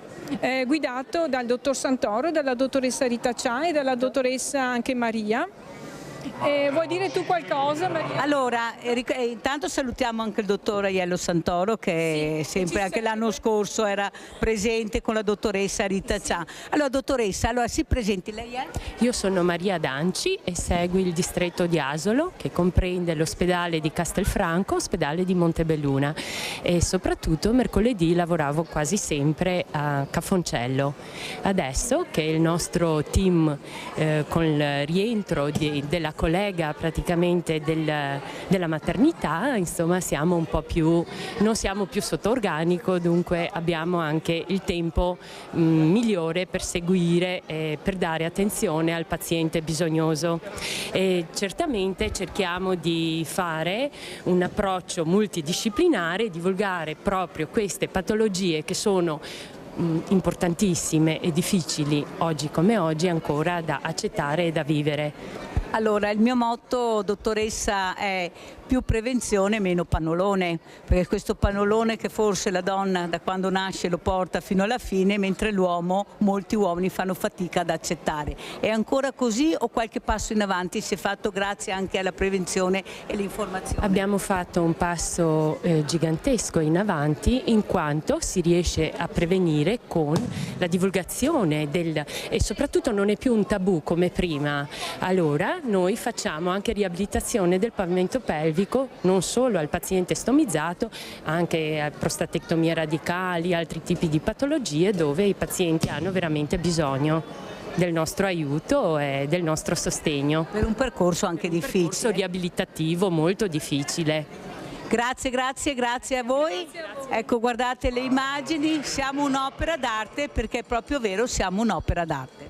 guidato dal dottor Santoro, dalla dottoressa Rita Cia e dalla dottoressa anche Maria. Vuoi dire tu qualcosa, Maria? Allora, intanto salutiamo anche il dottor Aiello Santoro, che sempre anche l'anno scorso era presente con la dottoressa Rita Cia. Allora, dottoressa, si presenti, lei è? Io sono Maria Danci e seguo il distretto di Asolo, che comprende l'ospedale di Castelfranco, ospedale di Montebelluna, e soprattutto mercoledì lavoravo quasi sempre a Cafoncello. Adesso che il nostro team con il rientro della collega praticamente della maternità, insomma siamo un po' più, non siamo più sotto organico, dunque abbiamo anche il tempo migliore per seguire e per dare attenzione al paziente bisognoso. E certamente cerchiamo di fare un approccio multidisciplinare e divulgare proprio queste patologie che sono importantissime e difficili oggi come oggi ancora da accettare e da vivere. Allora, il mio motto, dottoressa, è più prevenzione, meno pannolone, perché questo pannolone che forse la donna da quando nasce lo porta fino alla fine, mentre l'uomo, molti uomini fanno fatica ad accettare. È ancora così o qualche passo in avanti si è fatto grazie anche alla prevenzione e l'informazione? Abbiamo fatto un passo gigantesco in avanti, in quanto si riesce a prevenire con la divulgazione e soprattutto non è più un tabù come prima. Allora noi facciamo anche riabilitazione del pavimento pelvico, non solo al paziente stomizzato, anche a prostatectomie radicali, altri tipi di patologie dove i pazienti hanno veramente bisogno del nostro aiuto e del nostro sostegno. Per un percorso anche difficile. Un percorso riabilitativo molto difficile. Grazie a voi. Ecco, guardate le immagini, siamo un'opera d'arte, perché è proprio vero, siamo un'opera d'arte.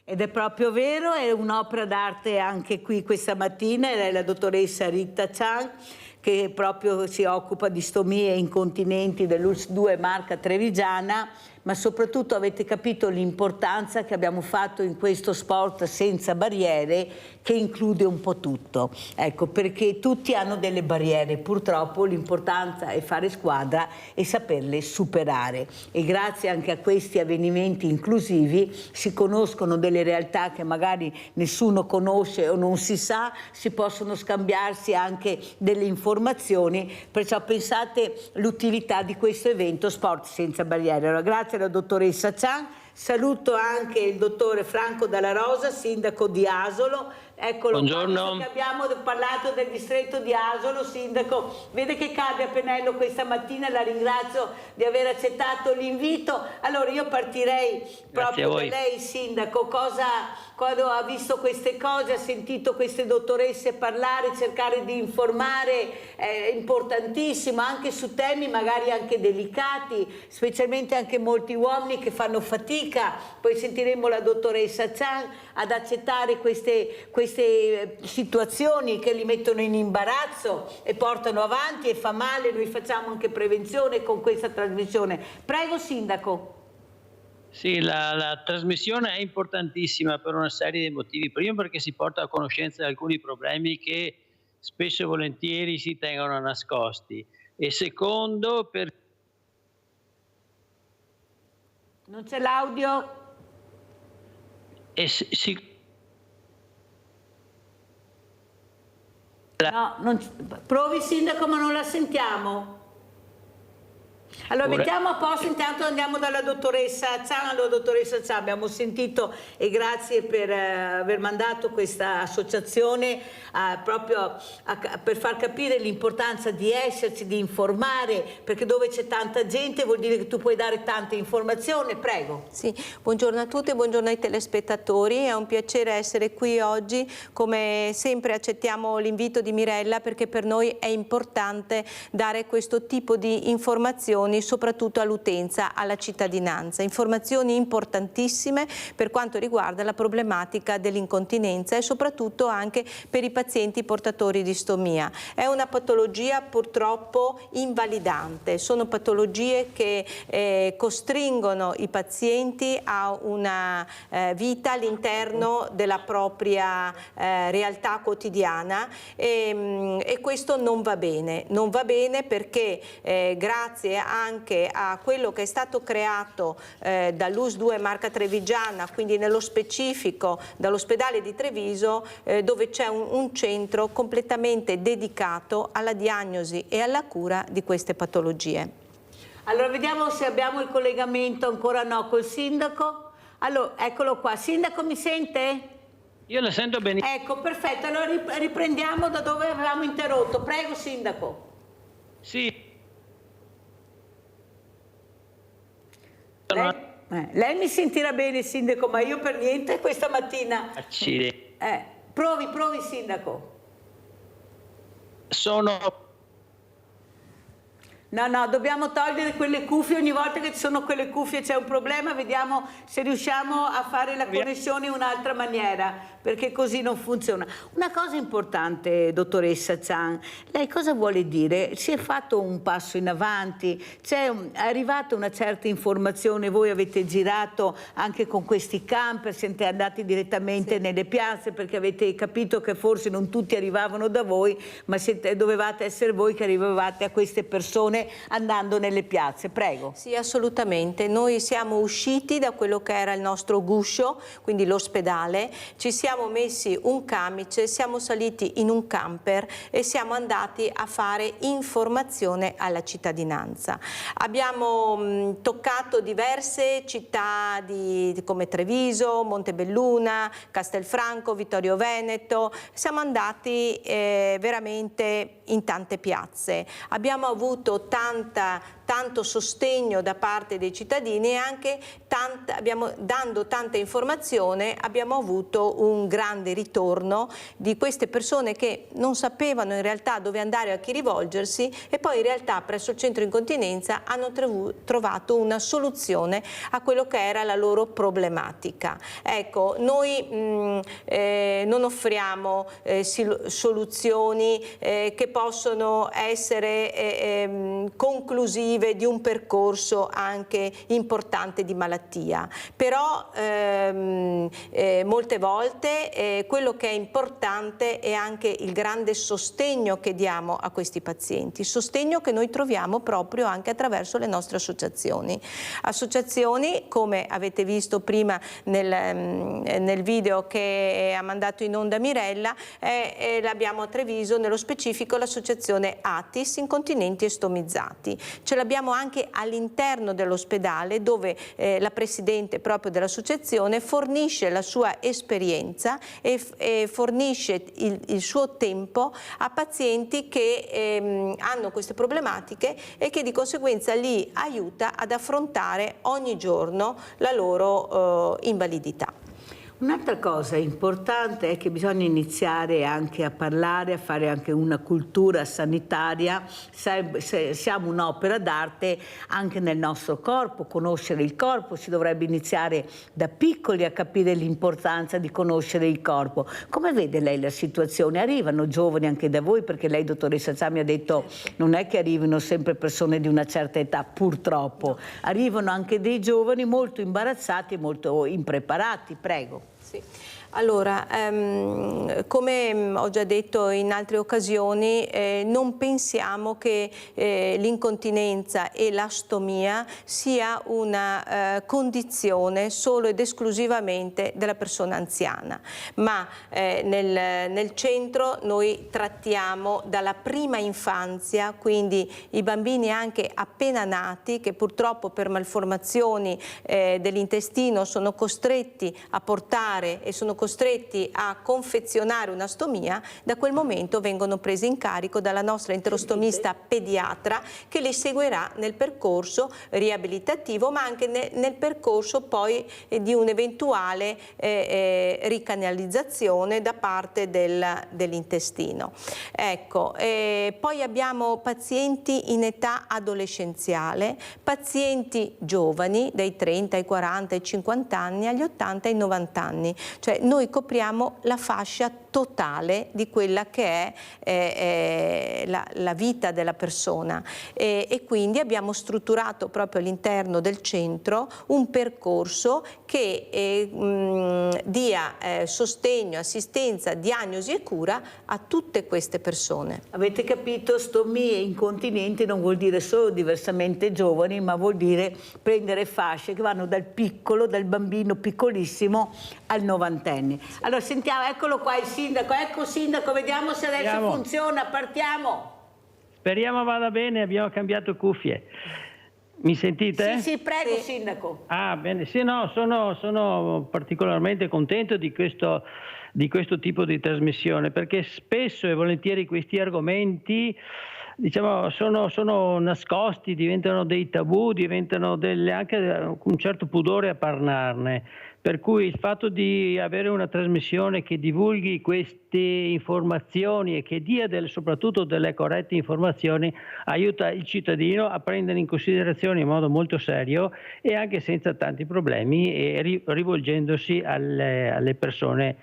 Ed è proprio vero, è un'opera d'arte anche qui questa mattina, è la dottoressa Rita Chang, che proprio si occupa di stomie e incontinenti dell'ULS2 Marca Trevigiana, ma soprattutto avete capito l'importanza che abbiamo fatto in questo sport senza barriere, che include un po' tutto. Ecco, perché tutti hanno delle barriere, purtroppo l'importanza è fare squadra e saperle superare. E grazie anche a questi avvenimenti inclusivi si conoscono delle realtà che magari nessuno conosce o non si sa, si possono scambiarsi anche delle informazioni, perciò pensate l'utilità di questo evento Sport Senza Barriere. Allora, grazie alla dottoressa Chang, saluto anche il dottore Franco Dalla Rosa, sindaco di Asolo. Eccolo, buongiorno. Che abbiamo parlato del distretto di Asolo, sindaco, vede che cade a pennello questa mattina, la ringrazio di aver accettato l'invito. Allora io partirei proprio da lei, sindaco, quando ha visto queste cose, ha sentito queste dottoresse parlare, cercare di informare, è importantissimo, anche su temi magari anche delicati, specialmente anche molti uomini che fanno fatica, poi sentiremo la dottoressa Chang, ad accettare queste situazioni che li mettono in imbarazzo e portano avanti, e fa male. Noi facciamo anche prevenzione con questa trasmissione. Prego, sindaco. Sì, la trasmissione è importantissima per una serie di motivi. Primo, perché si porta a conoscenza di alcuni problemi che spesso e volentieri si tengono nascosti, e secondo, per... Non c'è l'audio? No, provi, sindaco, ma non la sentiamo. Allora mettiamo a posto, intanto andiamo dalla dottoressa Chang. Allora, dottoressa Chang, abbiamo sentito, e grazie per aver mandato questa associazione proprio per far capire l'importanza di esserci, di informare, perché dove c'è tanta gente vuol dire che tu puoi dare tanta informazione. Prego. Sì, buongiorno a tutti e buongiorno ai telespettatori, è un piacere essere qui oggi. Come sempre accettiamo l'invito di Mirella, perché per noi è importante dare questo tipo di informazioni soprattutto all'utenza, alla cittadinanza. Informazioni importantissime per quanto riguarda la problematica dell'incontinenza e soprattutto anche per i pazienti portatori di stomia. È una patologia purtroppo invalidante, sono patologie che costringono i pazienti a una vita all'interno della propria realtà quotidiana, e questo non va bene. Non va bene perché grazie anche a quello che è stato creato dall'ULS2 Marca Trevigiana, quindi nello specifico dall'ospedale di Treviso, dove c'è un centro completamente dedicato alla diagnosi e alla cura di queste patologie. Allora vediamo se abbiamo il collegamento, ancora no, col sindaco. Allora, eccolo qua. Sindaco, mi sente? Io la sento benissimo. Ecco, perfetto. Allora riprendiamo da dove avevamo interrotto. Prego, sindaco. Sì. Lei mi sentirà bene, sindaco, ma io per niente questa mattina. Accidenti. Provi, sindaco. No, dobbiamo togliere quelle cuffie, ogni volta che ci sono quelle cuffie c'è un problema, vediamo se riusciamo a fare la connessione in un'altra maniera, perché così non funziona. Una cosa importante, dottoressa Chang, lei cosa vuole dire? Si è fatto un passo in avanti, è arrivata una certa informazione, voi avete girato anche con questi camper, siete andati direttamente nelle piazze perché avete capito che forse non tutti arrivavano da voi, ma dovevate essere voi che arrivavate a queste persone andando nelle piazze. Prego. Sì, assolutamente. Noi siamo usciti da quello che era il nostro guscio, quindi l'ospedale, ci siamo messi un camice, siamo saliti in un camper e siamo andati a fare informazione alla cittadinanza. Abbiamo toccato diverse città come Treviso, Montebelluna, Castelfranco, Vittorio Veneto, siamo andati veramente in tante piazze. Abbiamo avuto tanta tanto sostegno da parte dei cittadini e anche dando tanta informazione abbiamo avuto un grande ritorno di queste persone che non sapevano in realtà dove andare o a chi rivolgersi, e poi in realtà presso il centro incontinenza hanno trovato una soluzione a quello che era la loro problematica. Ecco, noi non offriamo soluzioni che possono essere conclusive di un percorso anche importante di malattia, però molte volte quello che è importante è anche il grande sostegno che diamo a questi pazienti, sostegno che noi troviamo proprio anche attraverso le nostre associazioni. Associazioni, come avete visto prima nel video che ha mandato in onda Mirella, l'abbiamo a Treviso, nello specifico l'associazione ATIS Incontinenti e Stomizzati. Ce l'abbiamo anche all'interno dell'ospedale, dove la presidente proprio dell'associazione fornisce la sua esperienza e fornisce il suo tempo a pazienti che hanno queste problematiche e che di conseguenza li aiuta ad affrontare ogni giorno la loro invalidità. Un'altra cosa importante è che bisogna iniziare anche a parlare, a fare anche una cultura sanitaria. Siamo un'opera d'arte anche nel nostro corpo, conoscere il corpo, si dovrebbe iniziare da piccoli a capire l'importanza di conoscere il corpo. Come vede lei la situazione? Arrivano giovani anche da voi, perché lei, dottoressa Zami, ha detto non è che arrivino sempre persone di una certa età, purtroppo. Arrivano anche dei giovani molto imbarazzati e molto impreparati. Prego. Sì. Allora, come ho già detto in altre occasioni, non pensiamo che l'incontinenza e l'astomia sia una condizione solo ed esclusivamente della persona anziana, ma nel centro noi trattiamo dalla prima infanzia, quindi i bambini anche appena nati, che purtroppo per malformazioni dell'intestino sono costretti a portare e sono costretti a confezionare una stomia. Da quel momento vengono presi in carico dalla nostra enterostomista pediatra, che li seguirà nel percorso riabilitativo, ma anche nel percorso poi di un'eventuale ricanalizzazione da parte dell'intestino. Ecco, poi abbiamo pazienti in età adolescenziale, pazienti giovani dai 30 ai 40 ai 50 anni, agli 80 ai 90 anni, cioè noi copriamo la fascia totale di quella che è la vita della persona e quindi abbiamo strutturato proprio all'interno del centro un percorso che dia sostegno, assistenza, diagnosi e cura a tutte queste persone. Avete capito? Stomie e incontinenti non vuol dire solo diversamente giovani, ma vuol dire prendere fasce che vanno dal piccolo, dal bambino piccolissimo al novantenne. Allora sentiamo, eccolo qua il sindaco. Ecco sindaco, vediamo se adesso funziona, partiamo. Speriamo vada bene, abbiamo cambiato cuffie. Mi sentite? Sì, prego sindaco. Ah, bene, sì, no, sono particolarmente contento di questo tipo di trasmissione, perché spesso e volentieri questi argomenti, diciamo, sono nascosti, diventano dei tabù, diventano anche un certo pudore a parlarne. Per cui il fatto di avere una trasmissione che divulghi queste informazioni e che dia soprattutto delle corrette informazioni aiuta il cittadino a prendere in considerazione in modo molto serio e anche senza tanti problemi, e rivolgendosi alle persone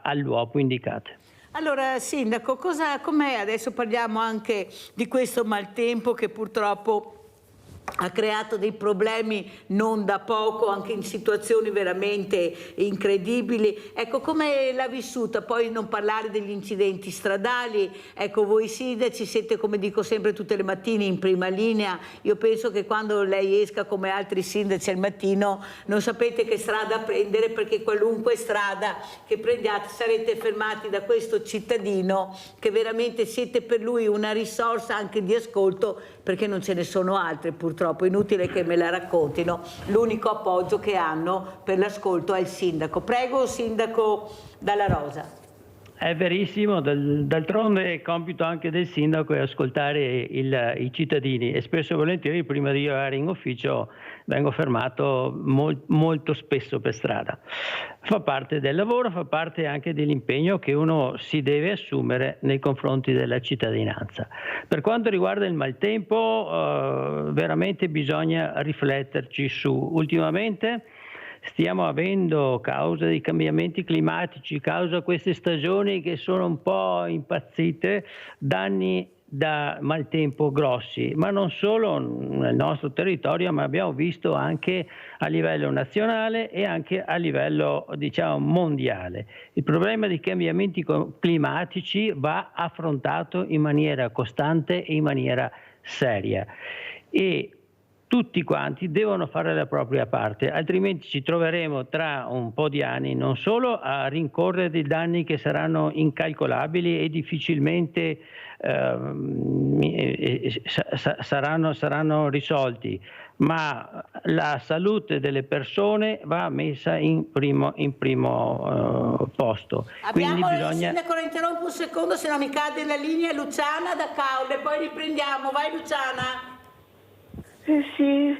all'uopo indicate. Allora sindaco, com'è? Adesso parliamo anche di questo maltempo che purtroppo ha creato dei problemi non da poco, anche in situazioni veramente incredibili. Ecco, come l'ha vissuta? Poi non parlare degli incidenti stradali. Ecco, voi sindaci siete, come dico sempre tutte le mattine, in prima linea. Io penso che quando lei esca come altri sindaci al mattino non sapete che strada prendere, perché qualunque strada che prendiate sarete fermati da questo cittadino che veramente siete per lui una risorsa anche di ascolto, perché non ce ne sono altre purtroppo, inutile che me la raccontino. L'unico appoggio che hanno per l'ascolto è il sindaco. Prego sindaco Dalla Rosa. È verissimo, d'altronde è compito anche del sindaco è ascoltare i cittadini e spesso e volentieri prima di arrivare in ufficio vengo fermato molto spesso per strada. Fa parte del lavoro, fa parte anche dell'impegno che uno si deve assumere nei confronti della cittadinanza. Per quanto riguarda il maltempo, veramente bisogna rifletterci su. Ultimamente stiamo avendo, causa dei cambiamenti climatici, causa queste stagioni che sono un po' impazzite, danni da maltempo grossi, ma non solo nel nostro territorio, ma abbiamo visto anche a livello nazionale e anche a livello, diciamo, mondiale. Il problema dei cambiamenti climatici va affrontato in maniera costante e in maniera seria. E tutti quanti devono fare la propria parte, altrimenti ci troveremo tra un po' di anni non solo a rincorrere dei danni che saranno incalcolabili e difficilmente saranno risolti, ma la salute delle persone va messa in primo posto. Abbiamo Quindi bisogna... Sindaco, la interrompo un secondo, se no mi cade la linea. Luciana da Caule, poi riprendiamo. Vai Luciana. Sì,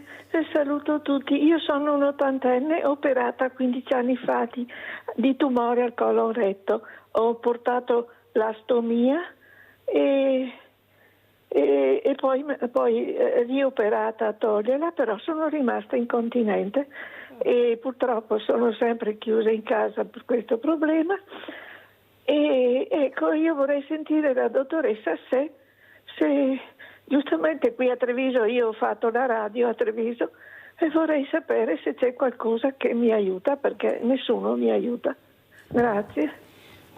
saluto tutti. Io sono un'80enne operata 15 anni fa di tumore al colon retto. Ho portato l'astomia e poi rioperata a toglierla, però sono rimasta incontinente e purtroppo sono sempre chiusa in casa per questo problema. E ecco, io vorrei sentire la dottoressa se giustamente qui a Treviso, io ho fatto la radio a Treviso e vorrei sapere se c'è qualcosa che mi aiuta, perché nessuno mi aiuta. Grazie.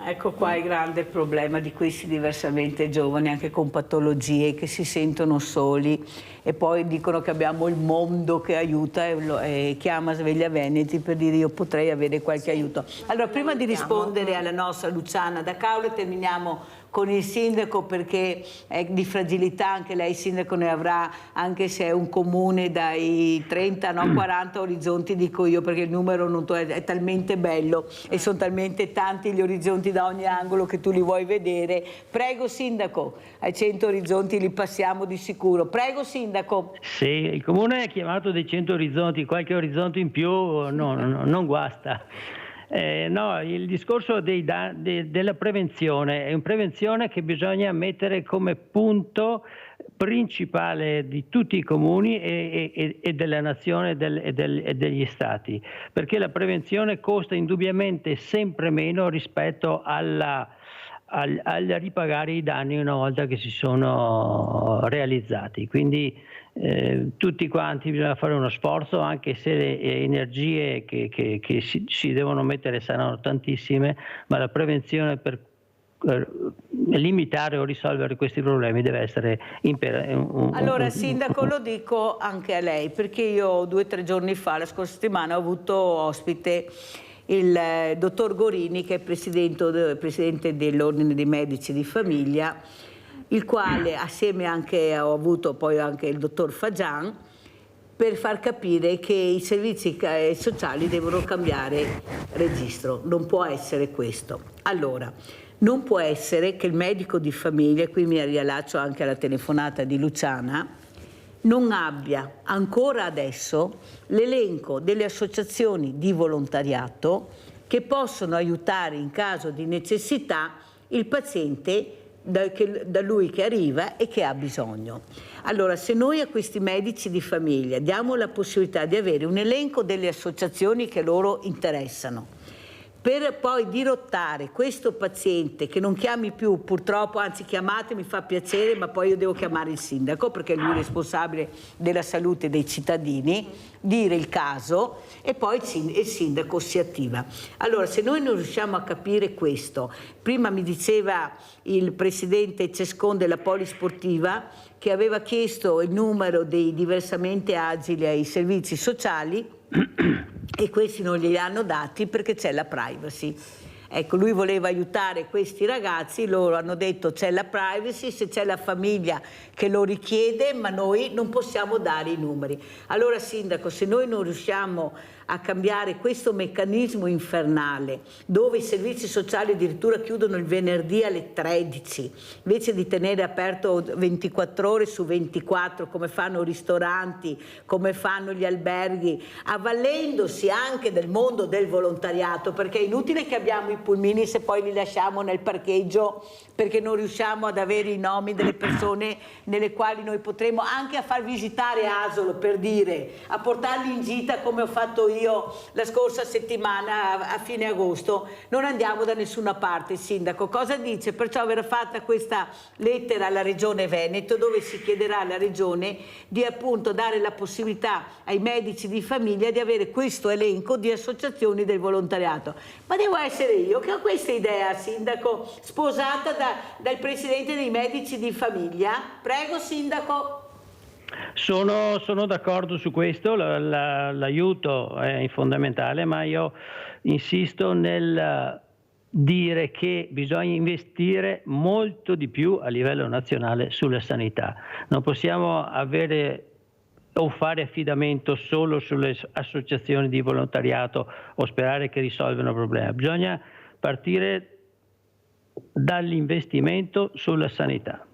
Ecco qua il grande problema di questi diversamente giovani, anche con patologie, che si sentono soli e poi dicono che abbiamo il mondo che aiuta e chiama Sveglia Veneti per dire io potrei avere qualche aiuto. Allora, prima di rispondere alla nostra Luciana da Caule, terminiamo con il sindaco, perché è di fragilità, anche lei sindaco ne avrà, anche se è un comune dai 30, no 40 orizzonti, dico io, perché il numero non è talmente bello e sono talmente tanti gli orizzonti da ogni angolo che tu li vuoi vedere. Prego sindaco, ai 100 orizzonti li passiamo di sicuro. Prego sindaco. Sì, il comune è chiamato dei 100 orizzonti, qualche orizzonte in più non guasta. No, il discorso della prevenzione è una prevenzione che bisogna mettere come punto principale di tutti i comuni e della nazione e degli stati, perché la prevenzione costa indubbiamente sempre meno rispetto al ripagare i danni una volta che si sono realizzati. Quindi tutti quanti bisogna fare uno sforzo, anche se le energie che si devono mettere saranno tantissime, ma la prevenzione per limitare o risolvere questi problemi deve essere Allora sindaco, lo dico anche a lei, perché io 2 o 3 giorni fa, la scorsa settimana, ho avuto ospite il dottor Gorini, che è presidente dell'Ordine dei Medici di Famiglia, il quale assieme anche ho avuto poi anche il dottor Fagian, per far capire che i servizi sociali devono cambiare registro. Non può essere questo. Allora, non può essere che il medico di famiglia, e qui mi riallaccio anche alla telefonata di Luciana, non abbia ancora adesso l'elenco delle associazioni di volontariato che possono aiutare in caso di necessità il paziente da lui che arriva e che ha bisogno. Allora, se noi a questi medici di famiglia diamo la possibilità di avere un elenco delle associazioni che loro interessano, per poi dirottare questo paziente, che non chiami più purtroppo, anzi chiamate, mi fa piacere, ma poi io devo chiamare il sindaco perché lui è responsabile della salute dei cittadini, dire il caso e poi il sindaco si attiva. Allora, se noi non riusciamo a capire questo, prima mi diceva il presidente Cescon della Polisportiva che aveva chiesto il numero dei diversamente agili ai servizi sociali e questi non glieli hanno dati perché c'è la privacy. Ecco, lui voleva aiutare questi ragazzi, loro hanno detto c'è la privacy, se c'è la famiglia che lo richiede, ma noi non possiamo dare i numeri. Allora sindaco, se noi non riusciamo a cambiare questo meccanismo infernale, dove i servizi sociali addirittura chiudono il venerdì alle 13, invece di tenere aperto 24 ore su 24, come fanno i ristoranti, come fanno gli alberghi, avvalendosi anche del mondo del volontariato, perché è inutile che abbiamo i pulmini se poi li lasciamo nel parcheggio, perché non riusciamo ad avere i nomi delle persone nelle quali noi potremo anche a far visitare Asolo, per dire, a portarli in gita come ho fatto io la scorsa settimana a fine agosto. Non andiamo da nessuna parte, Sindaco. Cosa dice? Perciò verrà fatta questa lettera alla Regione Veneto, dove si chiederà alla Regione di appunto dare la possibilità ai medici di famiglia di avere questo elenco di associazioni del volontariato. Ma devo essere io che ho questa idea, Sindaco, sposata dal Presidente dei medici di famiglia? Prego, Sindaco. Sono d'accordo su questo, l'aiuto è fondamentale, ma io insisto nel dire che bisogna investire molto di più a livello nazionale sulla sanità. Non possiamo avere o fare affidamento solo sulle associazioni di volontariato o sperare che risolvano il problema. Bisogna partire dall'investimento sulla sanità.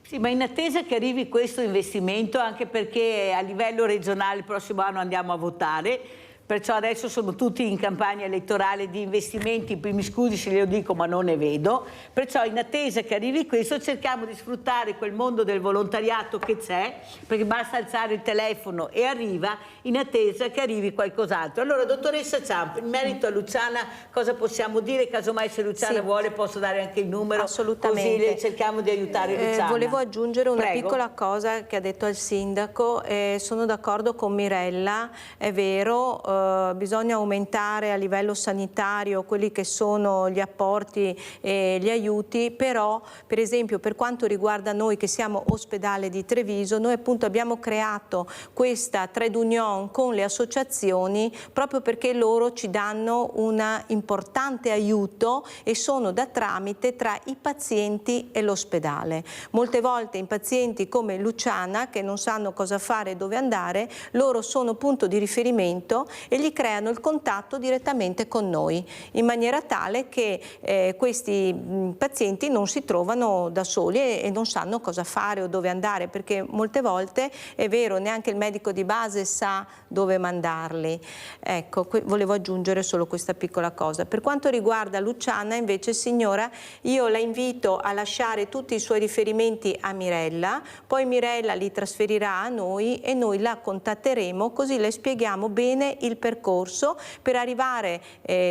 Sì, ma in attesa che arrivi questo investimento, anche perché a livello regionale il prossimo anno andiamo a votare, perciò adesso sono tutti in campagna elettorale di investimenti, mi scusi se glielo dico ma non ne vedo, perciò in attesa che arrivi questo cerchiamo di sfruttare quel mondo del volontariato che c'è, perché basta alzare il telefono e arriva, in attesa che arrivi qualcos'altro. Allora, dottoressa Ciampi, in merito a Luciana cosa possiamo dire? Casomai se Luciana vuole posso dare anche il numero, assolutamente, così cerchiamo di aiutare Luciana. Volevo aggiungere una Prego. piccola cosa che ha detto il Sindaco, sono d'accordo con Mirella, è vero, bisogna aumentare a livello sanitario quelli che sono gli apporti e gli aiuti, però per esempio per quanto riguarda noi che siamo ospedale di Treviso, noi appunto abbiamo creato questa trade union con le associazioni proprio perché loro ci danno un importante aiuto e sono da tramite tra i pazienti e l'ospedale. Molte volte in pazienti come Luciana che non sanno cosa fare e dove andare, loro sono punto di riferimento e gli creano il contatto direttamente con noi, in maniera tale che questi pazienti non si trovano da soli e non sanno cosa fare o dove andare, perché molte volte è vero, neanche il medico di base sa dove mandarli. Ecco, volevo aggiungere solo questa piccola cosa. Per quanto riguarda Luciana, invece, signora, io la invito a lasciare tutti i suoi riferimenti a Mirella, poi Mirella li trasferirà a noi e noi la contatteremo, così le spieghiamo bene il percorso per arrivare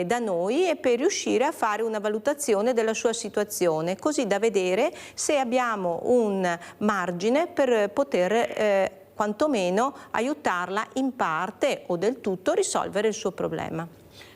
da noi e per riuscire a fare una valutazione della sua situazione, così da vedere se abbiamo un margine per poter quantomeno aiutarla in parte o del tutto a risolvere il suo problema.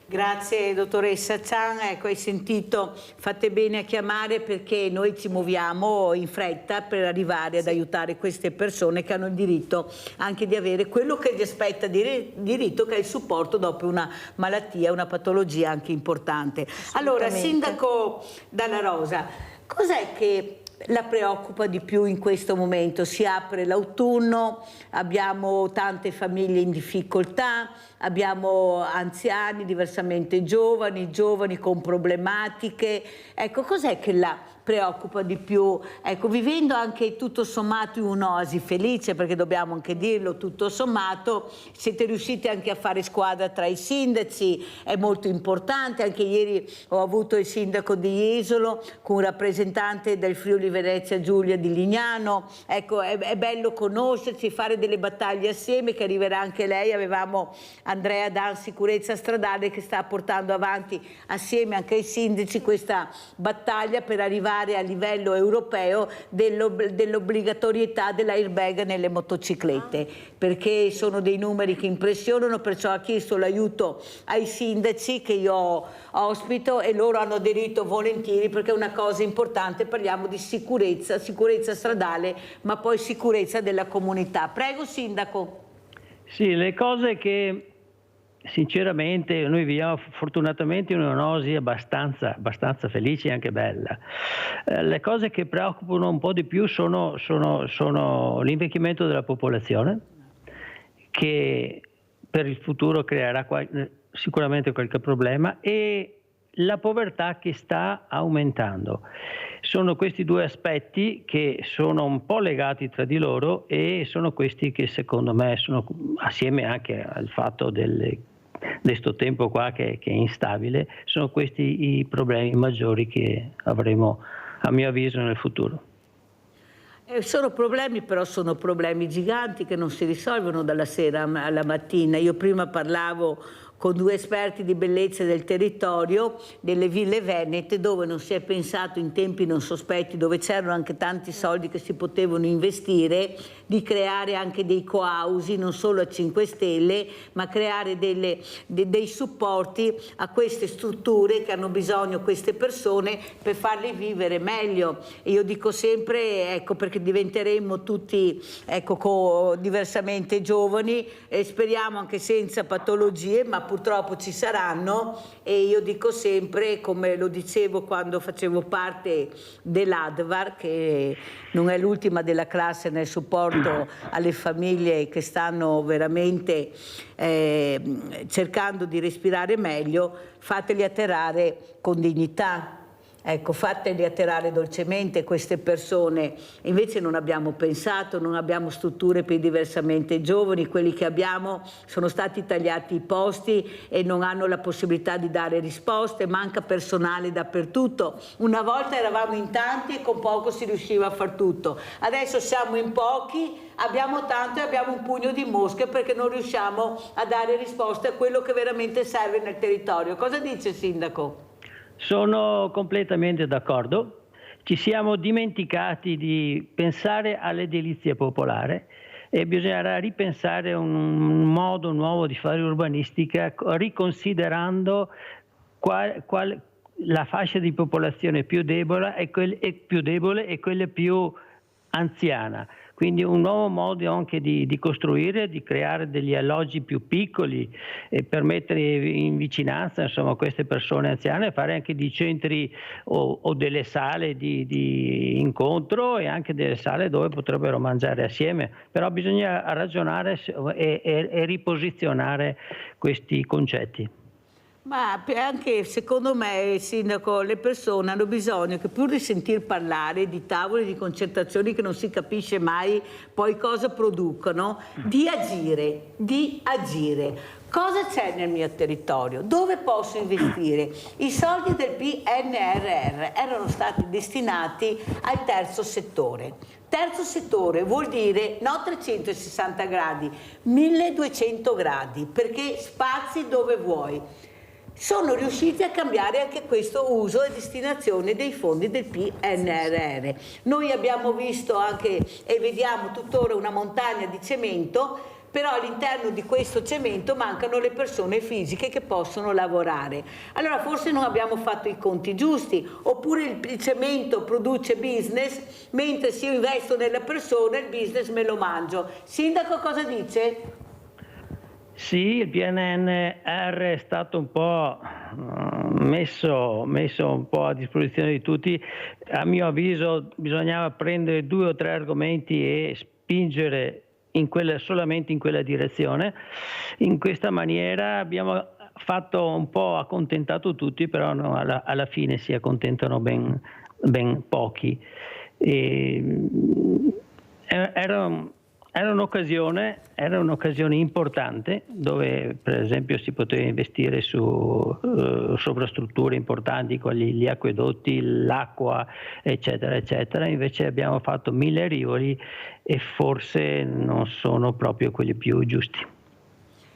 Grazie dottoressa Chan, ecco, hai sentito, fate bene a chiamare perché noi ci muoviamo in fretta per arrivare ad aiutare queste persone che hanno il diritto anche di avere quello che gli aspetta diritto, che è il supporto dopo una malattia, una patologia anche importante. Allora, Sindaco Dalla Rosa, cos'è che la preoccupa di più in questo momento? Si apre l'autunno, abbiamo tante famiglie in difficoltà, abbiamo anziani diversamente giovani, giovani con problematiche. Ecco, cos'è che la preoccupa di più? Ecco, vivendo anche tutto sommato in un'oasi felice, perché dobbiamo anche dirlo, tutto sommato siete riusciti anche a fare squadra tra i sindaci, è molto importante. Anche ieri ho avuto il sindaco di Jesolo con un rappresentante del Friuli Venezia Giulia di Lignano. Ecco, è bello conoscerci, fare delle battaglie assieme, che arriverà anche lei. Avevamo Andrea Dan Sicurezza Stradale che sta portando avanti assieme anche ai sindaci questa battaglia per arrivare a livello europeo dell'obbligatorietà dell'airbag nelle motociclette, perché sono dei numeri che impressionano. Perciò ha chiesto l'aiuto ai sindaci che io ospito e loro hanno aderito volentieri, perché è una cosa importante. Parliamo di sicurezza stradale, ma poi sicurezza della comunità. Prego, Sindaco. Sì, le cose che sinceramente noi viviamo fortunatamente in un'oasi abbastanza felice e anche bella. Le cose che preoccupano un po' di più sono l'invecchiamento della popolazione, che per il futuro creerà sicuramente qualche problema, e la povertà che sta aumentando. Sono questi due aspetti che sono un po' legati tra di loro, e sono questi che secondo me sono, assieme anche al fatto di questo tempo qua che è instabile, sono questi i problemi maggiori che avremo, a mio avviso, nel futuro. Sono problemi, però sono problemi giganti che non si risolvono dalla sera alla mattina. Io prima parlavo con due esperti di bellezza del territorio, delle ville venete, dove non si è pensato in tempi non sospetti, dove c'erano anche tanti soldi che si potevano investire, di creare anche dei coausi, non solo a 5 Stelle, ma creare dei supporti a queste strutture che hanno bisogno queste persone per farle vivere meglio. E io dico sempre, ecco, perché diventeremo tutti, ecco, diversamente giovani, e speriamo anche senza patologie, ma purtroppo ci saranno, e io dico sempre, come lo dicevo quando facevo parte dell'ADVAR, che non è l'ultima della classe nel supporto alle famiglie che stanno veramente cercando di respirare meglio, fateli atterrare con dignità. Ecco, fateli atterrare dolcemente queste persone. Invece non abbiamo pensato, non abbiamo strutture per i diversamente giovani, quelli che abbiamo sono stati tagliati i posti e non hanno la possibilità di dare risposte, manca personale dappertutto. Una volta eravamo in tanti e con poco si riusciva a far tutto. Adesso siamo in pochi, abbiamo tanto e abbiamo un pugno di mosche perché non riusciamo a dare risposte a quello che veramente serve nel territorio. Cosa dice il Sindaco? Sono completamente d'accordo. Ci siamo dimenticati di pensare all'edilizia popolare e bisognerà ripensare un modo nuovo di fare urbanistica, riconsiderando la fascia di popolazione più debole e quella più anziana. Quindi un nuovo modo anche di costruire, di creare degli alloggi più piccoli e per mettere in vicinanza, insomma, queste persone anziane, fare anche dei centri o delle sale di incontro e anche delle sale dove potrebbero mangiare assieme. Però bisogna ragionare e riposizionare questi concetti. Ma anche secondo me, Sindaco, le persone hanno bisogno che pur di sentir parlare di tavoli di concertazioni che non si capisce mai poi cosa producono, di agire, di agire. Cosa c'è nel mio territorio? Dove posso investire? I soldi del PNRR erano stati destinati al terzo settore. Terzo settore vuol dire no 360 gradi, 1200 gradi, perché spazi dove vuoi. Sono riusciti a cambiare anche questo uso e destinazione dei fondi del PNRR. Noi abbiamo visto anche e vediamo tuttora una montagna di cemento, però all'interno di questo cemento mancano le persone fisiche che possono lavorare. Allora forse non abbiamo fatto i conti giusti, oppure il cemento produce business, mentre se io investo nella persona il business me lo mangio. Sindaco, cosa dice? Sì, il PNRR è stato un po' messo un po' a disposizione di tutti. A mio avviso bisognava prendere 2 o 3 argomenti e spingere solamente in quella direzione. In questa maniera abbiamo fatto un po' accontentato tutti, però no, alla fine si accontentano ben pochi. Era un'occasione importante dove per esempio si poteva investire su sovrastrutture importanti quali gli acquedotti, l'acqua, eccetera, eccetera. Invece abbiamo fatto 1000 rivoli e forse non sono proprio quelli più giusti.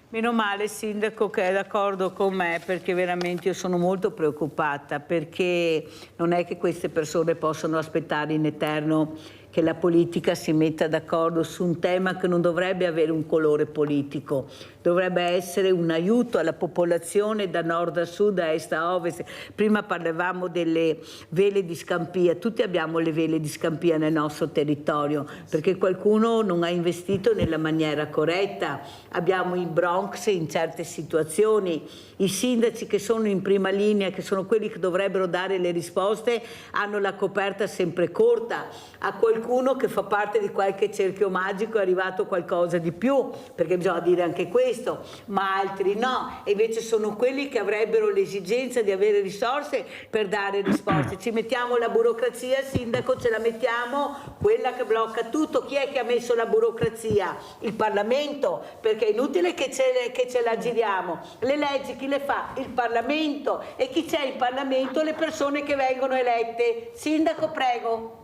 Meno male, Sindaco, che è d'accordo con me, perché veramente io sono molto preoccupata, perché non è che queste persone possano aspettare in eterno che la politica si metta d'accordo su un tema che non dovrebbe avere un colore politico, dovrebbe essere un aiuto alla popolazione da nord a sud, da est a ovest. Prima parlavamo delle vele di Scampia, tutti abbiamo le vele di Scampia nel nostro territorio, perché qualcuno non ha investito nella maniera corretta. Abbiamo il Bronx in certe situazioni, i sindaci che sono in prima linea, che sono quelli che dovrebbero dare le risposte, hanno la coperta sempre corta. A qualcuno qualcuno che fa parte di qualche cerchio magico è arrivato qualcosa di più, perché bisogna dire anche questo, ma altri no, e invece sono quelli che avrebbero l'esigenza di avere risorse per dare risposte. Ci mettiamo la burocrazia, sindaco, ce la mettiamo, quella che blocca tutto. Chi è che ha messo la burocrazia? Il Parlamento, perché è inutile che ce la giriamo. Le leggi chi le fa? Il Parlamento. E chi c'è in Parlamento? Le persone che vengono elette. Sindaco, prego.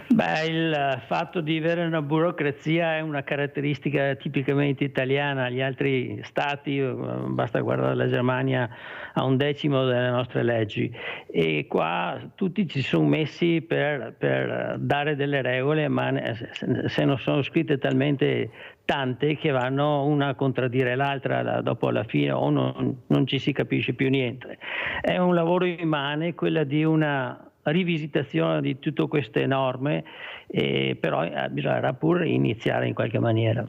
Beh, il fatto di avere una burocrazia è una caratteristica tipicamente italiana. Gli altri stati, basta guardare la Germania, ha 1/10 delle nostre leggi, e qua tutti ci sono messi per dare delle regole, ma se non sono scritte talmente tante che vanno una a contraddire l'altra, dopo alla fine o non ci si capisce più niente. È un lavoro immane quella di una rivisitazione di tutte queste norme, però bisognerà pure iniziare in qualche maniera.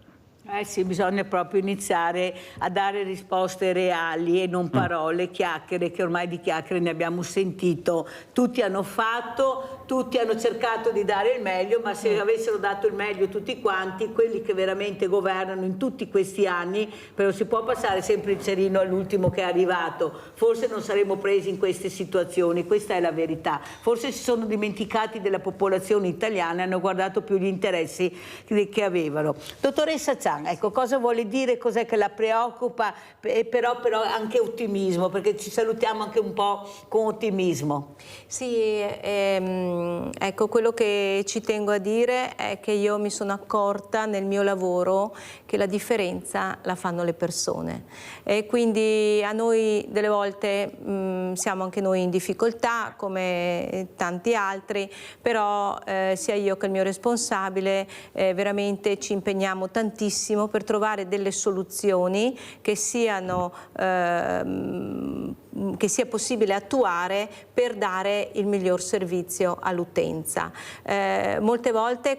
Sì, bisogna proprio iniziare a dare risposte reali e non parole, chiacchiere, che ormai di chiacchiere ne abbiamo sentito. Tutti hanno fatto, tutti hanno cercato di dare il meglio, ma se avessero dato il meglio tutti quanti, quelli che veramente governano in tutti questi anni, però si può passare sempre il cerino all'ultimo che è arrivato, forse non saremmo presi in queste situazioni, questa è la verità. Forse si sono dimenticati della popolazione italiana e hanno guardato più gli interessi che avevano. Dottoressa Zhang, ecco, cosa vuole dire, cos'è che la preoccupa, però anche ottimismo, perché ci salutiamo anche un po' con ottimismo. Sì, ecco, quello che ci tengo a dire è che io mi sono accorta nel mio lavoro che la differenza la fanno le persone, e quindi a noi delle volte siamo anche noi in difficoltà come tanti altri, però sia io che il mio responsabile veramente ci impegniamo tantissimo per trovare delle soluzioni che siano che sia possibile attuare per dare il miglior servizio all'utenza. Molte volte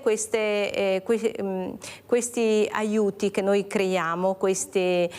questi aiuti che noi creiamo, questi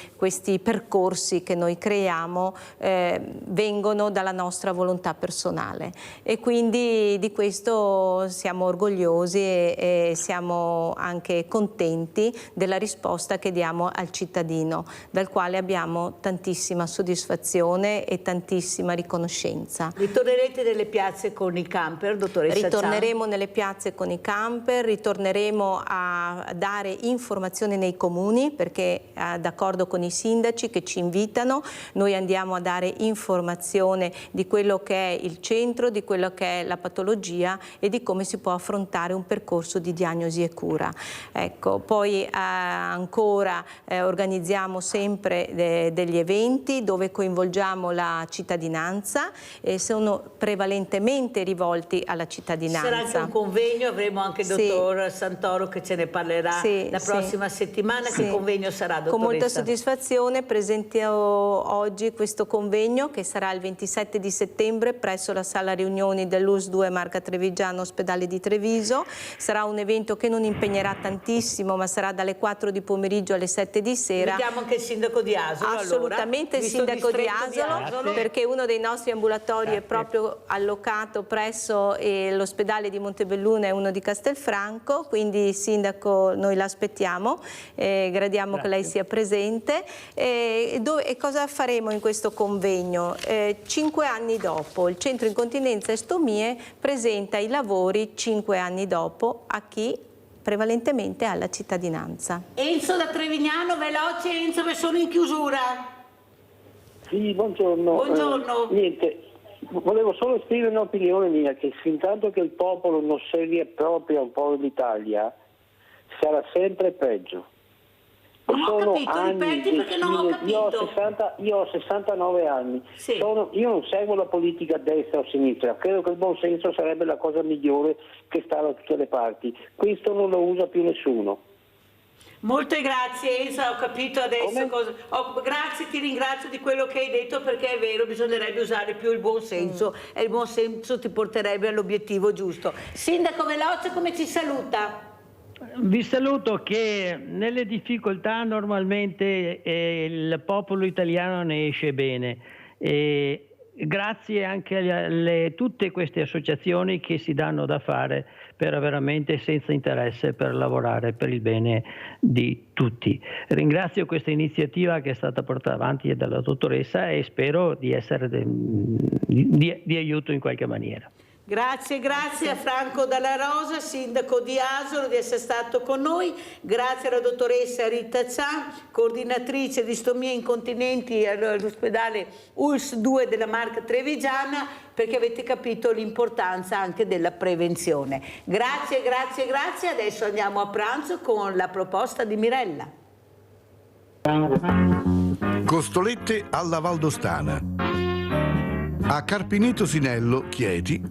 percorsi che noi creiamo vengono dalla nostra volontà personale, e quindi di questo siamo orgogliosi e siamo anche contenti della risposta che diamo al cittadino, dal quale abbiamo tantissima soddisfazione e tantissima riconoscenza. Ritornerete nelle piazze con i camper, dottoressa Zhang? Ritorneremo nelle piazze con i camper, ritorneremo a dare informazioni nei comuni, perché d'accordo con i sindaci che ci invitano, noi andiamo a dare informazione di quello che è il centro, di quello che è la patologia e di come si può affrontare un percorso di diagnosi e cura. Ecco, poi ancora organizziamo sempre degli eventi dove coinvolgiamo la cittadinanza, e sono prevalentemente rivolti alla cittadinanza. Ci sarà anche un convegno, avremo anche il dottor Santoro che ce ne parlerà la prossima settimana. Che convegno sarà, dottoressa? Con molta soddisfazione presento oggi questo convegno, che sarà il 27 di settembre presso la sala riunioni dell'US 2 Marca Trevigiano, ospedale di Treviso. Sarà un evento che non impegnerà tantissimo, ma sarà dalle 4 di pomeriggio alle 7 di sera. Vediamo anche il sindaco di Asolo. Assolutamente, allora. il sindaco di Asolo, perché uno dei nostri ambulatori è proprio allocato presso l'ospedale di Montebelluna e uno di Castelfranco, quindi sindaco noi l'aspettiamo, gradiamo che lei sia presente. E cosa faremo in questo convegno? 5 anni dopo, il Centro Incontinenza e Stomie presenta i lavori 5 anni dopo a chi? Prevalentemente alla cittadinanza. Enzo da Trevignano, veloce Enzo, che sono in chiusura. Sì, buongiorno. Buongiorno. Niente, volevo solo esprimere un'opinione mia, che fin tanto che il popolo non si riappropria un po' dell'Italia, sarà sempre peggio. Non ho capito, ripeti perché non ho capito. Io ho 69 anni, io non seguo la politica a destra o a sinistra, credo che il buon senso sarebbe la cosa migliore che sta da tutte le parti. Questo non lo usa più nessuno. Molte grazie Enzo, ho capito adesso cosa. Grazie, ti ringrazio di quello che hai detto, perché è vero, bisognerebbe usare più il buon senso e il buon senso ti porterebbe all'obiettivo giusto. Sindaco veloce, come ci saluta? Vi saluto, che nelle difficoltà normalmente il popolo italiano ne esce bene. grazie anche a tutte queste associazioni che si danno da fare per veramente senza interesse per lavorare per il bene di tutti. Ringrazio questa iniziativa che è stata portata avanti dalla dottoressa e spero di essere di aiuto in qualche maniera. Grazie a Franco Dalla Rosa, sindaco di Asolo, di essere stato con noi. Grazie alla dottoressa Rita Cian, coordinatrice di stomie incontinenti all'ospedale ULS 2 della Marca Trevigiana, perché avete capito l'importanza anche della prevenzione. Grazie. Adesso andiamo a pranzo con la proposta di Mirella. Costolette alla Valdostana. A Carpineto Sinello, Chieti,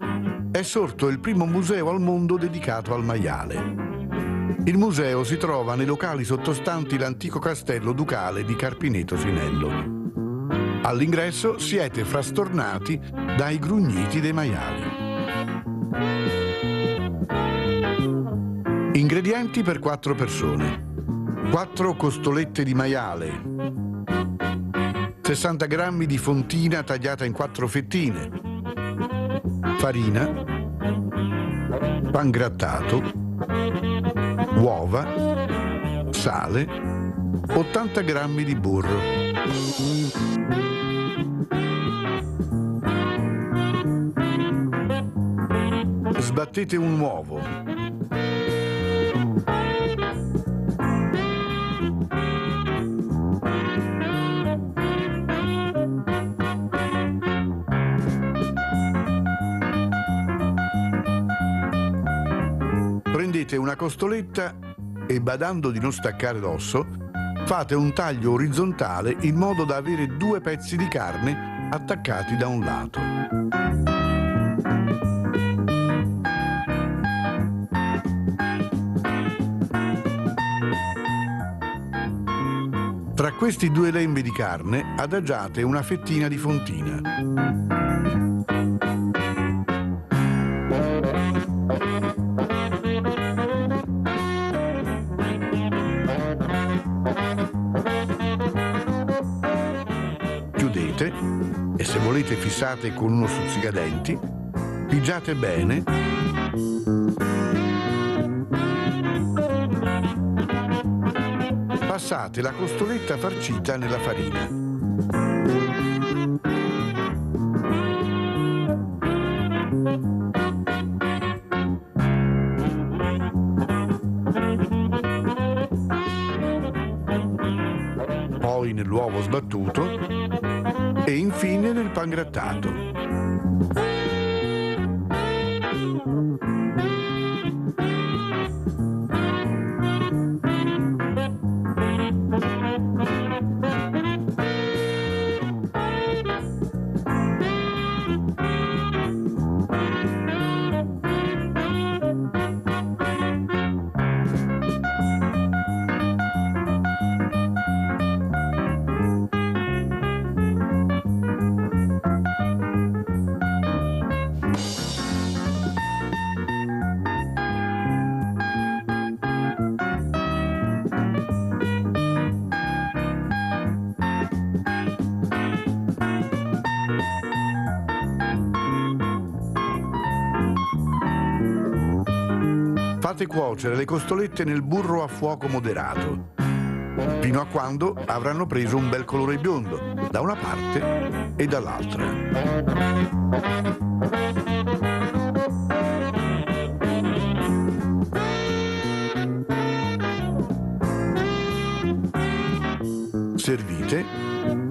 è sorto il primo museo al mondo dedicato al maiale. Il museo si trova nei locali sottostanti l'antico castello ducale di Carpineto Sinello. All'ingresso siete frastornati dai grugniti dei maiali. Ingredienti per 4 persone: 4 costolette di maiale, 60 grammi di fontina tagliata in 4 fettine, farina, pangrattato, uova, sale, 80 grammi di burro. Sbattete un uovo. Prendete una costoletta e, badando di non staccare l'osso, fate un taglio orizzontale in modo da avere 2 pezzi di carne attaccati da un lato. Tra questi 2 lembi di carne adagiate una fettina di fontina. Chiudete e, se volete, fissate con uno stuzzicadenti, pigiate bene . Passate la costoletta farcita nella farina. Poi nell'uovo sbattuto e infine nel pangrattato. Fate cuocere le costolette nel burro a fuoco moderato, fino a quando avranno preso un bel colore biondo, da una parte e dall'altra. Servite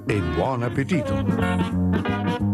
e buon appetito!